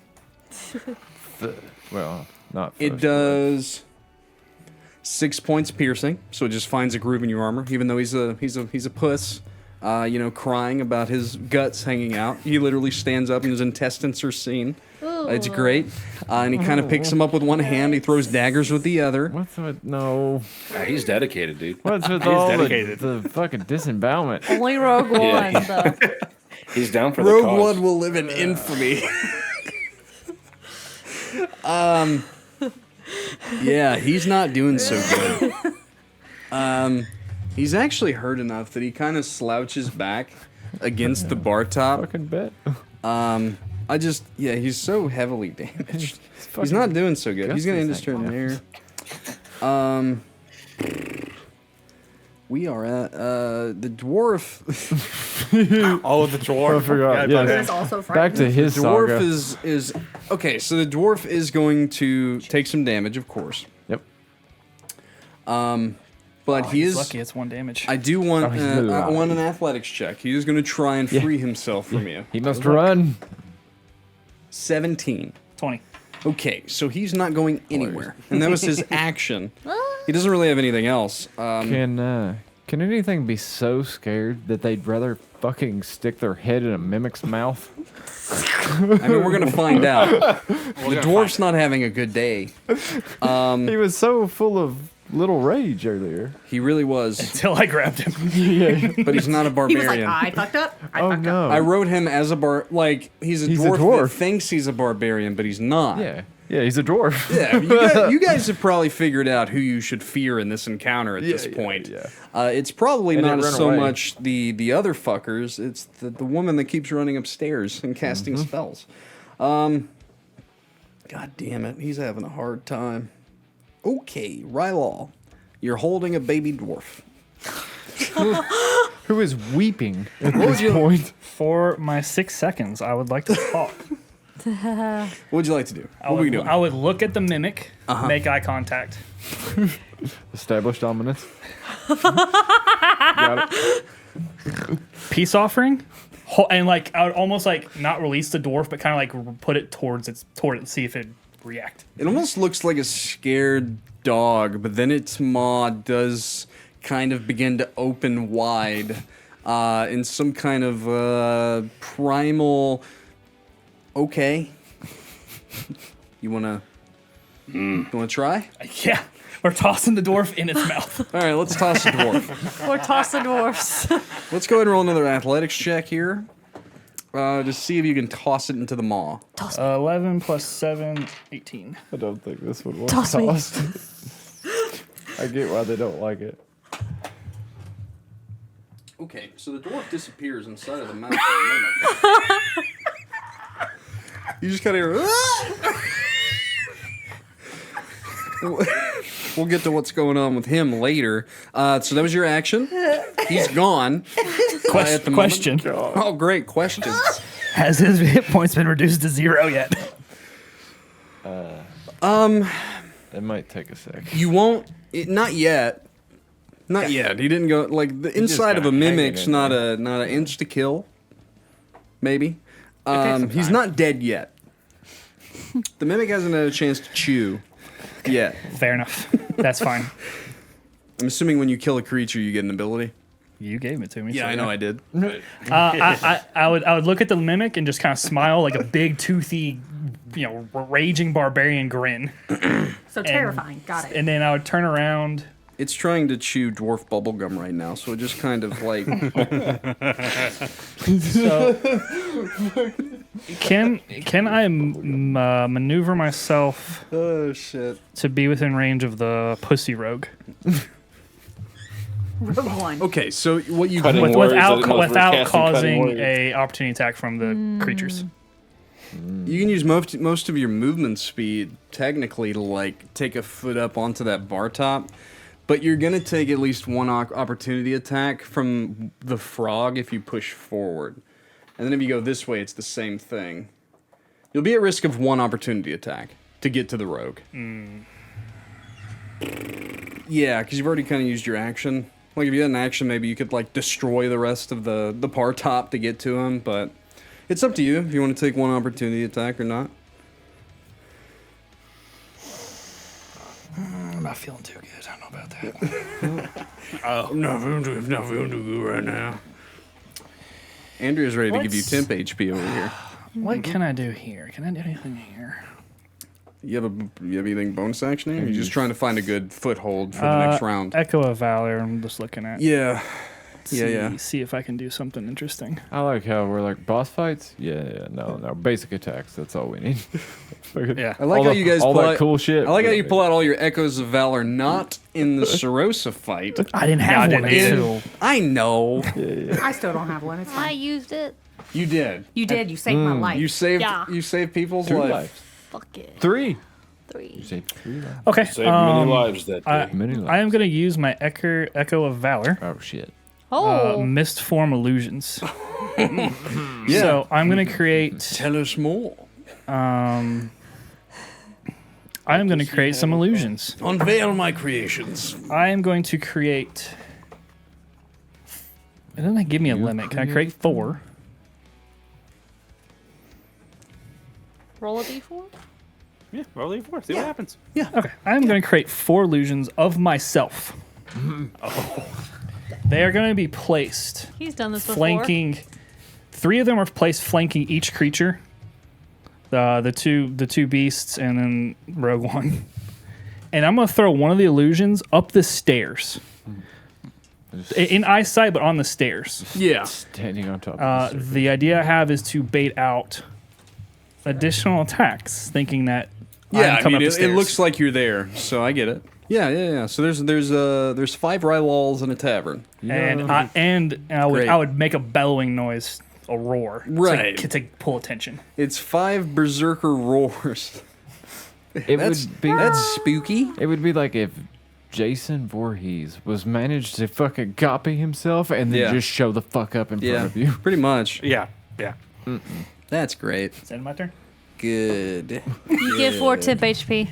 Well, not. It first, does 6 points piercing, so it just finds a groove in your armor, even though he's a puss, crying about his guts hanging out. He literally stands up and his intestines are seen. It's great. And he kind of picks him up with one hand. He throws daggers with the other. What's with no? He's dedicated, dude. What's with all the fucking disembowelment? Only Rogue One, though. He's down for the Rogue cause. One will live in infamy. Yeah, he's not doing so good. He's actually hurt enough that he kind of slouches back against the bar top. Fucking bet. He's so heavily damaged. He's not doing so good. He's gonna end his turn there. We are at the dwarf. Oh, the dwarf. I forgot. Yeah, That's also Back to his The dwarf saga. is okay. So the dwarf is going to take some damage, of course. Yep. But he He's is. lucky it's 1 damage. I do want. he's really I lucky. want an athletics check. He is going to try and free himself from you. He must run. 20. 17. Okay, so he's not going anywhere, and that was his action. He doesn't really have anything else. Can anything be so scared that they'd rather fucking stick their head in a mimic's mouth? I mean, we're gonna find out. The dwarf's not having a good day. He was so full of little rage earlier. He really was, Until I grabbed him. but he's not a He was like, barbarian. I fucked up. I Oh fucked up. no! I wrote him as a he's a dwarf that thinks he's a barbarian, but he's not. Yeah, he's a dwarf. Yeah, you guys have probably figured out who you should fear in this encounter at this point. Yeah. It's probably And not it ran so away. much the other fuckers. It's the woman that keeps running upstairs and casting spells. God damn it, he's having a hard time. Okay, Rylal, you're holding a baby dwarf. Who is weeping at this point? For my 6 seconds, I would like to talk. What would you like to do? What are we doing? I would look at the mimic, make eye contact. Established dominance. Got it. Peace offering. And like I would almost like not release the dwarf, but kind of like put it toward it, see if it react. It almost looks like a scared dog, but then its maw does kind of begin to open wide in some kind of primal. Okay, you wanna try? Yeah, we're tossing the dwarf in its mouth. All right, let's toss the dwarf. We're tossing dwarfs. Let's go ahead and roll another athletics check here. To see if you can toss it into the maw. 11 plus 7, 18. I don't think this would work. Toss me. I get why they don't like it. Okay, so the dwarf disappears inside of the mouth of the mimic. You just kind of hear. We'll get to what's going on with him later. So that was your action. He's gone. At the Question: moment. Oh, great questions. Has his hit points been reduced to 0 yet? It might take a sec. You won't. Not yet. Not yet. He didn't go like the inside of a kinda hanging mimic's in not an insta kill. Maybe. some He's time. not dead yet. The mimic hasn't had a chance to chew yet. Fair enough. That's fine. I'm assuming when you kill a creature, you get an ability. You gave it to me. Yeah, so I know I did. I would look at the mimic and just kind of smile like a big toothy, raging barbarian grin, So terrifying. Got it. and then I would turn around. It's trying to chew dwarf bubblegum right now, so it just kind of like. So can I maneuver myself Oh shit! to be within range of the pussy rogue Rogue One. Okay, so what you Cutting words, I without didn't know if we were without casting cutting causing words. a opportunity attack from the creatures? you can use most of your movement speed technically to like take a foot up onto that bar top, but you're gonna take at least one opportunity attack from the frog if you push forward, and then if you go this way, it's the same thing. You'll be at risk of one opportunity attack to get to the rogue. Yeah, because you've already kind of used your action. Like if you had an action, maybe you could like destroy the rest of the par top to get to him, but it's up to you if you want to take one opportunity attack or not. not feeling too good. I don't know about that. I'm not feeling too good right now. Andrea's ready to give you temp HP over here. What can I do here? Can I do anything here? You have anything bonus action here? Or are you just trying to find a good foothold for the next round? Echo of Valor. I'm just looking at. Yeah. See if I can do something interesting. I like how we're like boss fights. No, basic attacks. That's all we need. Yeah. I like how you guys all pull that out, cool shit. I like how you pull out all your Echoes of Valor not in the Serosa fight. I didn't have one until. I know. I still don't have one. It's I fine. used it. You did. You did. You saved my life. You saved Yeah. people's 2 life. lives. Fuck it. 3. 3. You saved 3 lives. Okay. Saved many lives that day. Many lives. I am going to use my Echo of Valor. Oh shit. Oh. Mist form illusions. Yeah. So I'm going to create. Tell us more. I am going to create some illusions. Unveil my creations. I am going to create. It doesn't give me a limit. Can I create 4? Roll a d4? Yeah, roll d4. See what happens. Okay. I'm going to create 4 illusions of myself. They are going to be placed He's done this before. flanking. 3 of them are placed flanking each creature. The two beasts and then Rogue One. And I'm going to throw one of the illusions up the stairs. In eyesight, but on the stairs. Yeah. Standing on top of the The idea I have is to bait out additional attacks, thinking that Yeah, I'm coming up the it stairs. looks like you're there, so I get it. Yeah. So there's 5 Rylals in a tavern. And I Great. would make a bellowing noise, a roar, Right. to pull attention. It's 5 berserker roars. That's spooky. It would be like if Jason Voorhees was managed to fucking copy himself and then Yeah. just show the fuck up in front Yeah, of you. pretty much. Yeah. That's great. Is that my turn? Good. You get 4 temp HP.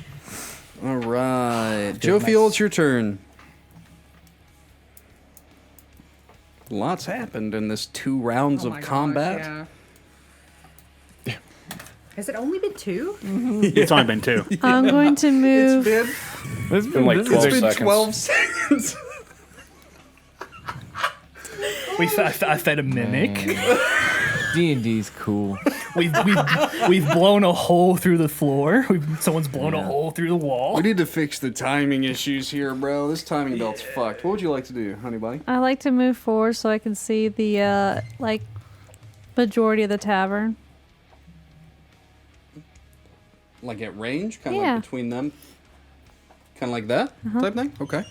All right, Jophiel, it's your turn. Lots happened in this 2 rounds Oh of my gosh, combat. yeah. Has it only been 2? It's only been 2. I'm going to move. It's been like 12 seconds. 12 seconds. I fed a mimic. D&D's cool. We've blown a hole through the floor. Someone's blown a hole through the wall. We need to fix the timing issues here, bro. This timing belt's fucked. What would you like to do, honey bunny? I like to move forward so I can see the majority of the tavern. Like at range? Kind of Yeah. like between them? Kind of like that type thing? Okay.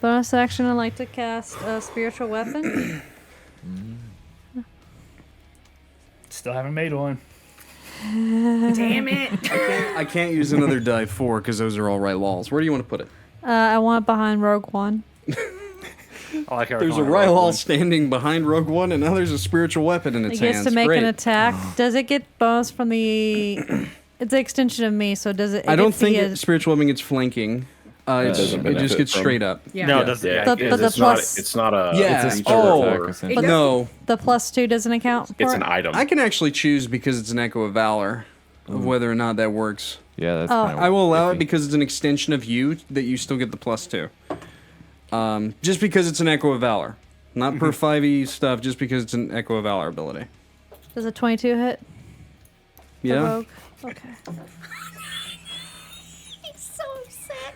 Bonus action, I like to cast a spiritual weapon. Still haven't made one. Damn it. I can't use another die 4 because those are all right laws. Where do you want to put it? I want it behind Rogue One. I like how There's a Rylal standing behind Rogue One, and now there's a spiritual weapon in It its gets hands. to make Great. an attack. Does it get bonus from the? It's an extension of me, so does it? I don't gets the, think spiritual weapon gets flanking. doesn't It just benefit gets from- straight up. Yeah. No, it doesn't. Yeah, But because the it's plus- not. It's not a. Yeah. It's a Feature Oh. attack, or- essentially. No, the +2 doesn't account for It's it? an item. I can actually choose because it's an Echo of Valor of whether or not that works. Yeah, that's Oh. kinda I will allow iffy. it because it's an extension of you that you still get the +2. Just because it's an Echo of Valor. Not per 5e stuff, just because it's an Echo of Valor ability. Does a 22 hit? The Yeah. rogue? Okay. He's so upset.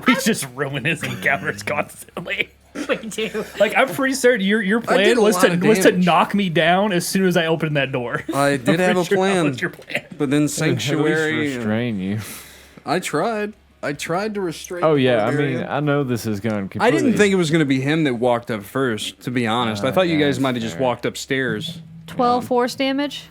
We just ruin his encounters constantly. We do. Like I'm pretty certain your did plan a was lot to of to damage. knock me down as soon as I opened that door. I did have a Pretty sure that plan, was your plan. but then At least Sanctuary. restrain you. I tried. I tried to restrain. Oh the yeah, I barbarian. mean, I know this is going completely. I didn't think it was going to be him that walked up first, to be honest. I thought you guys that's might have just fair. walked upstairs. 12 force damage.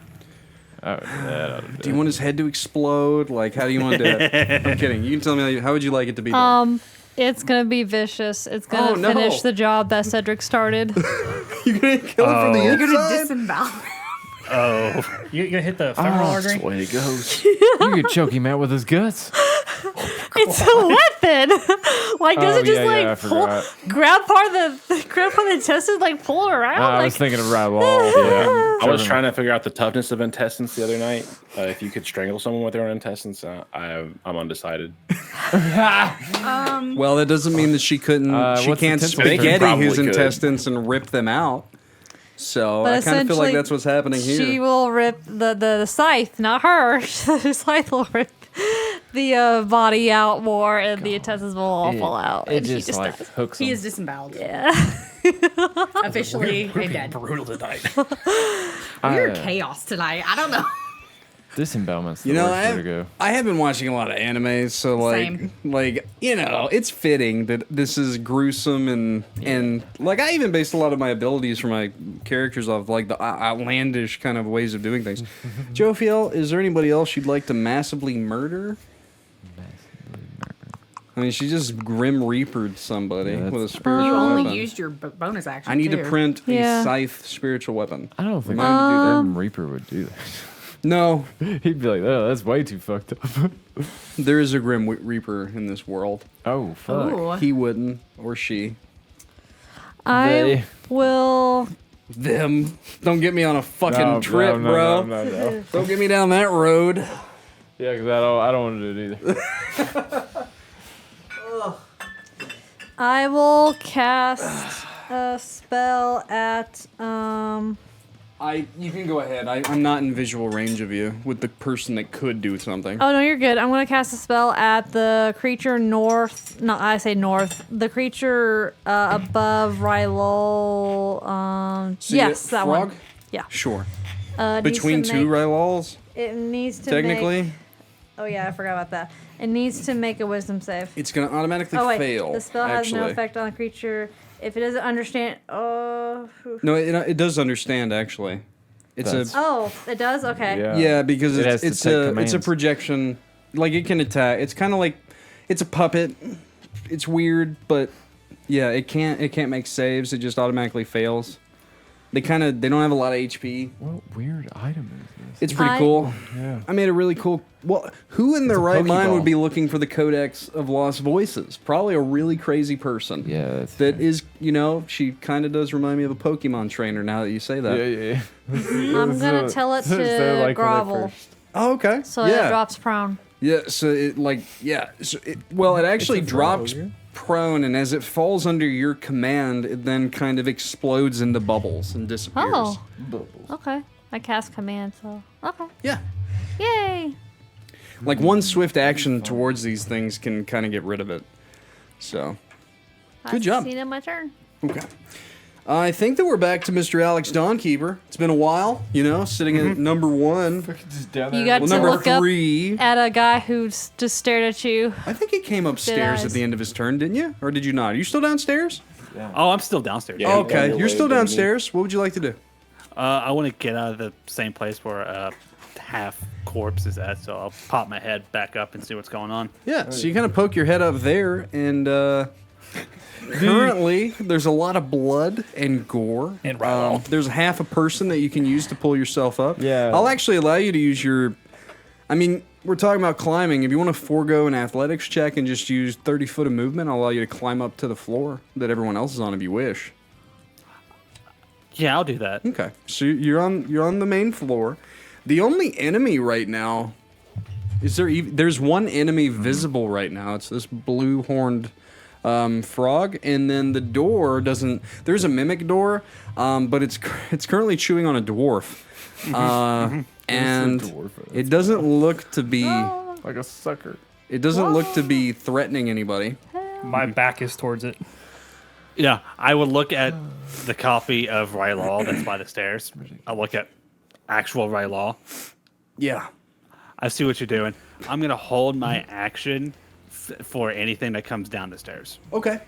Oh, that Do you want his head to explode? Like, how do you want to do it? I'm kidding. You can tell me how would you like it to be done? It's gonna be vicious. It's gonna Oh, no. finish the job that Cedric started. You're going to kill him from the You're going to inside? disembowel. You gonna hit the femoral That's artery? the way it goes. You could choke him out with his guts. It's a weapon. Like, does it just I pull, forgot. grab part of the intestines, like pull it around? I like, was thinking of Rylal. Yeah. I was trying to figure out the toughness of intestines the other night. If you could strangle someone with their own intestines, I'm undecided. Well, that doesn't mean that she couldn't. She what's the can't tensile spaghetti his probably could. intestines and rip them out. So But I kind of feel like essentially, that's what's happening here. She will rip the scythe, not her. The scythe will rip the body out more, and the intestines will all fall out. It and she just like dies. hooks He him. is disemboweled. Yeah. Officially dead. Brutal tonight. Weird chaos tonight. I don't know. Disembowelment's the You know, worst way to go. I have been watching a lot of anime, so Same. it's fitting that this is gruesome and like I even based a lot of my abilities for my characters off like the outlandish kind of ways of doing things. Jophiel, is there anybody else you'd like to massively murder? I mean, she just grim reapered somebody Yeah, with a spiritual You only weapon. used your bonus action. I need too. to print Yeah. a scythe spiritual weapon. I don't think Remind me to do that. Grim Reaper would do that. No, He'd be like, "Oh, that's way too fucked up." there is a grim reaper in this world. Oh fuck. Ooh. He wouldn't, or she. I They- will. Them. Don't get me on a fucking No, trip, no, bro. no. Don't get me down that road. Yeah, because I don't want to do it either. I will cast a spell at You can go ahead. I'm not in visual range of you with the person that could do something. Oh no, you're good. I'm gonna cast a spell at the creature north. No, I say north. The creature above Rylal. So Yes, that frog? one. Yeah. Sure. It needs Between to two make- Rylals, It needs to technically, Make, oh yeah, I forgot about that. It needs to make a wisdom save. it's going to automatically Oh wait, fail. the spell has no actually. effect on the creature if it doesn't understand. Oh. No, it does understand, actually. It's That's- Oh, it does. Okay. Yeah, because It has it's to take a commands. projection. Like it can attack. It's kind of like it's a puppet. It's weird, but yeah, it can't make saves. It just automatically fails. They don't have a lot of HP. What weird item is this? It's pretty cool. Yeah. I made a really cool. Well, who in their a right mind Pokeball. would be looking for the Codex of Lost Voices? Probably a really crazy person. Yeah. That's That is, she kind of does remind me of a Pokemon trainer. Now that you say that. Yeah. I'm gonna tell it to grovel, Oh, okay. so yeah. it drops prone. Yeah, so it it actually drops prone, and as it falls under your command, it then kind of explodes into bubbles and disappears. Oh. Okay. I cast command, so okay. Yeah. Yay! Like one swift action towards these things can kind of get rid of it. So, good job. Seen it my turn. Okay. I think that we're back to Mr. Alex Dawnkeeper. It's been a while, sitting at number one. You got Well, to number look up three. at a guy who's just stared at you. I think he came upstairs at eyes. the end of his turn, didn't you? Or did you not? Are you still downstairs? Oh, I'm still downstairs. Yeah. Okay, on you're your still way, baby. downstairs. What would you like to do? I want to get out of the same place where half corpse is at, so I'll pop my head back up and see what's going on. Yeah, so you kind of poke your head up there, and currently there's a lot of blood and gore. And Rylal. There's half a person that you can use to pull yourself up. Yeah. I'll actually allow you to use your. I mean, we're talking about climbing. If you want to forego an athletics check and just use 30 foot of movement, I'll allow you to climb up to the floor that everyone else is on if you wish. Yeah, I'll do that. Okay, so you're on the main floor. The only enemy right now is there's one enemy visible right now. It's this blue horned frog, and then the door doesn't. There's a mimic door, but it's currently chewing on a dwarf, and it doesn't look to be Like a sucker. it doesn't look to be threatening anybody. My back is towards it. Yeah, I would look at the copy of Rylal that's by the stairs. I'll look at actual Rylal. Yeah. I see what you're doing. I'm going to hold my action for anything that comes down the stairs. Okay.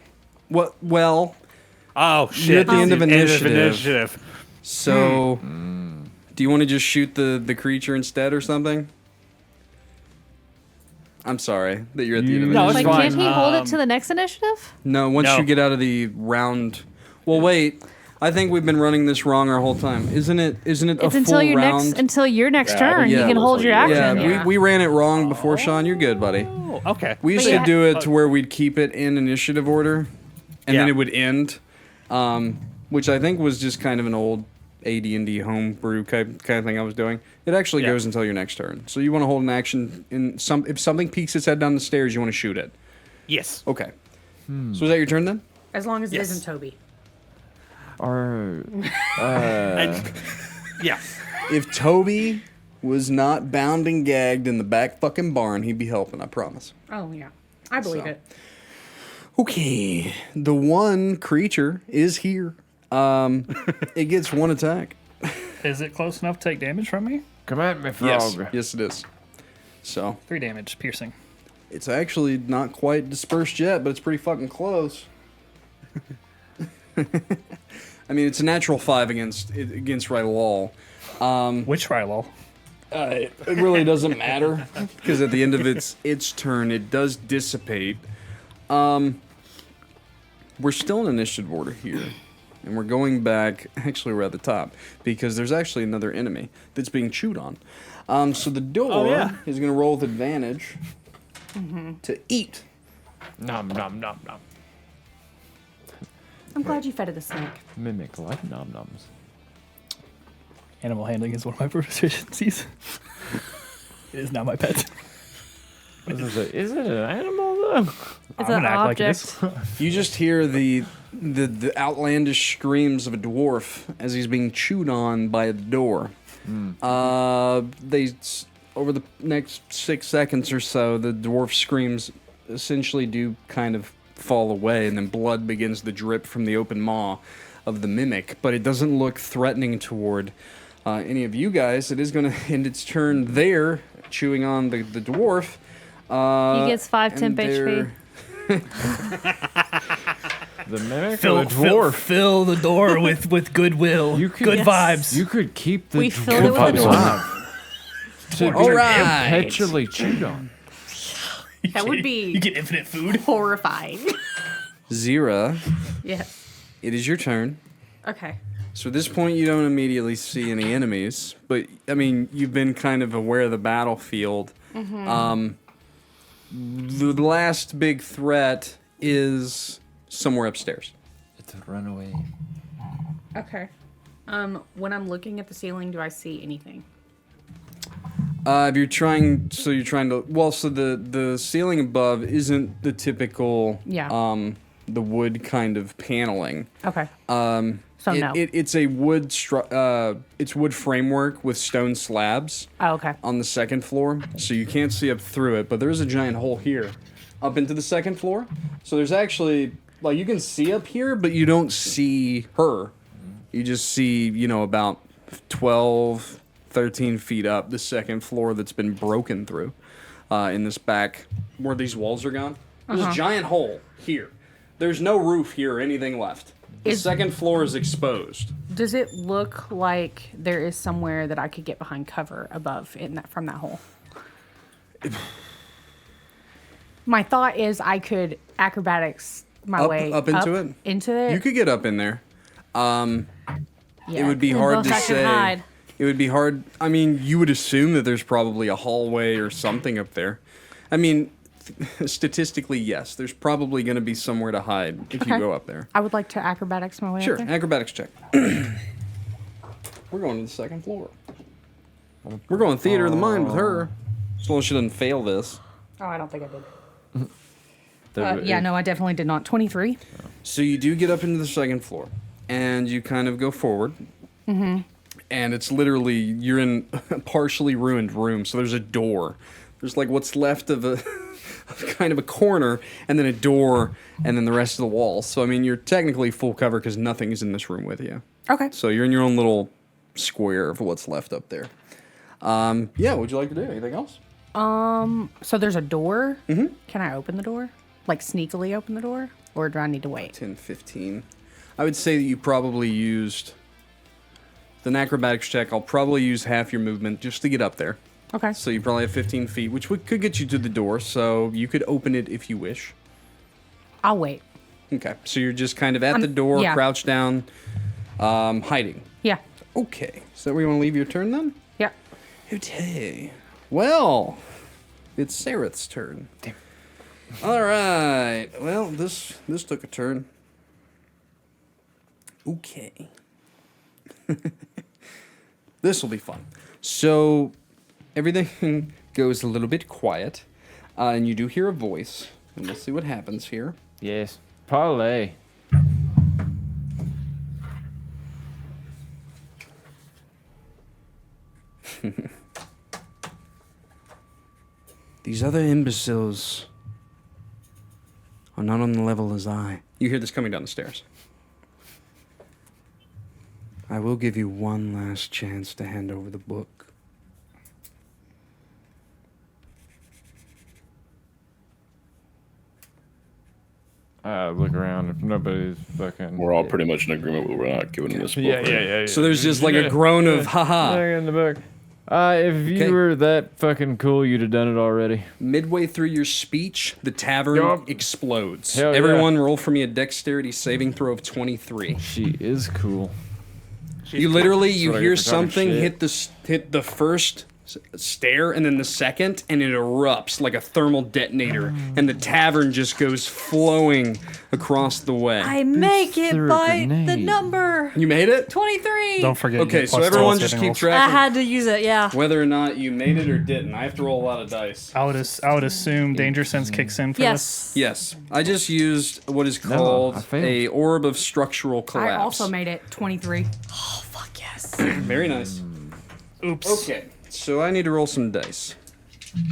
Well. Oh, shit. You're at the end of End of initiative. initiative. So, do you want to just shoot the creature instead or something? I'm sorry that you're at the end of No, initiative. it's Like, fine. can't he hold it to the next initiative? No, once No. you get out of the round. Well, wait. I think we've been running this wrong our whole time. Isn't it? Isn't it It's a until full your round? until your next Yeah, turn. yeah. You can hold your action. Yeah, we ran it wrong before, Shawn. You're good, buddy. Oh, okay. We used But to yeah. do it to where we'd keep it in initiative order, and then Yeah. it would end, which I think was just kind of an old AD&D homebrew kind of thing I was doing. It actually Yeah. goes until your next turn. So you want to hold an action in some. If something peeks its head down the stairs, you want to shoot it. Yes. Okay. So is that your turn then? As long as Yes. it isn't Toby. Or Yeah. If Toby was not bound and gagged in the back fucking barn, he'd be helping. I promise. Oh, yeah. I believe So. it. Okay, the one creature is here. It gets one attack. Is it close enough to take damage from me? come at me, frog. Yes, it is. So 3 damage, piercing. it's actually not quite dispersed yet, but it's pretty fucking close. I mean, it's a natural 5 against Rylal. Which Rylal? It really doesn't matter because at the end of its turn, it does dissipate. We're still in initiative order here, and we're going back. Actually, we're at the top because there's actually another enemy that's being chewed on. So the door is going to roll with advantage to eat. Nom nom nom nom. I'm glad you fed it the snake. Mimic like nom noms. Animal handling is one of my proficiencies. It is not my pet. Is it an animal though? It's I'm an gonna act like it is. object. You just hear the outlandish screams of a dwarf as he's being chewed on by a door. Over the next 6 seconds or so, the dwarf screams essentially do kind of fall away, and then blood begins to drip from the open maw of the mimic. But it doesn't look threatening toward any of you guys. It is going to end its turn there, chewing on the dwarf. He gets 5 temp and HP. The mimic or the dwarf? Fill the door with goodwill. You could- good Yes. vibes. You could keep the We filled it with dwarf the alive. To be All right. perpetually chewed on. That would be You get infinite food. horrifying. Xyrra, Yes. it is your turn. Okay. So at this point, you don't immediately see any enemies, but I mean, you've been kind of aware of the battlefield. The last big threat is somewhere upstairs. It's a runaway. Okay. When I'm looking at the ceiling, do I see anything? If you're trying, so you're trying to. Well, so the ceiling above isn't the typical. Yeah. The wood kind of paneling. Okay. So no. It's a wood it's wood framework with stone slabs Oh, okay. on the second floor, so you can't see up through it. But there's a giant hole here, up into the second floor. So there's actually like you can see up here, but you don't see her. You just see about 12, 13 feet up the second floor that's been broken through in this back where these walls are gone. There's a giant hole here. There's no roof here or anything left. The second floor is exposed. Does it look like there is somewhere that I could get behind cover above from that hole? My thought is I could acrobatics my way Up into it? Into it. You could get up in there. Yeah. It would be Then hard both to I can say. hide. It would be hard. I mean, you would assume that there's probably a hallway or something up there. I mean, statistically, yes. There's probably going to be somewhere to hide if you Okay. go up there. I would like to acrobatics my way Sure, up there. acrobatics check. We're going to the second floor. We're going theater of the mind with her. As long as she doesn't fail this. Oh, I don't think I did. Yeah, no, I definitely did not. 23. So you do get up into the second floor, and you kind of go forward. Mm-hmm. And it's literally, you're in a partially ruined room, so there's a door. There's like what's left of a kind of a corner, and then a door, and then the rest of the wall. So, I mean, you're technically full cover because nothing is in this room with you. Okay. So you're in your own little square of what's left up there. Yeah, what'd you like to do? Anything else? So there's a door. Mm-hmm. Can I open the door? Like sneakily open the door? Or do I need to wait? 10, 15. I would say that you probably used the acrobatics check. I'll probably use half your movement just to get up there. Okay. So you probably have 15 feet, which could get you to the door. So you could open it if you wish. I'll wait. Okay. So you're just kind of at the door, yeah. crouched down. Hiding. Yeah. Okay. So we want to leave your turn then? Yeah. Okay. Well, it's Sareth's turn. Damn. All right. Well, this took a turn. Okay. This will be fun. So everything goes a little bit quiet, and you do hear a voice, and we'll see what happens here. Yes. Parlay. These other imbeciles are not on the level as I. You hear this coming down the stairs. I will give you one last chance to hand over the book. Look around. If nobody's fucking. We're all pretty much in agreement with we're not giving him this book. Yeah. So there's just like a groan of haha. Look in the book. If you Okay. were that fucking cool, you'd have done it already. Midway through your speech, the tavern Yup. explodes. Hell yeah. Everyone roll for me a dexterity saving throw of 23. She is cool. You literally, you Sorry hear for talking something shit. hit the first stair and then the second, and it erupts like a thermal detonator, and the tavern just goes flowing across the way. I make it threw a by the grenade. number You made it? 23. Don't forget. you Okay, get so plus everyone 12 just saving keep rolls. track I of had to use it, yeah. whether or not you made it or didn't. I have to roll a lot of dice. I would assume danger sense kicks in for this. Yes. Yes, I just used what is called I failed. a orb of structural collapse. I also made it 23. Oh, fuck yes. Very nice. Oops. Okay, so I need to roll some dice.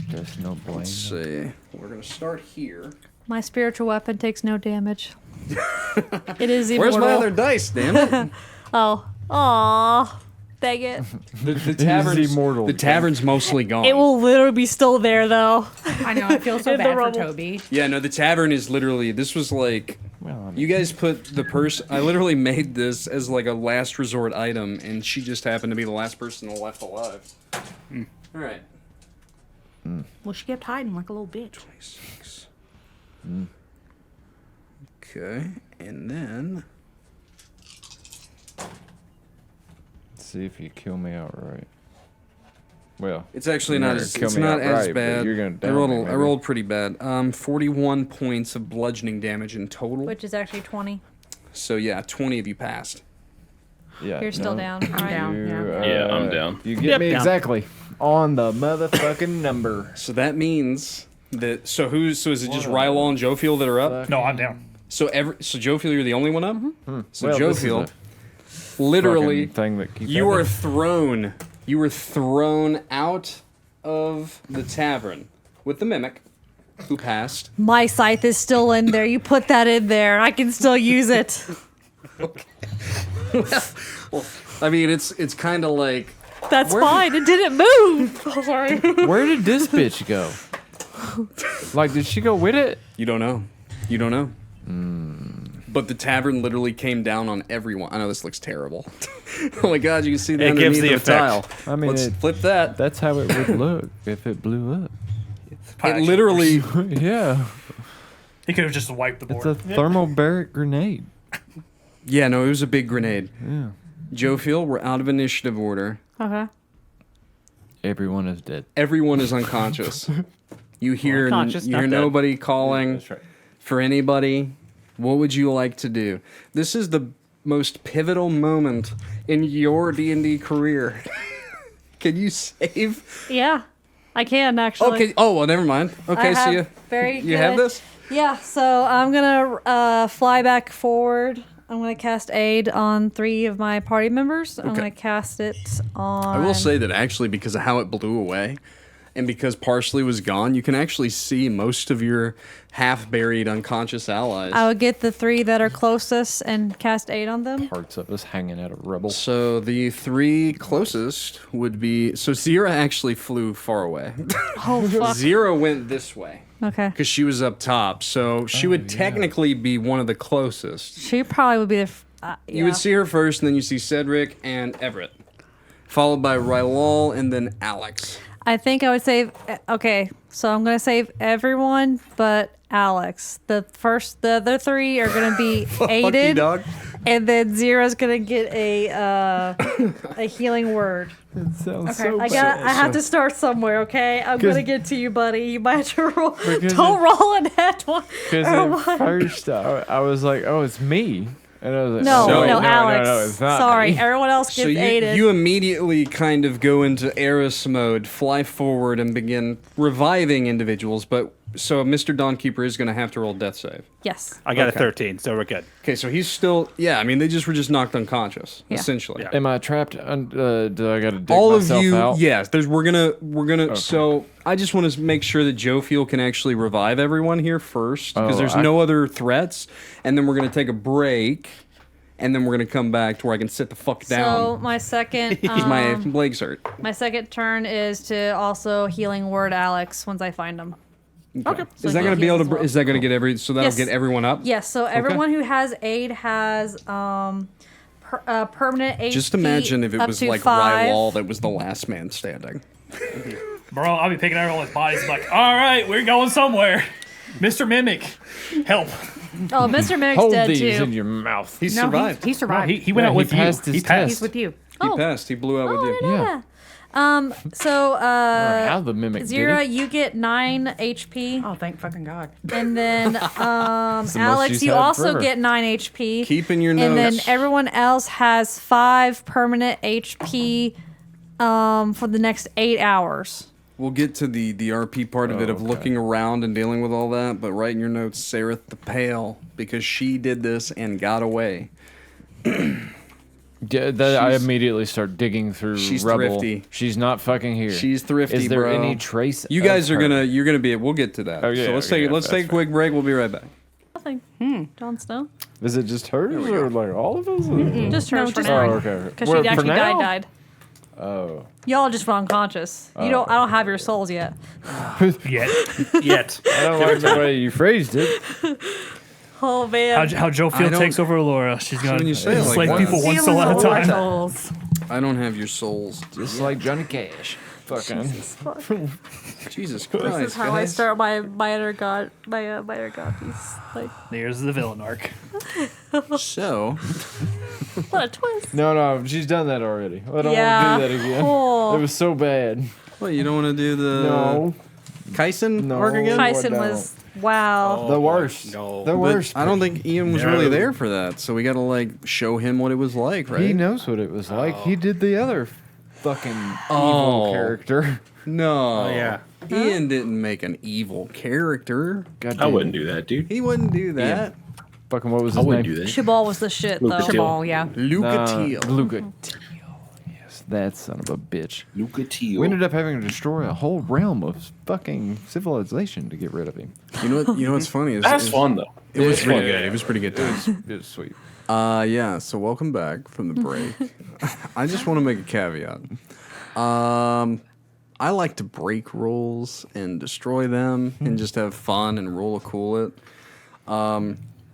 There's no blame. Let's see. We're gonna start here. My spiritual weapon takes no damage. It is Where's immortal. my other dice, damn it? Oh. Aw. Dang it. The tavern's immortal. The tavern's mostly gone. It will literally be still there, though. I know. I feel so In the bad for rubble. Toby. Yeah, no, the tavern is literally. This was like. Well, I mean, You guys put the person. I literally made this as like a last resort item, and she just happened to be the last person left alive. All right. Well, she kept hiding like a little bitch. 26. Okay, and then. see if you kill me outright. Well, It's actually you're not gonna as kill it's me not as outright, but bad. you're gonna I down rolled me, I maybe. rolled pretty bad. 41 points of bludgeoning damage in total. Which is actually 20. So yeah, 20 of you passed. yeah. You're still no, down. All right. down. you, Yeah, I'm down. You get Yep, me down. exactly on the motherfucking number. So that means that so is it just Rylal and Jophiel that are up? No, I'm down. So Jophiel, you're the only one up. So Well, this is Jophiel, a literally, fucking thing that keeps you are happening. thrown out of the tavern with the mimic, who passed. My scythe is still in there. You put that in there. I can still use it. I mean, it's kind of like That's fine. It didn't move. Oh, sorry. Where did this bitch go? Like, did she go with it? you don't know. But the tavern literally came down on everyone. I know this looks terrible. Oh my god, you can see the It gives underneath the of effect. tile. I mean, Let's it, flip that. that's how it would look if it blew up. It literally. Yeah, He could have just wiped the it's board. a thermobaric grenade. Yeah, no, it was a big grenade. Yeah, Jophiel, we're out of initiative order. Okay. everyone is dead. Everyone is unconscious. You hear, Unconscious, you not hear dead. nobody calling That's right. for anybody. What would you like to do? This is the most pivotal moment in your D&D career. Can you save? Yeah. I can, actually. Okay. Oh well, never mind. Okay, I so have you very you have good- this. Yeah, so I'm gonna fly back forward. I'm gonna cast aid on 3 of my party members. I'm Okay. gonna cast it on. I will say that actually, because of how it blew away, and because Parsley was gone, you can actually see most of your half-buried unconscious allies. I would get the 3 that are closest and cast aid on them. Parts of us hanging out of rubble. So the 3 closest would be. So Xyrra actually flew far away. Oh fuck. Xyrra went this way Okay. because she was up top. So she would technically be one of the closest. She probably would be the. You would see her first, and then you see Cedric and Everett, followed by Rylal and then Alex. I think I would save. Okay, so I'm gonna save everyone but Alex. The other 3 are gonna be Fuck you, aided. dog. and then Xyrra's gonna get a healing word. It sounds Okay. so I have to start somewhere, okay? I'm gonna get to you, buddy. You might have to roll. Because Don't roll a nat one. Because or at one. first I was like, oh, it's me. And I was like, No, oh, wait, Alex. No, it's not Sorry, me. everyone else gets So aided. you immediately kind of go into Eris mode, fly forward, and begin reviving individuals. But so Mr. Dawnkeeper is going to have to roll death save. Yes. I got Okay. a 13, so we're good. Okay, so he's still. Yeah, I mean they were just knocked unconscious, Yeah. essentially. Yeah. Am I trapped? Do I got to dig All of myself you, out? yes. We're gonna. So I just want to make sure that Jophiel can actually revive everyone here first, because Oh, there's no other threats, and then we're gonna take a break, and then we're gonna come back to where I can sit the fuck So down. my second, Because my legs hurt. my second turn is to also healing word Alex once I find him. Okay. So Is that he gonna be heals able as to? well. Is that gonna get every? So that'll Yes. get everyone up. Yes. So everyone who has aid has permanent HP. Just imagine if it up was to like 5. Rylal that was the last man standing. Bro, I'll be picking everyone's bodies like, all right, we're going somewhere. Mr. Mimic, help. Oh, Mr. Mimic's Hold dead these too. in your mouth. He No, survived. he survived. He went Yeah, out he with you. passed his He passed. He's with you. He Oh. passed. He blew out with you. Yeah. So How the mimic Xyrra, did it. you get 9 HP, Oh, thank fucking God. and then the most Alex, she's you had also forever. get 9 HP. Keep in your And then notes. everyone else has 5 permanent HP for the next 8 hours. We'll get to the RP part of it, of okay. looking around and dealing with all that, but write in your notes, Sarah the Pale, because she did this and got away. Yeah, I immediately start digging through she's rubble. thrifty. She's not fucking here. She's thrifty, Is there bro. any trace? You guys of are her? you're gonna be. We'll get to that. Oh, yeah, so let's okay, take yeah, let's take a that's quick break. We'll be right back. Nothing. Jon Snow. Is it just hers or like all of us? Just hers for just now. Oh, okay. Because Well, she for actually now? died. Oh. Y'all just went unconscious. You don't. I don't have your souls yet. Yet. Yet. I don't like the way you phrased it. Oh man. How I Jophiel don't- takes over Alora. She's gonna when you say it like slay that. people one soul at a time. Souls. I don't have your souls. Just like Johnny Cash. Fucking. Jesus This Christ, is how I guys. start my inner god piece. Like There's the villain arc. So, what a twist. No, she's done that already. I don't Yeah. want to do that again. Oh. It was so bad. what, you don't want to do the No. Kyson No. arc again? Tyson no. was wow. The worst. no. The But worst. I don't think Ian was really there for that, so we got to like show him what it was like, right? He knows what it was like. He did the other fucking Oh. evil character. No. Oh, yeah. Ian didn't make an evil character. God I damn. wouldn't do that, dude. He wouldn't do that. Fucking what was I his wouldn't name? do that. Shabal was the shit Lucas though. Till. Shabal, yeah. Luca Teal. Luca Teal. Yes, that son of a bitch. Luca Teal. We ended up having to destroy a whole realm of fucking civilization to get rid of him. You know what's funny is That's fun though. It was Yeah, pretty yeah, good. yeah. It was pretty good too. It was sweet. Yeah, so welcome back from the break. I just want to make a caveat. I like to break rules and destroy them and just have fun and roll a cool it.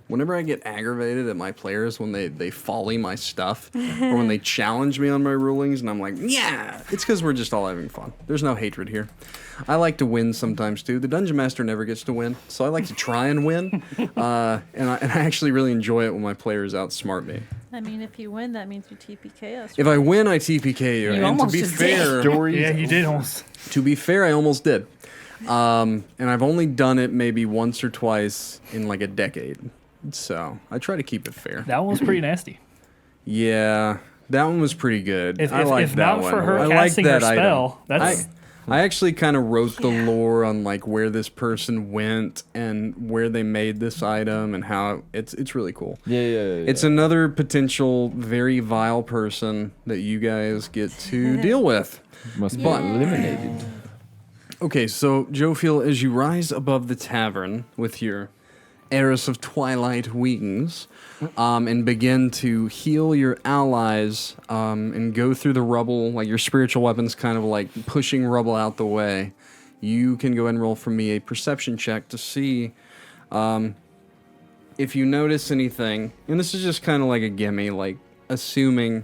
Whenever I get aggravated at my players when they folly my stuff or when they challenge me on my rulings and I'm like, yeah, it's because we're just all having fun. There's no hatred here. I like to win sometimes too. The Dungeon Master never gets to win, so I like to try and win. And I actually really enjoy it when my players outsmart me. I mean, if you win, that means you TPK us. If I win, I TPK you. You And to almost be just fair, Yeah, you did almost. to be fair, I almost did. And I've only done it maybe once or twice in like a decade. So I try to keep it fair. That one was pretty nasty. Yeah, that one was pretty good. If, I if, like if that not one. for her I like casting her that item. spell, that's I actually kind of wrote the lore on like where this person went and where they made this item and how it's really cool. Yeah. It's another potential very vile person that you guys get to deal with. Must be But- eliminated. Okay, so Jophiel, as you rise above the tavern with your Heiress of Twilight wings, and begin to heal your allies, and go through the rubble, like your spiritual weapons kind of like pushing rubble out the way, you can go ahead and roll for me a perception check to see if you notice anything. And this is just kind of like a gimme, like assuming,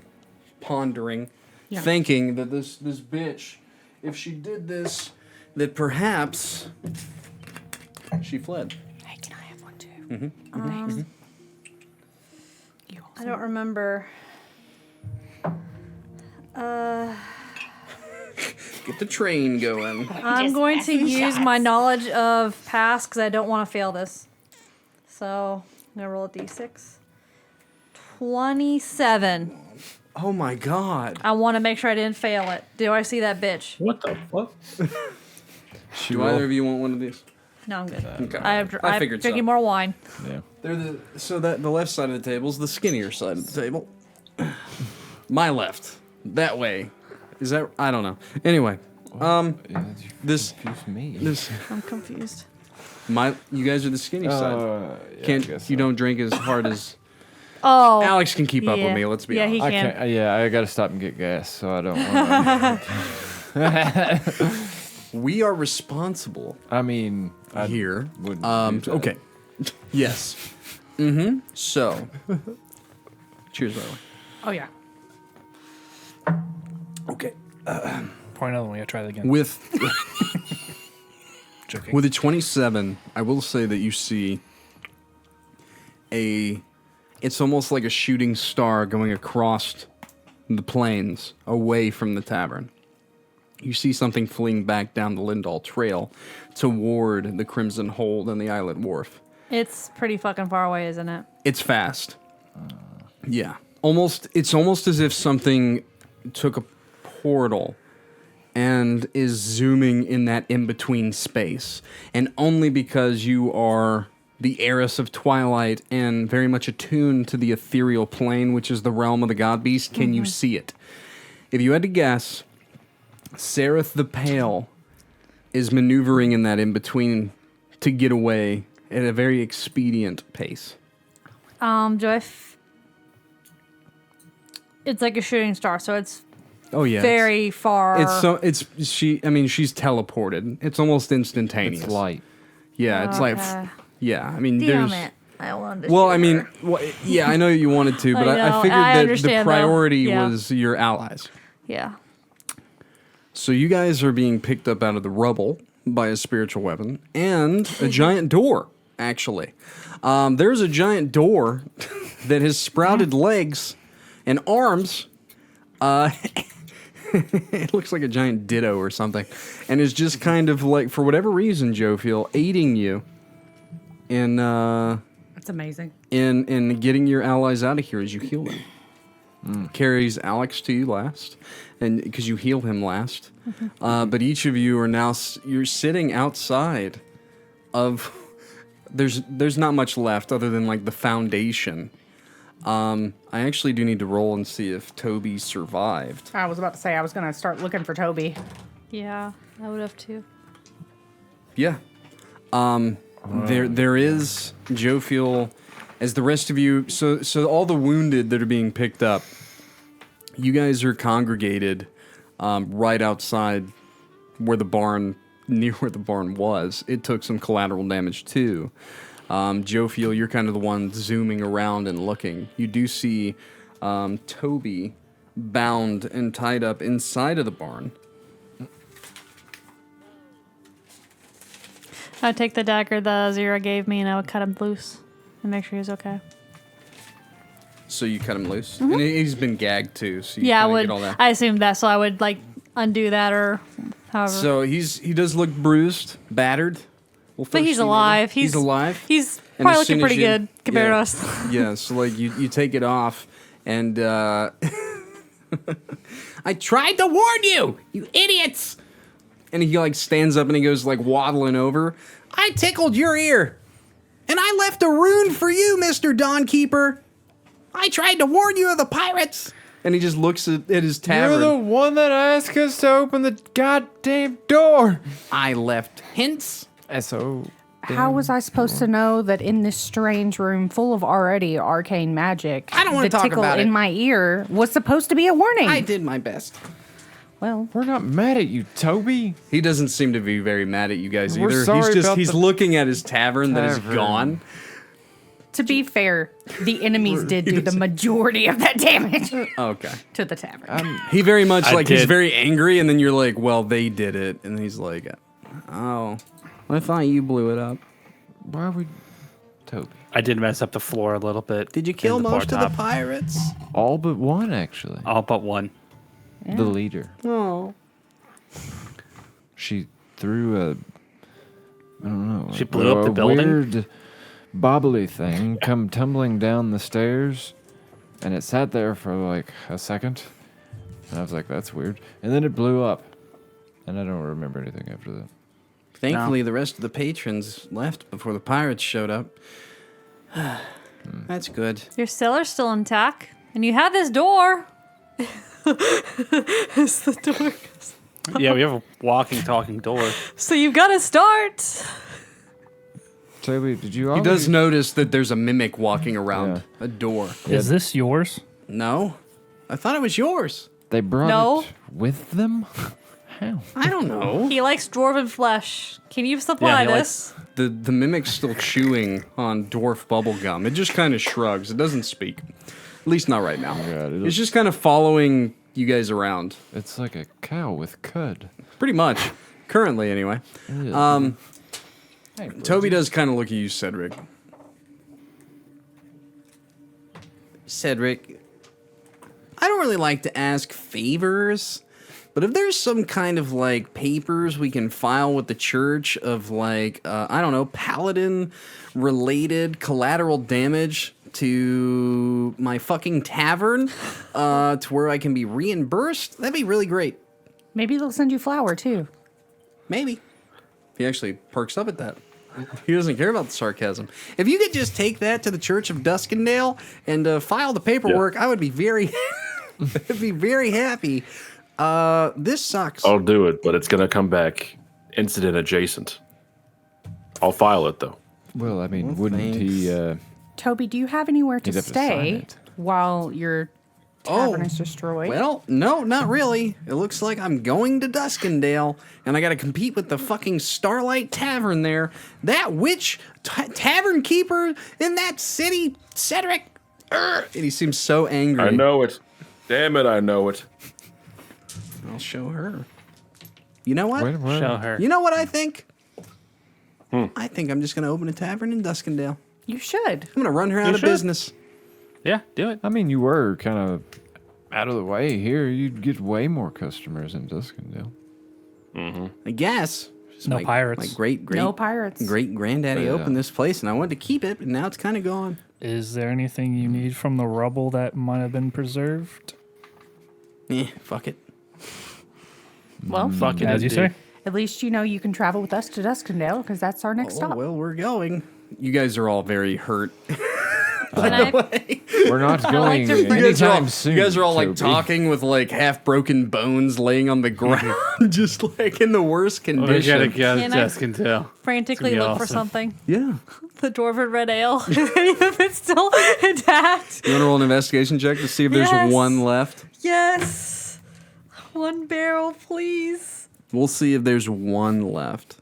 pondering, thinking that this bitch, if she did this, that perhaps she fled. Hey, can I have one too? I don't remember. Get the train going. I'm going to use my knowledge of past because I don't want to fail this. So I'm gonna roll a d6. 27. Oh my god. I want to make sure I didn't fail it. Do I see that bitch? What the fuck? Do either of you want one of these? No, I'm good. Okay. I figured so. drinking more wine. Yeah. They're the left side of the table is the skinnier side of the table. My left. That way. Is that I don't know. Anyway, this me. this I'm confused. you guys are the skinny side. Yeah, I guess so. You don't drink as hard as Oh. Alex can keep up with yeah. me. Let's be Yeah, honest. he I can. can't. Yeah, I gotta stop and get gas, so I don't. We are responsible I mean, I here. wouldn't do that. Okay. Yes. So. Cheers, by the way. Oh yeah. Okay. Pour another one. We gotta try that again. With Joking. with a 27, I will say that you see it's almost like a shooting star going across the plains away from the tavern. You see something fleeing back down the Lindahl Trail toward the Crimson Hold and the Islet Wharf. It's pretty fucking far away, isn't it? It's fast. Yeah. It's almost as if something took a portal and is zooming in that in-between space. And only because you are the heiress of Twilight and very much attuned to the ethereal plane, which is the realm of the God Beast, can you see it. If you had to guess, Sereth the Pale is maneuvering in that in-between to get away at a very expedient pace. It's like a shooting star, so it's Oh yeah, very far. she's teleported. It's almost instantaneous. It's light. Yeah, it's like Okay. yeah. I mean, Damn there's it. I wanted to well, shoot I mean, her. yeah, I know you wanted to, but I I know, figured I that the understand, though. priority Yeah. was your allies. Yeah. So you guys are being picked up out of the rubble by a spiritual weapon and a giant door. Actually, there's a giant door that has sprouted legs and arms. It looks like a giant ditto or something, and is just kind of like, for whatever reason, Jophiel, aiding you in That's amazing. in getting your allies out of here as you heal them. Carries Alex to you last, and because you heal him last. But each of you are now you're sitting outside of. There's not much left other than like the foundation. I actually do need to roll and see if Toby survived. I was about to say I was gonna start looking for Toby. Yeah, I would have too. Yeah. There is Jophiel, as the rest of you. So all the wounded that are being picked up, you guys are congregated right outside where the barn, near where the barn was. It took some collateral damage too. Jophiel, you're kind of the one zooming around and looking. You do see Toby bound and tied up inside of the barn. I'd take the dagger that Xyrra gave me and I would cut him loose and make sure he's okay. So you cut him loose, and he's been gagged too. So you Yeah, I kinda would. get all that. I assumed that, so I would like undo that or however. So he does look bruised, battered. We'll but first he's see maybe. alive. He's alive. He's And probably as soon looking as pretty you- good compared to yeah. us. Yeah, so like you take it off, and I tried to warn you, you idiots! And he like stands up and he goes like waddling over. I tickled your ear, and I left a rune for you, Mr. Dawnkeeper. I tried to warn you of the pirates. And he just looks at his tavern. You're the one that asked us to open the goddamn door. I left hints. S.O. How was I supposed to know that in this strange room full of already arcane magic, I don't wanna the talk tickle about in it. my ear was supposed to be a warning? I did my best. Well, We're not mad at you, Toby. He doesn't seem to be very mad at you guys We're either. sorry about He's the looking at his tavern that is tavern. gone. to be fair, the enemies did do the majority of that damage Okay. to the tavern. He very much I like he's did. very angry, and then you're like, well, they did it, and he's like, oh, I thought you blew it up. Why are we, Toby? I did mess up the floor a little bit. Did you in kill the most bar of the top. pirates? All but one, actually. All but one. Yeah. The leader. Oh. She threw a, I don't know. She blew up the building? Weird bobbly thing come tumbling down the stairs, and it sat there for like a second. And I was like, that's weird. And then it blew up. And I don't remember anything after that. Thankfully, the rest of the patrons left before the pirates showed up. That's good. Your cellar's still intact, and you have this door. It's the door. Yeah, we have a walking, talking door. So you've got to start. Toby, did you He always... does notice that there's a mimic walking around Yeah. a door. Is this yours? No? I thought it was yours. They brought No. it with them? How? I don't know. He likes dwarven flesh. Can you supply he this? The mimic's still chewing on dwarf bubble gum. It just kind of shrugs. It doesn't speak. At least not right now. God, It's just kind of following you guys around. It's like a cow with cud. Pretty much. Currently, anyway. Hey, Toby does kind of look at you, Cedric. Cedric, I don't really like to ask favors, but if there's some kind of like papers we can file with the church of like, I don't know, paladin related collateral damage to my fucking tavern, to where I can be reimbursed, that'd be really great. Maybe they'll send you flour too. Maybe. He actually perks up at that. He doesn't care about the sarcasm. If you could just take that to the Church of Duskendale and file the paperwork, I would be very, I'd be very happy. This sucks. I'll do it, but it's gonna come back incident adjacent. I'll file it though. Well, I mean, Well, wouldn't he... Toby, do you have anywhere to He'd have to sign stay it. while your tavern is destroyed? Well, no, not really. It looks like I'm going to Duskendale, and I got to compete with the fucking Starlight Tavern there. That witch tavern keeper in that city, Cedric. And he seems so angry. I know it. Damn it, I know it. I'll show her. You know what? What? Show her. You know what I think? I think I'm just going to open a tavern in Duskendale. You should. I'm going to run her out of should. business. Yeah, do it. I mean, you were kind of out of the way here. You'd get way more customers in Duskendale. I guess. Just No pirates. My great No pirates. great granddaddy Yeah. opened this place, and I wanted to keep it, but now it's kind of gone. Is there anything you need from the rubble that might have been preserved? Fuck it. Well, Fucking As you say. at least you know you can travel with us to Duskendale because that's our next Oh, stop. well, we're going. You guys are all very hurt. Can I, We're not going to bring- anytime soon. You guys are all like Toby. talking with like half broken bones laying on the ground, just like in the worst We condition. gotta go to Can I- Duskendale. frantically It's look gonna be for awesome. something? Yeah. The dwarven red ale. If it's still intact. You want to roll an investigation check to see if there's Yes. one left? Yes. One barrel, please. We'll see if there's one left.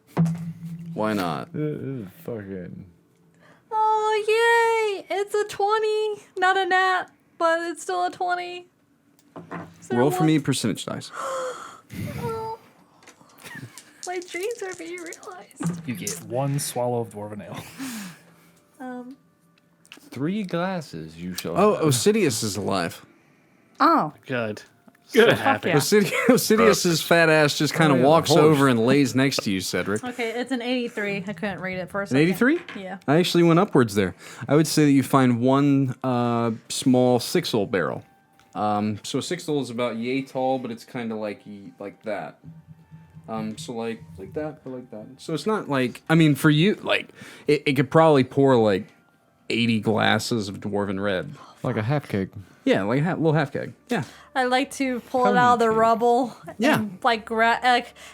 Why not? Fucking. Oh, yay. It's a 20. Not a nat, but it's still a 20. Is there Roll for one? me percentage dice. Oh. My dreams are being realized. You get one swallow of dwarven ale. 3 glasses you shall Oh, have. Osidius is alive. Oh, Good. Good. So happy. yeah. Osidius's fat ass just kind of yeah, the walks horse. over and lays next to you, Cedric. Okay, it's an 83. I couldn't read it for a An second. 83? Yeah. I actually went upwards there. I would say that you find one small sixel barrel. So a sixel is about yay tall, but it's kind of like that. So like that or like that. So it's not like, I mean, for you, like it could probably pour like 80 glasses of dwarven red. Like a half keg. Yeah, like a little half keg. Yeah. I like to pull it out of the rubble. Yeah. And, like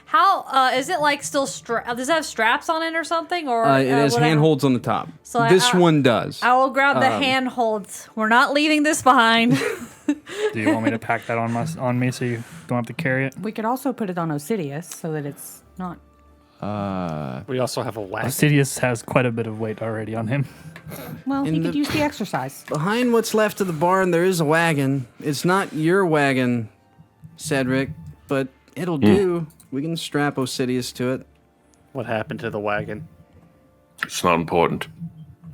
how is it like still does it have straps on it or something or It has whatever? handholds on the top. So this one does. I will grab the handholds. We're not leaving this behind. Do you want me to pack that on me so you don't have to carry it? we could also put it on Osidius so that it's not. We also have a wagon. Sidious has quite a bit of weight already on him. Well, he In could the- use the exercise. Behind what's left of the barn, there is a wagon. It's not your wagon, Cedric, but it'll do. We can strap Osidius to it. What happened to the wagon? It's not important.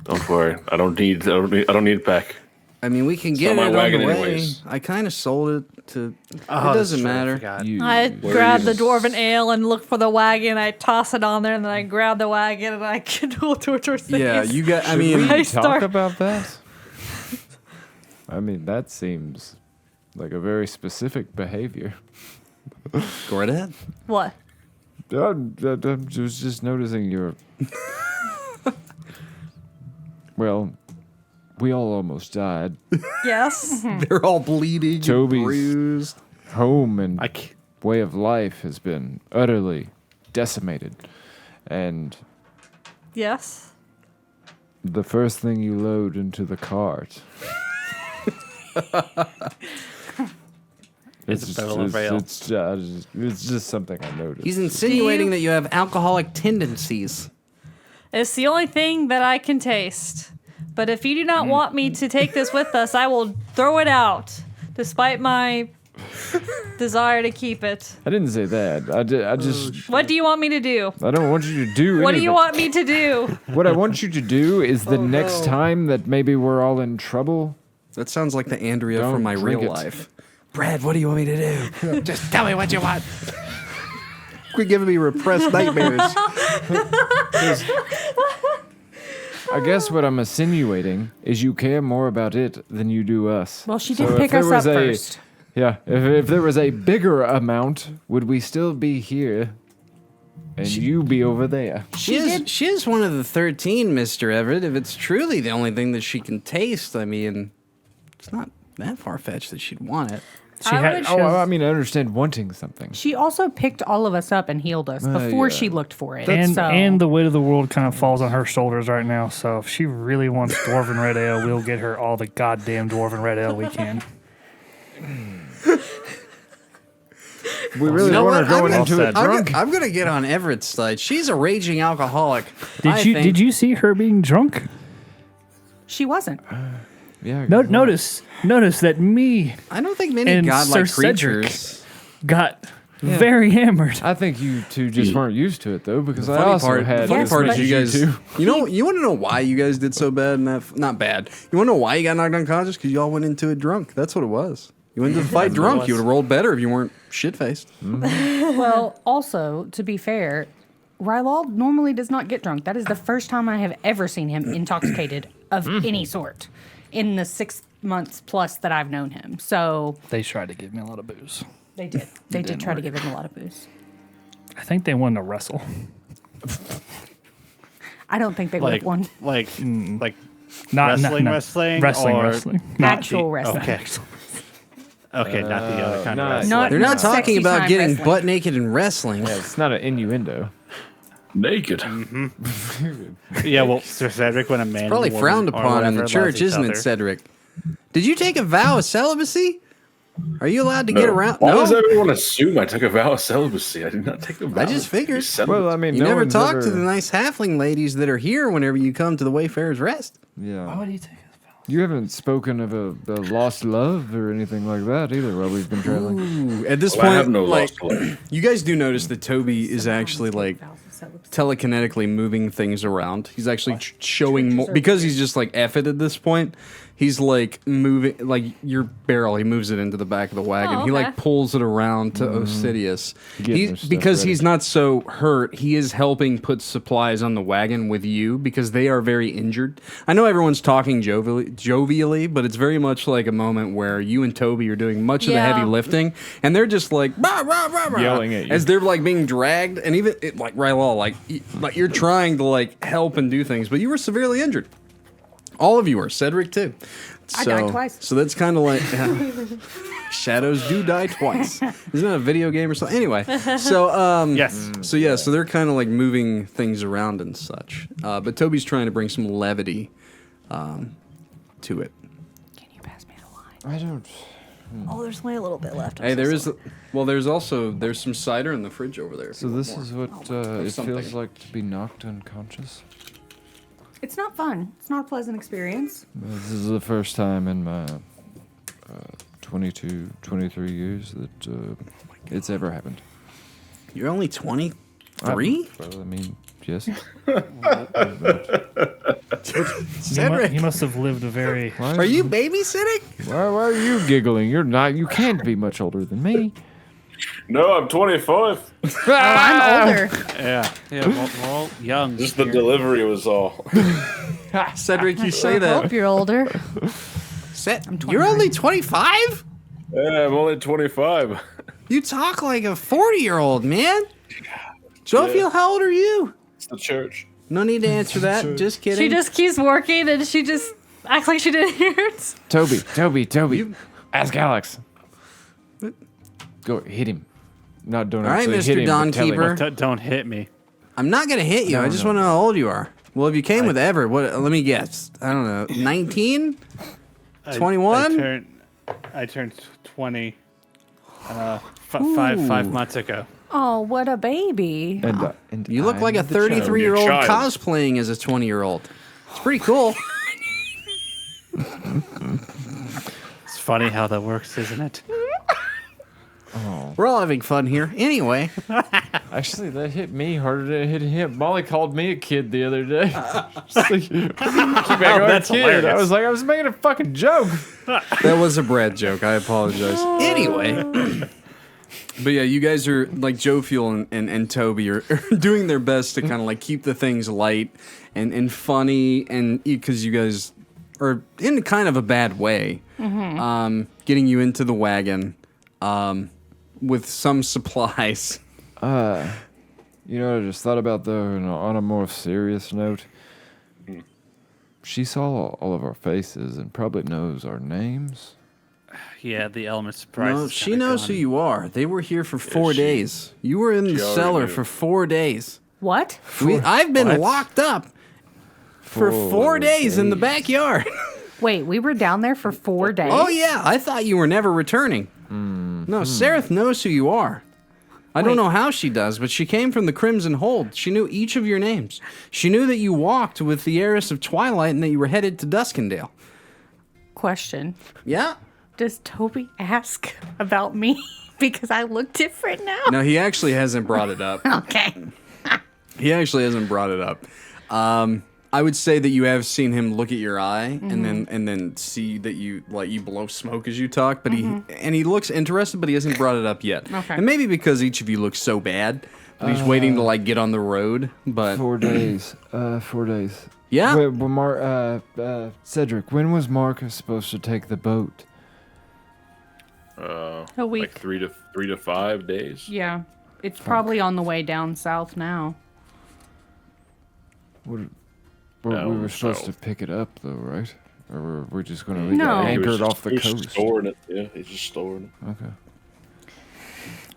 Don't worry. I don't need it back. I mean, we can It's get not it my on the wagon way. anyways. I kind of sold it to. Oh, It that's doesn't true, I matter. forgot. I Where grab are the you? dwarven ale and look for the wagon. I toss it on there, and then I grab the wagon and I kindle towards her face. Yeah, you got. I Should mean, we I talk start- about that? I mean, that seems like a very specific behavior. go right ahead. What? I was just noticing your. Well, we all almost died. Yes. They're all bleeding, Toby's- bruised. Home and I can't, way of life has been utterly decimated. And Yes. the first thing you load into the cart. It's a barrel of ale. It's just something I noticed. He's insinuating you- that you have alcoholic tendencies. It's the only thing that I can taste. But if you do not want me to take this with us, I will throw it out, despite my desire to keep it. I didn't say that. I just. What do you want me to do? I don't want you to do What do any you of it. want me to do? What I want you to do is the next time that maybe we're all in trouble. That sounds like the Andrea Don't from my drink real it. life. Brad, what do you want me to do? Just tell me what you want. Quit giving me repressed nightmares. I guess what I'm insinuating is you care more about it than you do us. Well, she So did if pick there us was up a- first. Yeah, if there was a bigger amount, would we still be here? And you be over there. She is one of the 13, Mr. Everett. If it's truly the only thing that she can taste, I mean, it's not that far-fetched that she'd want it. She I had. would- Oh, I mean, I understand wanting something. She also picked all of us up and healed us before yeah. she looked for it. And, so, and the weight of the world kind of falls on her shoulders right now. So if she really wants dwarven red ale, we'll get her all the goddamn dwarven red ale we can. We really You know want what? her going I'm into it gonna- drunk. I'm gonna get on Everett's side. She's a raging alcoholic. Did you see her being drunk? she wasn't. Yeah. Notice that me I don't think many and godlike Sir Cedric creatures. got very hammered. I think you two just weren't used to it though, because I Funny also part, had the funny as part much is you as guys. two. You want to know why you guys did so bad? In that, not bad. You want to know why you got knocked unconscious? Because you all went into it drunk. That's what it was. You went into the fight drunk. You would have rolled better if you weren't shit faced. Well, also, to be fair, Rylal normally does not get drunk. That is the first time I have ever seen him intoxicated of any sort in the 6 months plus that I've known him. So They tried to give me a lot of booze. they did. They did didn't try to work. give him a lot of booze. I think they wanted to wrestle. I don't think they would like, have won. like Not wrestling, no. wrestling, wrestling, or wrestling. Not Actual wrestling. Okay. Okay, not the other kind of not- wrestling. Not- They're not sexy talking about time getting wrestling. butt naked and wrestling. Yeah, it's not an innuendo. Naked. Yeah, well, Sir Cedric, when a man Probably and a frowned woman or upon in the whatever church, loves each isn't it, other. Cedric? Did you take a vow of celibacy? Are you allowed to get around? Why No. does everyone assume I took a vow of celibacy? I did not take a vow. I just figured. of celibacy. Well, I mean, You no never one's talk ever, to the nice halfling ladies that are here whenever you come to the Wayfarer's Rest. Yeah. What do you think? You haven't spoken of a lost love or anything like that either while we've been traveling. Ooh, at this Well, I have point, no like, lost love. you guys do notice that Toby is actually like telekinetically moving things around. He's actually showing more because he's just like F it at this point. He's like moving like your barrel. He moves it into the back of the wagon. Oh, He like okay. pulls it around to Osidius. Getting their stuff Because ready. he's not so hurt. He is helping put supplies on the wagon with you because they are very injured. I know everyone's talking jovially, but it's very much like a moment where you and Toby are doing much of the Yeah. heavy lifting, and they're just like rah, rah, rah, rah, Yelling at you. as they're like being dragged, and even like Rylal, like you're trying to like help and do things, but you were severely injured. All of you are, Cedric too. I died twice. So that's kind of like shadows do die twice. Isn't that a video game or something? Anyway, so Yes. so yeah, so they're kind of like moving things around and such. But Toby's trying to bring some levity to it. Can you pass me the wine? I don't. Oh, there's only a little bit left. Hey, there is. Well, there's some cider in the fridge over there. if So you want this more. is what it something. feels like to be knocked unconscious. It's not fun. It's not a pleasant experience. This is the first time in my 22, 23 years that it's ever happened. You're only 23. Well, I mean, Yes. Cedric, He must have lived a very. are you babysitting? Why are you giggling? You're not. You can't be much older than me. No, I'm 25. I'm older. Yeah, we're all young. Just the delivery was all. Cedric, you say I that. hope you're older. You're only 25? Yeah, I'm only 25. You talk like a 40-year-old, man. Jophiel, how old are you? It's the church. No need to answer that. Just kidding. She just keeps working and she just acts like she didn't hear it. Toby. Ask Alex. Go hit him. Not don't All right, actually hit Mr. him. but tell him. Dawnkeeper. Don't hit me. I'm not going to hit you. I just want to know how old you are. Well, if you came with Everett, what? Let me guess. I don't know. 19? 21? I turned 20 five months ago. Oh, what a baby. And You look I'm like a the child. 33-year-old Your child. cosplaying as a 20-year-old. It's pretty cool. It's funny how that works, isn't it? We're all having fun here. Anyway, Actually, that hit me harder than it hit him. Molly called me a kid the other day. She's like, keep that's kid. hilarious. I was making a fucking joke. that was a Brad joke. I apologize. Anyway. But yeah, you guys are like Jophiel and Toby are doing their best to kind of like keep the things light and funny, and because you guys are in kind of a bad way, getting you into the wagon with some supplies. You know what I just thought about, though, on a more serious note? She saw all of our faces and probably knows our names. Yeah, the element of surprise. No, is she kinda knows gone. who you are. They were here for 4 days. You were in the already cellar knew. for 4 days. What? I've been What? locked up for 4 days in the backyard. Wait, we were down there for 4 days? Oh yeah, I thought you were never returning. No, Sareth knows who you are. I don't know how she does, but she came from the Crimson Hold. She knew each of your names. She knew that you walked with the heiress of Twilight and that you were headed to Duskendale. Question. Yeah? Does Toby ask about me? Because I look different now. No, he actually hasn't brought it up. Okay. He actually hasn't brought it up. I would say that you have seen him look at your eye and then see that you blow smoke as you talk, but he looks interested, but he hasn't brought it up yet. Okay. And maybe because each of you look so bad, but he's waiting to like get on the road. But 4 days. 4 days. yeah, Cedric, when was Marcus supposed to take the boat? A week. Like 3 to 5 days. Yeah. It's probably on the way down south now. We were supposed so- to pick it up, though, right? Or were we just going to leave No. it He was anchored just- off the he was coast? Storing it. Yeah, he's just storing it. Okay.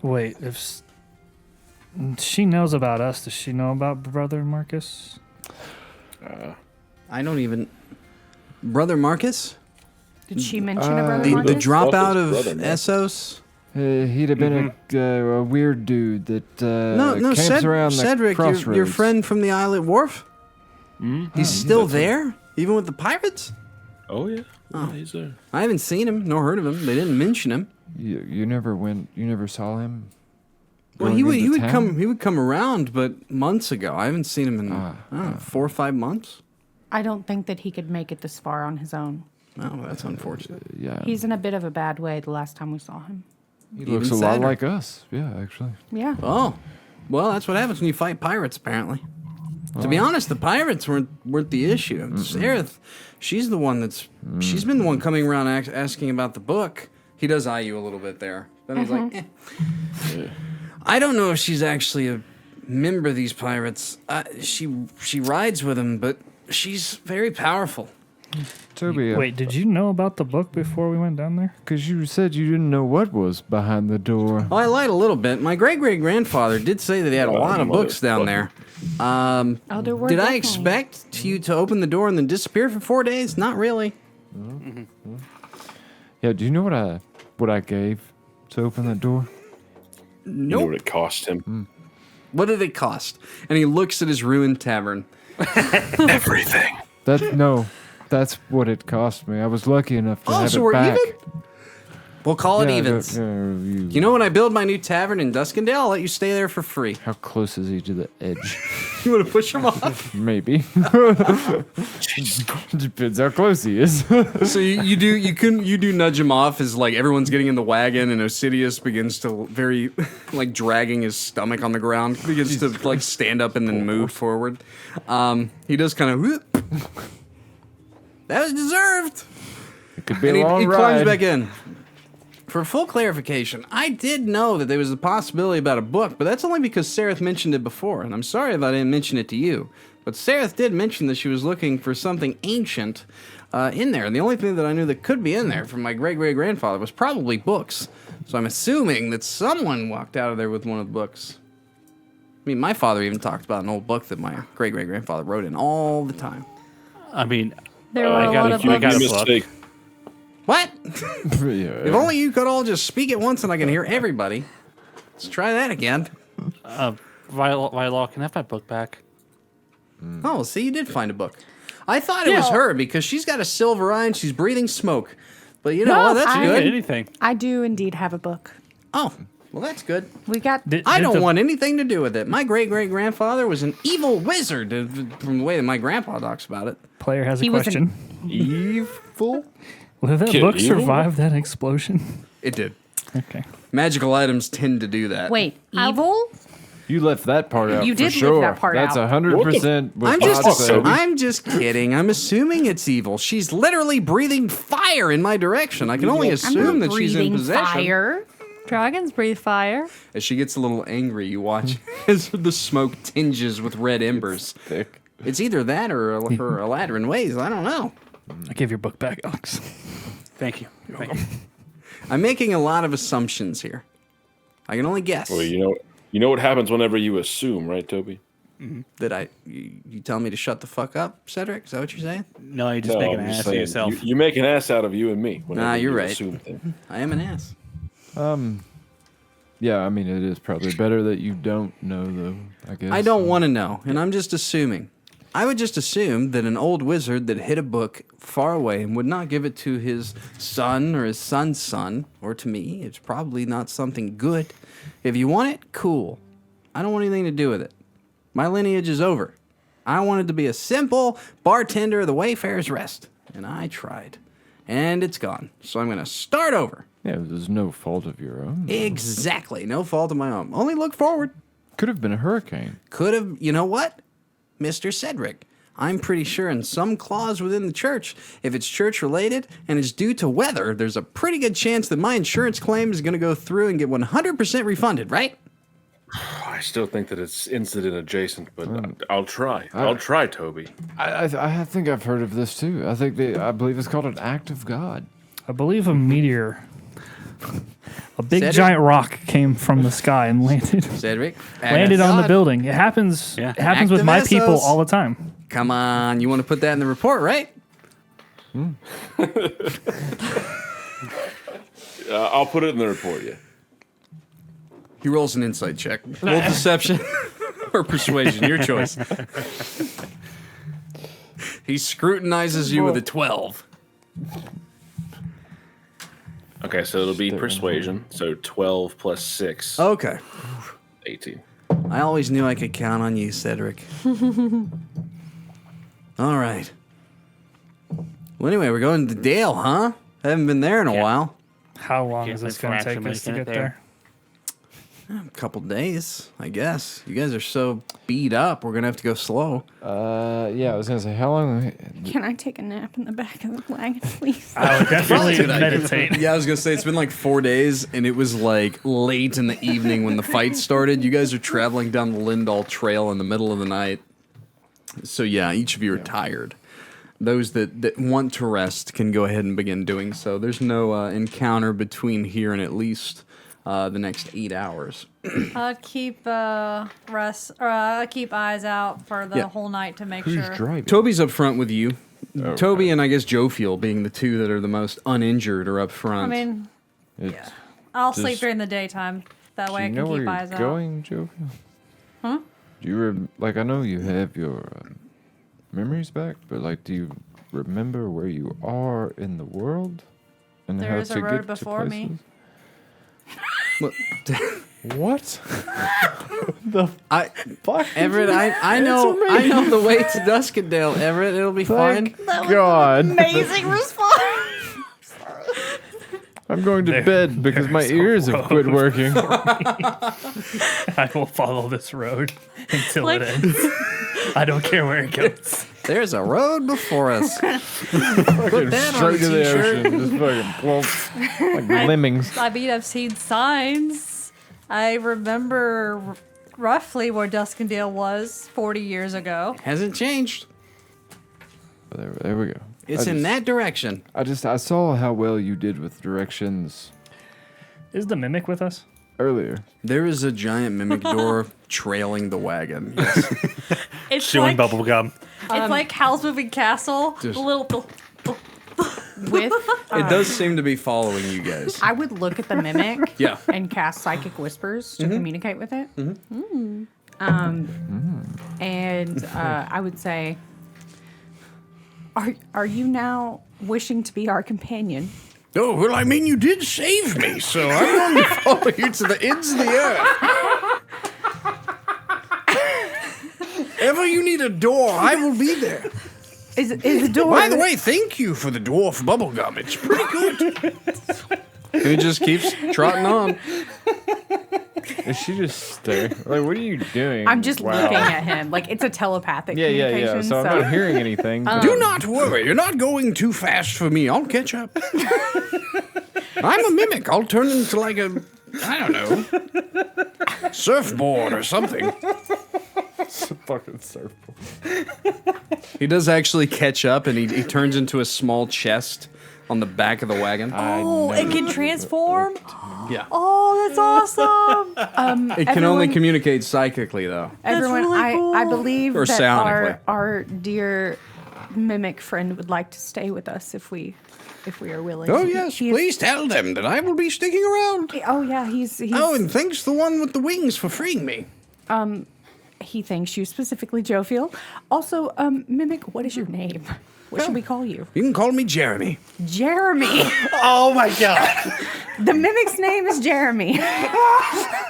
Wait, she knows about us, does she know about Brother Marcus? I don't even. Brother Marcus, Did she mention a brother the Marcus? dropout Brother, of Marcus. Essos. He'd have been a weird dude that No, camps around the Cedric, your crossroads. friend from the Islet Wharf. He's still there, even with the pirates. Oh yeah. Yeah, he's there. I haven't seen him nor heard of him. They didn't mention him. You never went. You never saw him. Well, going he into would town? come around, but months ago. I haven't seen him in I don't know, 4 or 5 months. I don't think that he could make it this far on his own. Oh, that's unfortunate. Yeah. He's in a bit of a bad way the last time we saw him. He looks a even lot sadder. like us. Yeah, actually. Yeah. Oh, well, that's what happens when you fight pirates. Apparently, to be honest, the pirates weren't the issue. Sareth, she's the one she's been the one coming around asking about the book. He does eye you a little bit there. Then he's like, I don't know if she's actually a member of these pirates. She rides with them, but she's very powerful. Toby, Wait, did you know about the book before we went down there? because you said you didn't know what was behind the door. Well, I lied a little bit. My great-great-grandfather did say that he had a lot of books down there. Oh, there were Did I definitely- expect you to open the door and then disappear for 4 days? Not really. Yeah. Do you know what I gave to open the door? You know what it cost him? What did it cost? And he looks at his ruined tavern. Everything. That's what it cost me. I was lucky enough to have so it we're back. even? We'll call it Yeah, evens. You know when I build my new tavern in Duskendale, I'll let you stay there for free. How close is he to the edge? You want to push him off? Maybe. Depends how close he is. So you do nudge him off as like everyone's getting in the wagon, and Osidius begins to very like dragging his stomach on the ground, begins to like stand up and then move forward. He does kind of. That was deserved. It could be And a long he ride. climbs back in. For full clarification, I did know that there was a possibility about a book, but that's only because Sereth mentioned it before, and I'm sorry if I didn't mention it to you. But Sereth did mention that she was looking for something ancient in there, and the only thing that I knew that could be in there from my great-great-grandfather was probably books. So I'm assuming that someone walked out of there with one of the books. I mean, my father even talked about an old book that my great-great-grandfather wrote in all the time. I mean, There were I a got lot a of few- I books. got a book. Mistake. What? Yeah. If only you could all just speak at once and I can hear everybody. Let's try that again. Rylal, can I have my book back? Oh, see, you did find a book. I thought it was her because she's got a silver eye and she's breathing smoke. But you know No, what? That's I- good. Anything. I do indeed have a book. Oh, well, that's good. We got. I don't want anything to do with it. My great-great-grandfather was an evil wizard, from the way that my grandpa talks about it. Player has a He was an- question. Evil? Will that Kid book evil? survive that explosion? It did. Okay. Magical items tend to do that. Wait, evil? You left that part out. You for did leave sure. that part That's out. 100%. what I'm Bob just, said. I'm just kidding. I'm assuming it's evil. She's literally breathing fire in my direction. I can only I'm assume not that she's in breathing possession. fire. Dragons breathe fire. As she gets a little angry, you watch as the smoke tinges with red embers. Thick. It's either that or her Eladrin ways. I don't know. I give your book back, Alex. Thank you. Thank you. I'm making a lot of assumptions here. I can only guess Well, you know what happens whenever you assume, right, Toby? that you tell me to shut the fuck up, Cedric? Is that what you're saying? No, you just make an I'm just ass of saying, yourself. You make an ass out of you and me. Whenever Nah, you're you right. Assume things. I am an ass. Yeah, I mean, it is probably better that you don't know, though, I guess. I don't want to know, and I'm just assuming. I would just assume that an old wizard that hid a book far away and would not give it to his son or his son's son, or to me, it's probably not something good. If you want it, cool. I don't want anything to do with it. My lineage is over. I wanted to be a simple bartender of the Wayfarer's Rest, and I tried. And it's gone. So I'm going to start over. Yeah, there's no fault of your own. Exactly. No fault of my own. Only look forward. Could have been a hurricane. Could have, you know what? Mr. Cedric, I'm pretty sure in some clause within the church, if it's church related and it's due to weather, there's a pretty good chance that my insurance claim is going to go through and get 100% refunded, right? I still think that it's incident adjacent, but I'll try. I'll try, Toby. I think I've heard of this, too. I believe it's called an act of God. I believe a meteor, a big Cedric? giant rock came from the sky and landed Cedric? landed on the God. building. It happens. Yeah. It happens with my people Activesos. all the time. Come on, you want to put that in the report, right? I'll put it in the report, yeah. He rolls an insight check. Roll deception or persuasion, your choice. He scrutinizes you with a 12. Okay, so it'll be persuasion. So 12 plus 6, Okay. 18. I always knew I could count on you, Cedric. All right. Well, anyway, we're going to Dale, huh? Haven't been there in a Yeah. while. How long Can't is this wait for going to actually take us to making get it there. there? A couple days, I guess. You guys are so beat up, we're going to have to go slow. Yeah, I was going to say, how long? Can I take a nap in the back of the wagon, please? I would definitely Good idea. meditate. Yeah, I was going to say, it's been like 4 days, and it was like late in the evening when the fight started. You guys are traveling down the Lindahl Trail in the middle of the night. So, yeah, each of you are tired. Those that want to rest can go ahead and begin doing so. There's no encounter between here and at least the next 8 hours. Keep keep eyes out for the Yeah. whole night to make Who's sure. driving? Toby's up front with you. Okay. Toby and I guess Jophiel being the two that are the most uninjured are up I front. mean, It's, I'll Does- sleep during the daytime. That way I do you can know where keep you're eyes out. going, Jophiel? Huh? Do you I know you have your memories back, but like, do you remember where you are in the world and There how is a to road get before to me. places? Well, What? Everett, I know the way to Duskendale, Everett. It'll be fine. God. Amazing response. I'm going to bed because my ears have quit working. I will follow this road until Like- it ends. I don't care where it goes. There's a road before us. Put that on a Straight to the t-shirt. ocean. Just fucking plump. Like lemmings. I mean, I've seen signs. I remember roughly where Duskendale was 40 years ago. Hasn't changed. There we go. It's in that direction. I saw how well you did with directions Is the mimic with us? earlier. There is a giant mimic door trailing the wagon. Yes. It's Chewing like, bubble gum. It's like Howl's Moving Castle. Just- The little. With It does seem to be following you guys. I would look at the mimic Yeah. and cast psychic whispers to communicate with it. And I would say, are you now wishing to be our companion? Oh, well, I mean, you did save me, so I'm going to follow you to the ends of the earth. Ever you need a door, I will be there. Is the door? By the way, thank you for the dwarf bubblegum. It's pretty good. He just keeps trotting on. Is she just staring? Like, what are you doing? I'm just Wow. looking at him. Like it's a telepathic Yeah. communication. So I'm not hearing anything. but- Do not worry. You're not going too fast for me. I'll catch up. I'm a mimic. I'll turn into like a, I don't know, surfboard or something. fucking surfboard. He does actually catch up, and he turns into a small chest on the back of the wagon. Oh, it can transform? Yeah. Oh, that's awesome. It can only everyone- communicate psychically, though. Everyone, really I cool. believe Or that sonically. our dear mimic friend would like to stay with us if we are willing. Oh, yes. He is- Please tell them that I will be sticking around. Oh yeah, he's Oh, and thanks to the one with the wings for freeing me. he thanks you specifically, Jophiel. Also, mimic, what is your name? What should we call you? You can call me Jeremy. Jeremy. Oh my god. The mimic's name is Jeremy.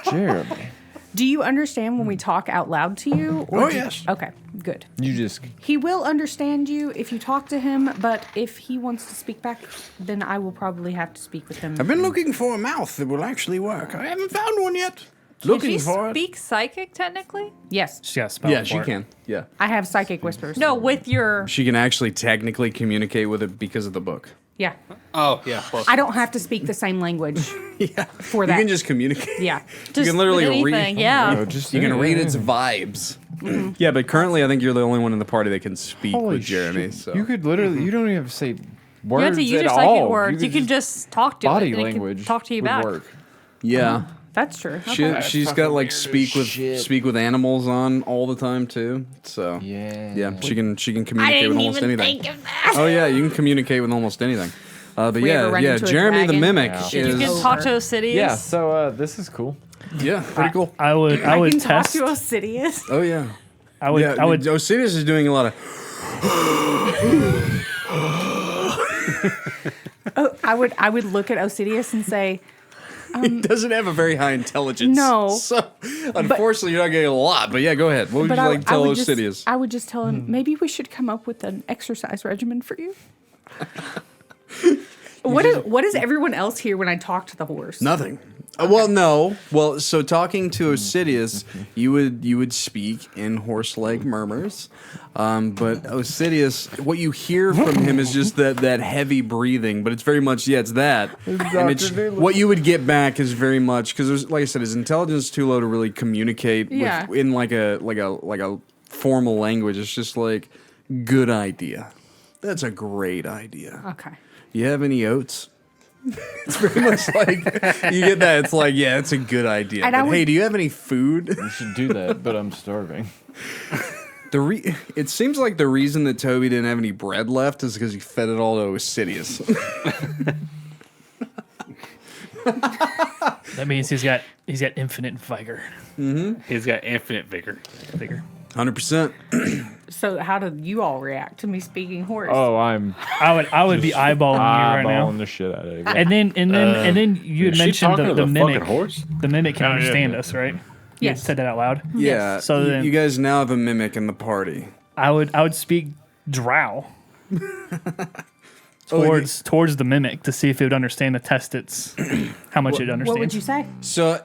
Jeremy. Do you understand when we talk out loud to you? Oh, do- yes. Okay, good. You just He will understand you if you talk to him, but if he wants to speak back, then I will probably have to speak with him. I've been looking for a mouth that will actually work. I haven't found one yet. Can Looking she for it. speak psychic technically? Yes, She's got a spell Yeah, for she it. can. Yeah. I have psychic whispers. No, with your. She can actually technically communicate with it because of the book. Yeah. Oh yeah. Well, I don't have to speak the same language Yeah. for You that. can just communicate. Yeah. You can literally with read. anything, yeah. no, just You can yeah, read yeah. its vibes. Yeah, but currently I think you're the only one in the party that can speak Holy with Jeremy. shit. So You could literally. You don't even have to say You don't words have to use at your psychic all. words. You could can just talk to body it. and it can language. talk to you would back. Work. yeah, That's true. she's got like speak with animals on all the time too. So Yeah. she can communicate with almost anything. Oh yeah, you can communicate with almost anything. But we ever run into a Jeremy the dragon? mimic Yeah. You is can talk to Osidious. Yeah. So this is cool. yeah pretty cool. I would I can test. talk to Osidious. Oh yeah. I would. Yeah, I would. Osiris is doing a lot of. I would look at Osidious and say, He doesn't have a very high intelligence. No. So, unfortunately, you're not getting a lot. But yeah, go ahead. What would you like to tell Osidious? I would just tell him maybe we should come up with an exercise regimen for you. What does everyone else hear when I talk to the horse? Nothing. Well, no. Well, so talking to Osidious, you would speak in horse-like murmurs, but Osidious, what you hear from him is just that heavy breathing. But it's very much it's that, and it's what you would get back is very much because, like I said, his intelligence is too low to really communicate Yeah. in like a formal language. It's just like good idea. That's a great idea. Okay. You have any oats? It's very much like you get that. It's like, yeah, it's a good idea. And But I would- hey, do you have any food? You should do that, but I'm starving. It seems like the reason that Toby didn't have any bread left is because he fed it all to Osidious. That means he's got infinite vigor. he's got infinite vigor. 100%. So how do you all react to me speaking horse? Oh, I'm I would be eyeballing you right now. eyeballing the shit out of you. And then you had Is she mentioned talking to the the mimic. fucking horse? The mimic can Oh, yeah, understand yeah. us, right? You had Yes. said that out loud. Yeah. So then- you guys now have a mimic in the party. I would speak drow towards the mimic to see if it would understand to test its how much it understands. What would you say? So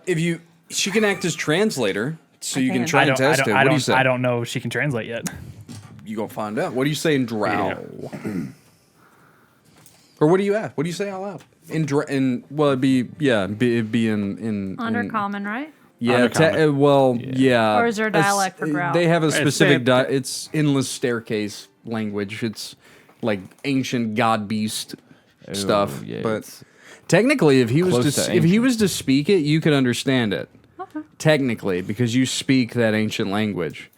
she can act as translator, so you can can. try and test it. What do you say? I don't know if she can translate yet. You gonna find out. What do you say in drow? Or what do you ask? What do you say out loud? It'd be in Undercommon, right? Yeah, yeah. Or is there a dialect for drow? They have a specific. same. It's endless staircase language. It's like ancient god beast stuff. yeah, but it's technically, if he was close to if he was to speak it, you could understand it. Okay. Technically, because you speak that ancient language.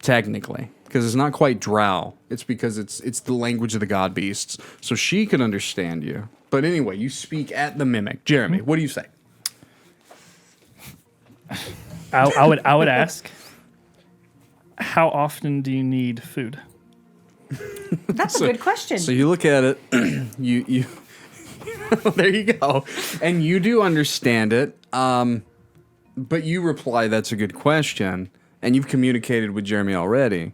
Technically, because it's not quite drow. It's because it's the language of the god beasts. So she could understand you. But anyway, you speak at the mimic. Jeremy, what do you say? I would ask, how often do you need food? That's a good question. So you look at it, you there you go, and you do understand it. But you reply, "That's a good question," and you've communicated with Jeremy already.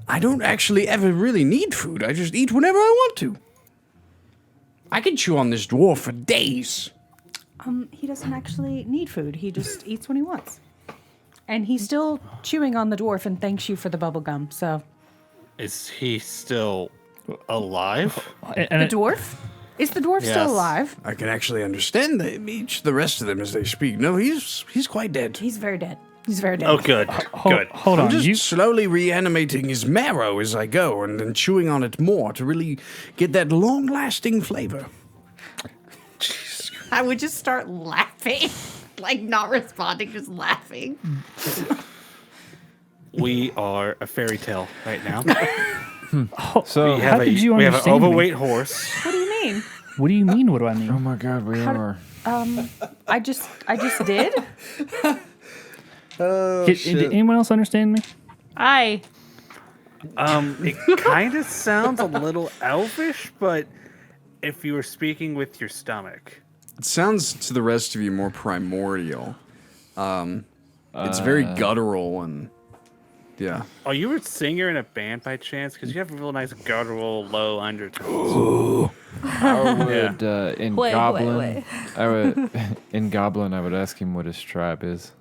I don't actually ever really need food. I just eat whenever I want to. I can chew on this dwarf for days. He doesn't actually need food. He just eats when he wants. And he's still chewing on the dwarf and thanks you for the bubble gum. So Is he still alive? And the dwarf? Is the dwarf Yes. still alive? I can actually understand the rest of them as they speak. No, he's quite dead. He's very dead. He's very dead. Oh, good. Good. Hold I'm on. just slowly reanimating his marrow as I go and then chewing on it more to really get that long-lasting flavor. I would just start laughing. Like not responding, just laughing. We are a fairy tale right now. So We have How did you we have an understand me? overweight horse. What do you mean? What do you mean? What do I mean? oh my god, we are. I just did. Did anyone else understand me? It kind of sounds a little elvish, but if you were speaking with your stomach. It sounds to the rest of you more primordial. It's very guttural and yeah. Oh, you were a singer in a band by chance? Because you have a real nice guttural, low undertones. I would in Wait, Goblin. wait. I would in Goblin. I would ask him what his tribe is.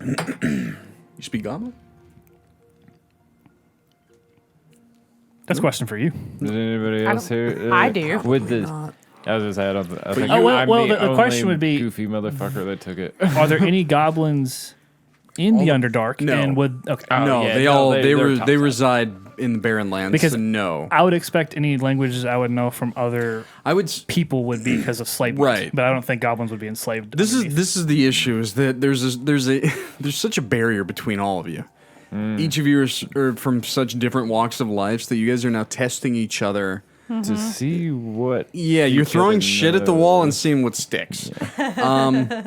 You speak goblin? That's a question for you. Did anybody else hear? I do. With the, I was just saying. I think Oh, well, I'm well, the the question only would be- goofy motherfucker that took it. Are there any goblins in the Underdark? No. And would okay. no, yeah, they no, all they're they top reside in the Barren Lands. Because so no, I would expect any languages I would know from other I would. people would be because of slavery. Right. But I don't think goblins would be enslaved. This underneath. is the issue is that there's such a barrier between all of you. Each of you are from such different walks of life that you guys are now testing each other. to see what. Yeah, you're each throwing other shit at the wall and knows. seeing what sticks.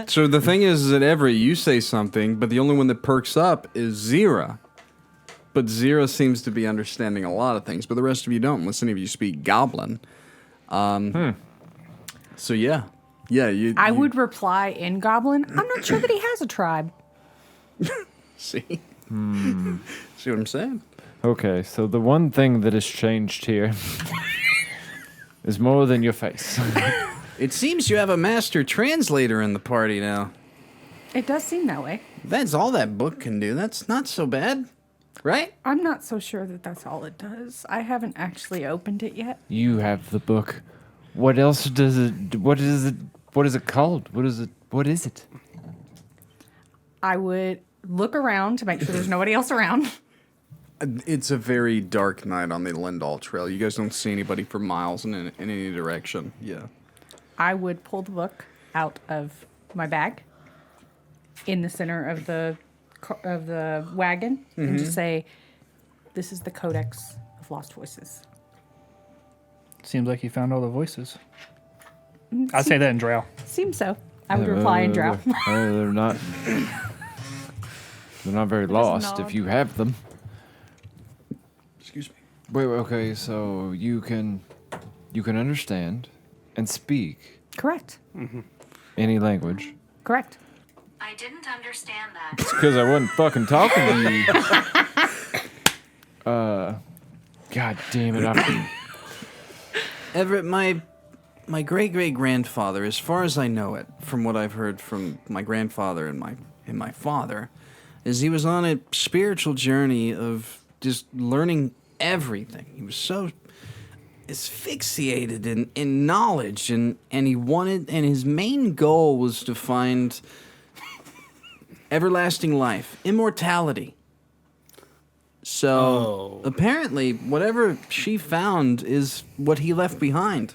So the thing is that Everett, you say something, but the only one that perks up is Xyrra. But Xyrra seems to be understanding a lot of things, but the rest of you don't, unless any of you speak Goblin. So yeah. I would reply in Goblin. I'm not sure that he has a tribe. see. See what I'm saying? Okay, so the one thing that has changed here is more than your face. It seems you have a master translator in the party now. It does seem that way. That's all that book can do. That's not so bad, right? I'm not so sure that that's all it does. I haven't actually opened it yet. You have the book. What else does it? What is it? What is it called? What is it? What is it? I would look around to make sure there's nobody else around. It's a very dark night on the Lindahl Trail. You guys don't see anybody for miles in any direction. Yeah. I would pull the book out of my bag in the center of the wagon and just say, "This is the Codex of Lost Voices." Seems like you found all the voices. I'd say that in Drow. Seems so. I would reply and drop. They're not. They're not very lost if you have them. Excuse me. Wait, okay, so you can understand and speak Correct. any language. Correct. I didn't understand that. It's because I wasn't fucking talking to you. God damn it! Everett, my great-great-grandfather, as far as I know it, from what I've heard from my grandfather and my father, is he was on a spiritual journey of just learning everything. He was so asphyxiated in knowledge, and he wanted, and his main goal was to find everlasting life, immortality. So apparently, whatever she found is what he left behind.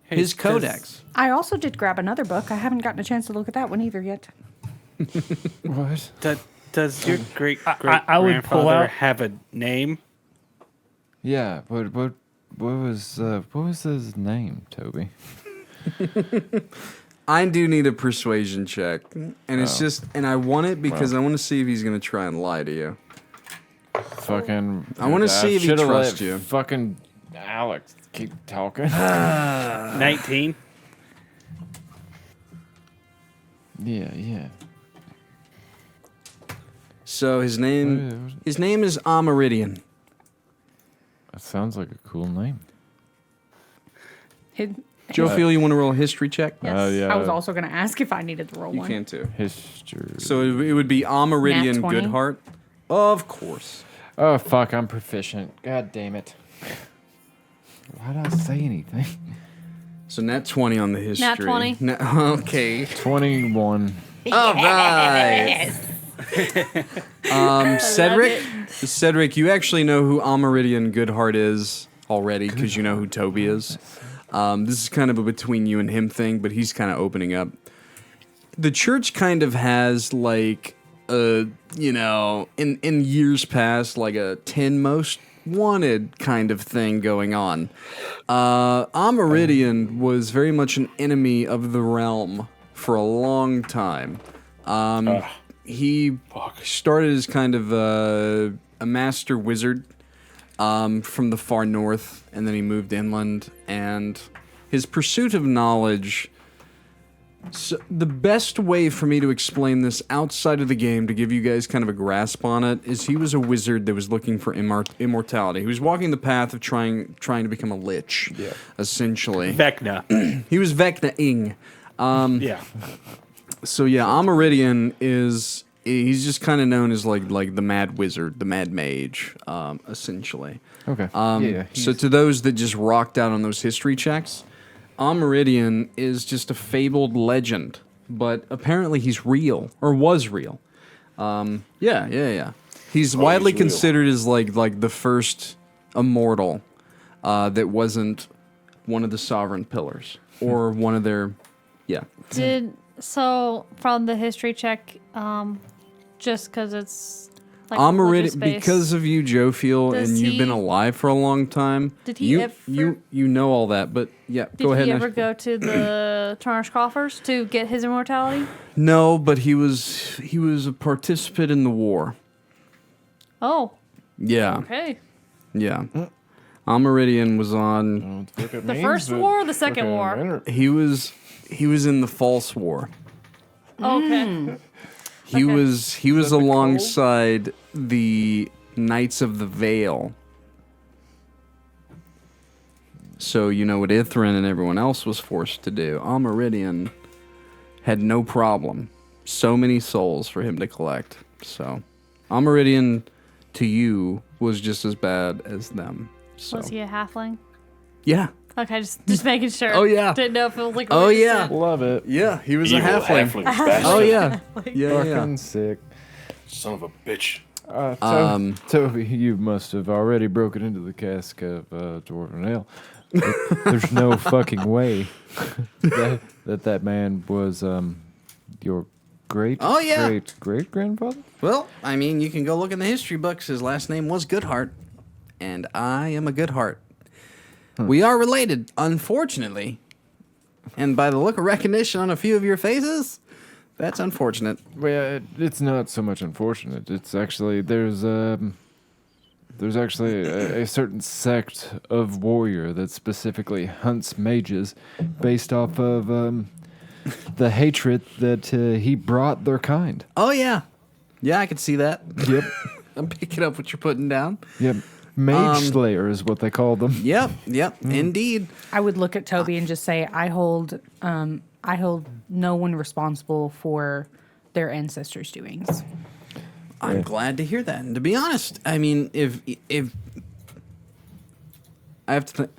His Codex. I also did grab another book. I haven't gotten a chance to look at that one either yet. What? Does your great I would pull grandfather out- have a name? Yeah, but what was his name, Toby? I do need a persuasion check, and it's just, and I want it because I want to see if he's gonna try and lie to you. Fucking. I wanna see if he shoulda trusts let you. Fucking Alex, keep talking. 19. Yeah. So his name is Amaridian. That sounds like a cool name. Jophiel, you want to roll a history check? Yes. Yeah. I was also going to ask if I needed to roll You one. can too. History. So it would be Amaridian Nat 20? Goodheart. Of course. Oh fuck! I'm proficient. God damn it! Why did I say anything? So nat 20 on the history. Nat 20. Okay. 21. All right. Cedric, you actually know who Amaridian Goodheart is already because you know who Toby is. This is kind of a between you and him thing, but he's kind of opening up. The church kind of has like in years past, like a 10 most wanted kind of thing going on. Amaridian was very much an enemy of the realm for a long time. He started as kind of a master wizard from the far north, and then he moved inland, and his pursuit of knowledge. So the best way for me to explain this outside of the game to give you guys kind of a grasp on it is he was a wizard that was looking for immortality. He was walking the path of trying to become a lich, essentially. Vecna. He was Vecna-ing. Yeah. So yeah, Amaridian he's just kind of known as like the mad wizard, the mad mage, essentially. Okay. So to those that just rocked out on those history checks, Amaridian is just a fabled legend, but apparently he's real or was real. Yeah. He's widely real. considered as like the first immortal that wasn't one of the sovereign pillars or one of their So from the history check, just because it's like religious Amaridian, based, because of you, Jophiel, Does and you've been he- alive for a long time. Did he you, ever- you know all that, but yeah, did go ahead. he and ever go to the Tarnished Coffers to get his immortality? No, but he was a participant in the war. Oh, Yeah, okay. yeah. Amaridian was on. The first war or the second war? He was in the False War. Okay. He was alongside the Knights of the Vale. So you know what Ithrin and everyone else was forced to do. Amaridian had no problem. So many souls for him to collect. So Amaridian to you was just as bad as them. So Was he a halfling? yeah. Okay, just making sure. Oh, yeah. Didn't know if it was like. Oh, yeah. Love it. Yeah, he was a Evil halfling. bastard. Oh yeah. Yeah. Fucking sick. Son of a bitch. Toby, you must have already broken into the cask of Dwarven Ale. There's no fucking way that man was your great great grandfather. Well, I mean, you can go look in the history books. His last name was Goodheart, and I am a Goodheart. We are related, unfortunately. And by the look of recognition on a few of your faces, that's unfortunate. Well, it's not so much unfortunate. It's actually there's actually a certain sect of warrior that specifically hunts mages based off of the hatred that he brought their kind. Oh, yeah. Yeah, I can see that. Yep. I'm picking up what you're putting down. Yep. Mage Slayer is what they call them. Yep, indeed. I would look at Toby and just say, I hold no one responsible for their ancestors' doings. I'm glad to hear that. And to be honest, I mean, if I have to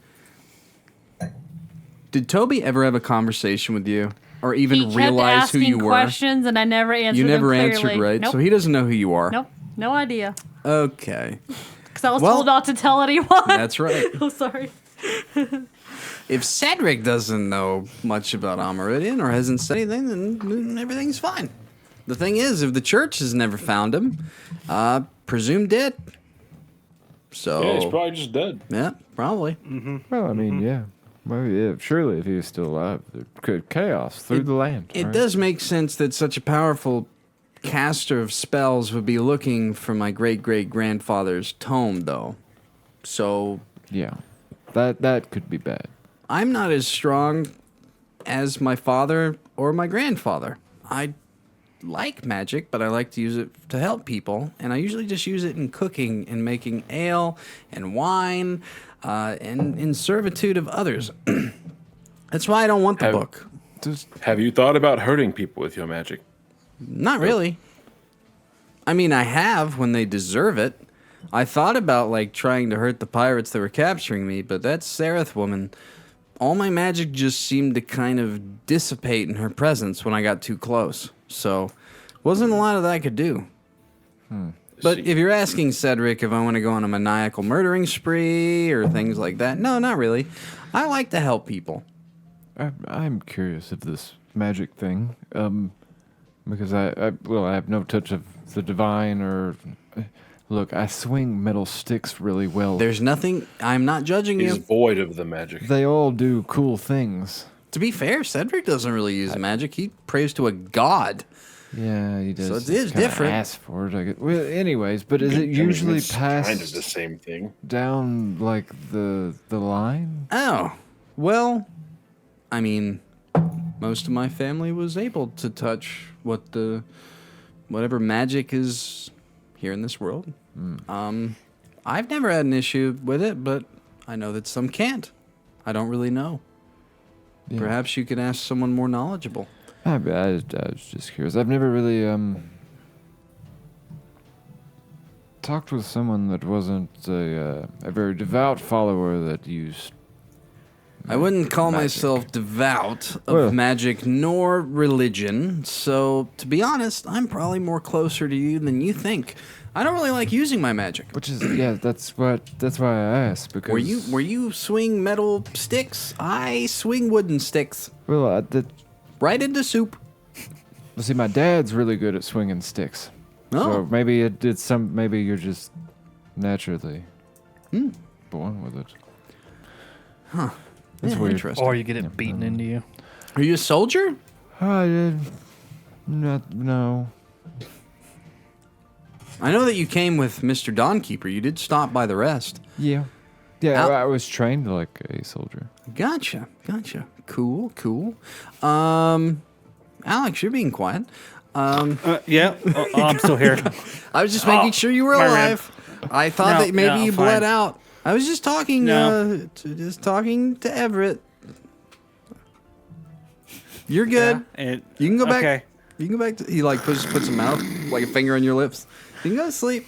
did Toby ever have a conversation with you? Or even realize who you were? Questions and I never answered. You never them answered, clearly. right? Nope. So he doesn't know who you are. Nope. No idea. Okay. Because I was Well- told not to tell anyone. That's right. Oh, sorry. If Cedric doesn't know much about Amaridian or hasn't said anything, then everything's fine. The thing is, if the church has never found him, presumed dead. So Yeah, he's probably just dead. yeah, probably. Well, I mean, yeah. Well, yeah. Surely, if he was still alive, there could chaos through the land. It right? does make sense that such a powerful caster of spells would be looking for my great-great-grandfather's tome, though. So Yeah, that could be bad. I'm not as strong as my father or my grandfather. I like magic, but I like to use it to help people, and I usually just use it in cooking and making ale and wine and in servitude of others. That's why I don't want the book. Have you thought about hurting people with your magic? Not really. I mean, I have when they deserve it. I thought about like trying to hurt the pirates that were capturing me, but that Sereth woman, all my magic just seemed to kind of dissipate in her presence when I got too close. So, wasn't a lot of that I could do. But if you're asking Cedric if I want to go on a maniacal murdering spree or things like that, no, not really. I like to help people. I'm curious of this magic thing, because I have no touch of the divine or. Look, I swing metal sticks really well. There's nothing. I'm not judging He's you. void of the magic. They all do cool things. To be fair, Cedric doesn't really use magic. He prays to a god. Yeah, he does. So it Just is kinda different. Ask for it. I guess. Well, anyways, but is it I mean, usually it's passed kind of the same thing. down like the line? Oh, well, I mean, most of my family was able to touch whatever magic is here in this world. I've never had an issue with it, but I know that some can't. I don't really know. Yeah. Perhaps you could ask someone more knowledgeable. I was just curious. I've never really talked with someone that wasn't a very devout follower that used. I wouldn't call magic. myself devout of Well- magic nor religion, so to be honest, I'm probably more closer to you than you think. I don't really like using my magic. Which is that's why I asked because Where you swing metal sticks, I swing wooden sticks well right into soup. see my dad's really good at swinging sticks. Oh. So maybe maybe you're just naturally born with it. Huh. That's Yeah, weird. interesting. Or you get it beaten into you. Are you a soldier? No. I know that you came with Mr. Dawnkeeper. You did stop by the rest. Yeah. I was trained like a soldier. Gotcha. Cool. Alex, you're being quiet. Yeah, I'm still here. I was just making sure you were my bad. alive. I thought No, that maybe no, you fine. bled out. I was just talking. No. Talking to Everett. You're good. You can go back. Okay. You can go back to. He like puts a mouth like a finger on your lips. You can go to sleep.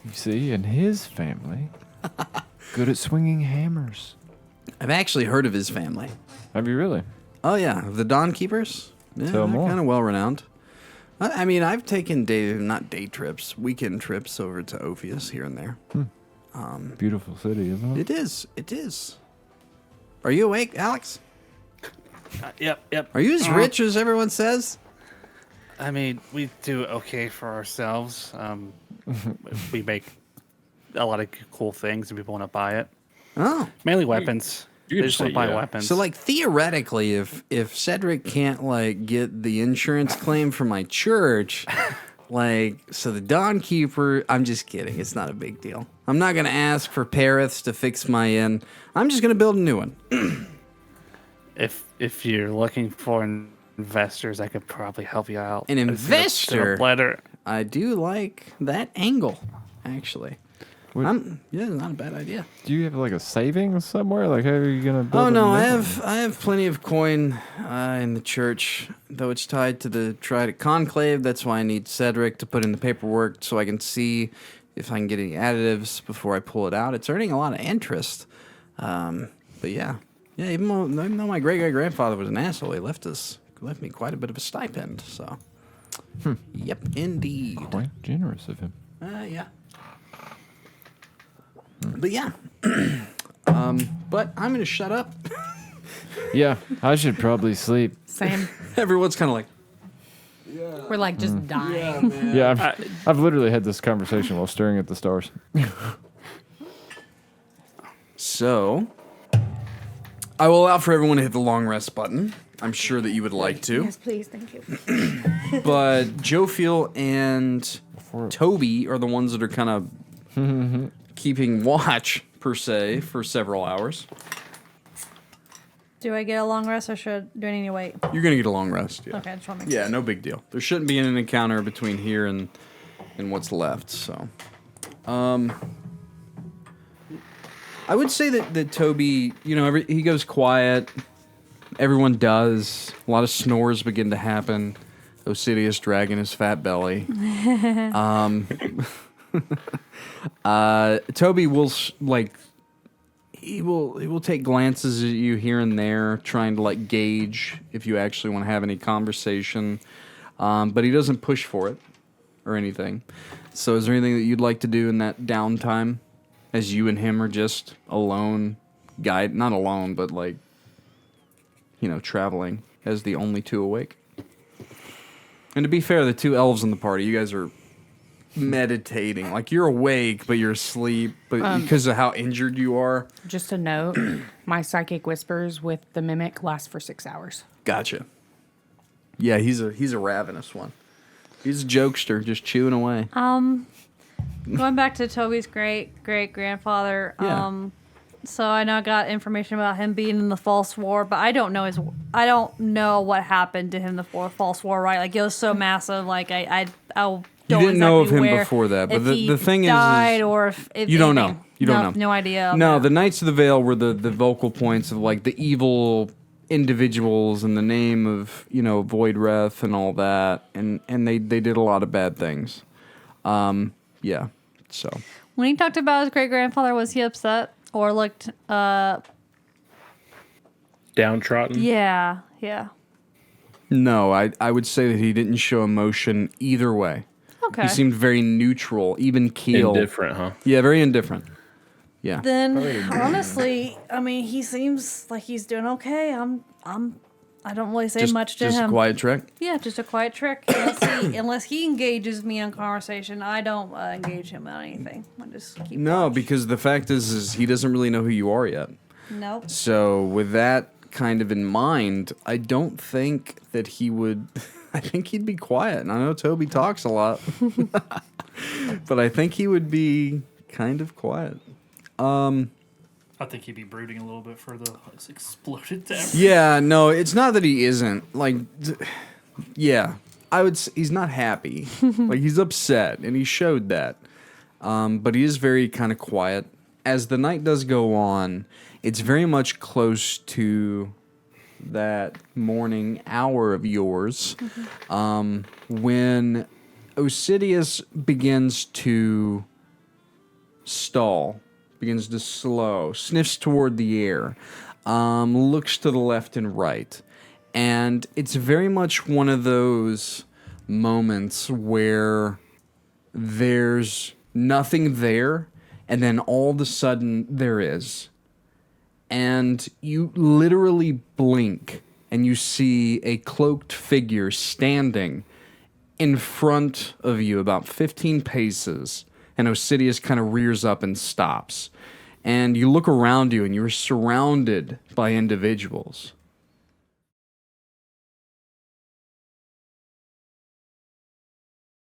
You see, in his family, good at swinging hammers. I've actually heard of his family. Have you really? Oh yeah, the Dawnkeepers. Yeah, Tell more. kind of well renowned. I mean, I've taken not day trips, weekend trips over to Ophius here and there. Beautiful city, isn't it? It is. Are you awake, Alex? Yep. Are you as rich as everyone says? I mean, we do okay for ourselves. We make a lot of cool things, and people want to buy it. Oh, Mainly weapons. They just want to buy weapons. So, like, theoretically, if Cedric can't, like, get the insurance claim for my church, like, so the Dawn Keeper, I'm just kidding. It's not a big deal. I'm not going to ask for Pariths to fix my inn. I'm just going to build a new one. If you're looking for investors, I could probably help you out. An investor? Letter. I do like that angle, actually. Yeah, not a bad idea. Do you have like a savings somewhere? Like, how are you gonna build? Oh no, I have plenty of coin in the church, though it's tied to the Trident Conclave. That's why I need Cedric to put in the paperwork so I can see if I can get any additives before I pull it out. It's earning a lot of interest, but yeah, even though my great grandfather was an asshole, he left me quite a bit of a stipend. So, yep, indeed, quite generous of him. Yeah. But yeah, but I'm gonna shut up. Yeah, I should probably sleep. Same. Everyone's kind of like, We're like just dying. Yeah, I've literally had this conversation while staring at the stars. So, I will allow for everyone to hit the long rest button. I'm sure that you would like to. Yes, please. Thank you. But Jophiel and Toby are the ones that are kind of keeping watch, per se, for several hours. Do I get a long rest or do I need to wait? You're going to get a long rest, yeah. Okay, I just want to make Yeah, sure. no big deal. There shouldn't be an encounter between here and what's left, so. I would say that Toby, he goes quiet. Everyone does. A lot of snores begin to happen. Osidious dragging his fat belly. Toby will he will take glances at you here and there, trying to like gauge if you actually want to have any conversation. But he doesn't push for it or anything. So is there anything that you'd like to do in that downtime as you and him are just alone, not alone, but like, traveling as the only two awake? And to be fair, the two elves in the party, you guys are meditating. Like, you're awake, but you're asleep, but because of how injured you are. Just a note, my psychic whispers with the mimic last for 6 hours. Gotcha. Yeah, he's a ravenous one. He's a jokester, just chewing away. Going back to Toby's great-great-grandfather, Yeah. so I know I got information about him being in the False War, but I don't know what happened to him in the False War, right? Like, it was so massive, like I don't You didn't know of exactly him where- before that, but if the he thing died is or if you don't anything. know. You don't know. No idea. No, the Knights of the Vale were the vocal points of like the evil individuals in the name of Voidreth and all that, and they did a lot of bad things. Yeah. So When he talked about his great-grandfather, was he upset or looked? Downtrodden. Yeah. no, I would say that he didn't show emotion either way. Okay. He seemed very neutral, even keel. Indifferent, huh? Yeah, very indifferent. Yeah. Then honestly, I mean, he seems like he's doing okay. I don't really say much to just him. a quiet trick. Yeah, just a quiet trick. Unless he engages me in conversation, I don't engage him on anything. I just keep No, watch. because the fact is he doesn't really know who you are yet. Nope. So with that kind of in mind, I don't think that he would. I think he'd be quiet. And I know Toby talks a lot, but I think he would be kind of quiet. I think he'd be brooding a little bit for it's exploded to everything. Yeah, no, it's not that he isn't. Like, yeah, he's not happy. Like, he's upset, and he showed that. But he is very kind of quiet. As the night does go on, it's very much close to that morning hour of yours, when Osidious begins to stall. Begins to slow, sniffs toward the air, looks to the left and right. And it's very much one of those moments where there's nothing there, and then all of a sudden there is. And you literally blink, and you see a cloaked figure standing in front of you about 15 paces. And Osidious kind of rears up and stops. and you look around you and you're surrounded by individuals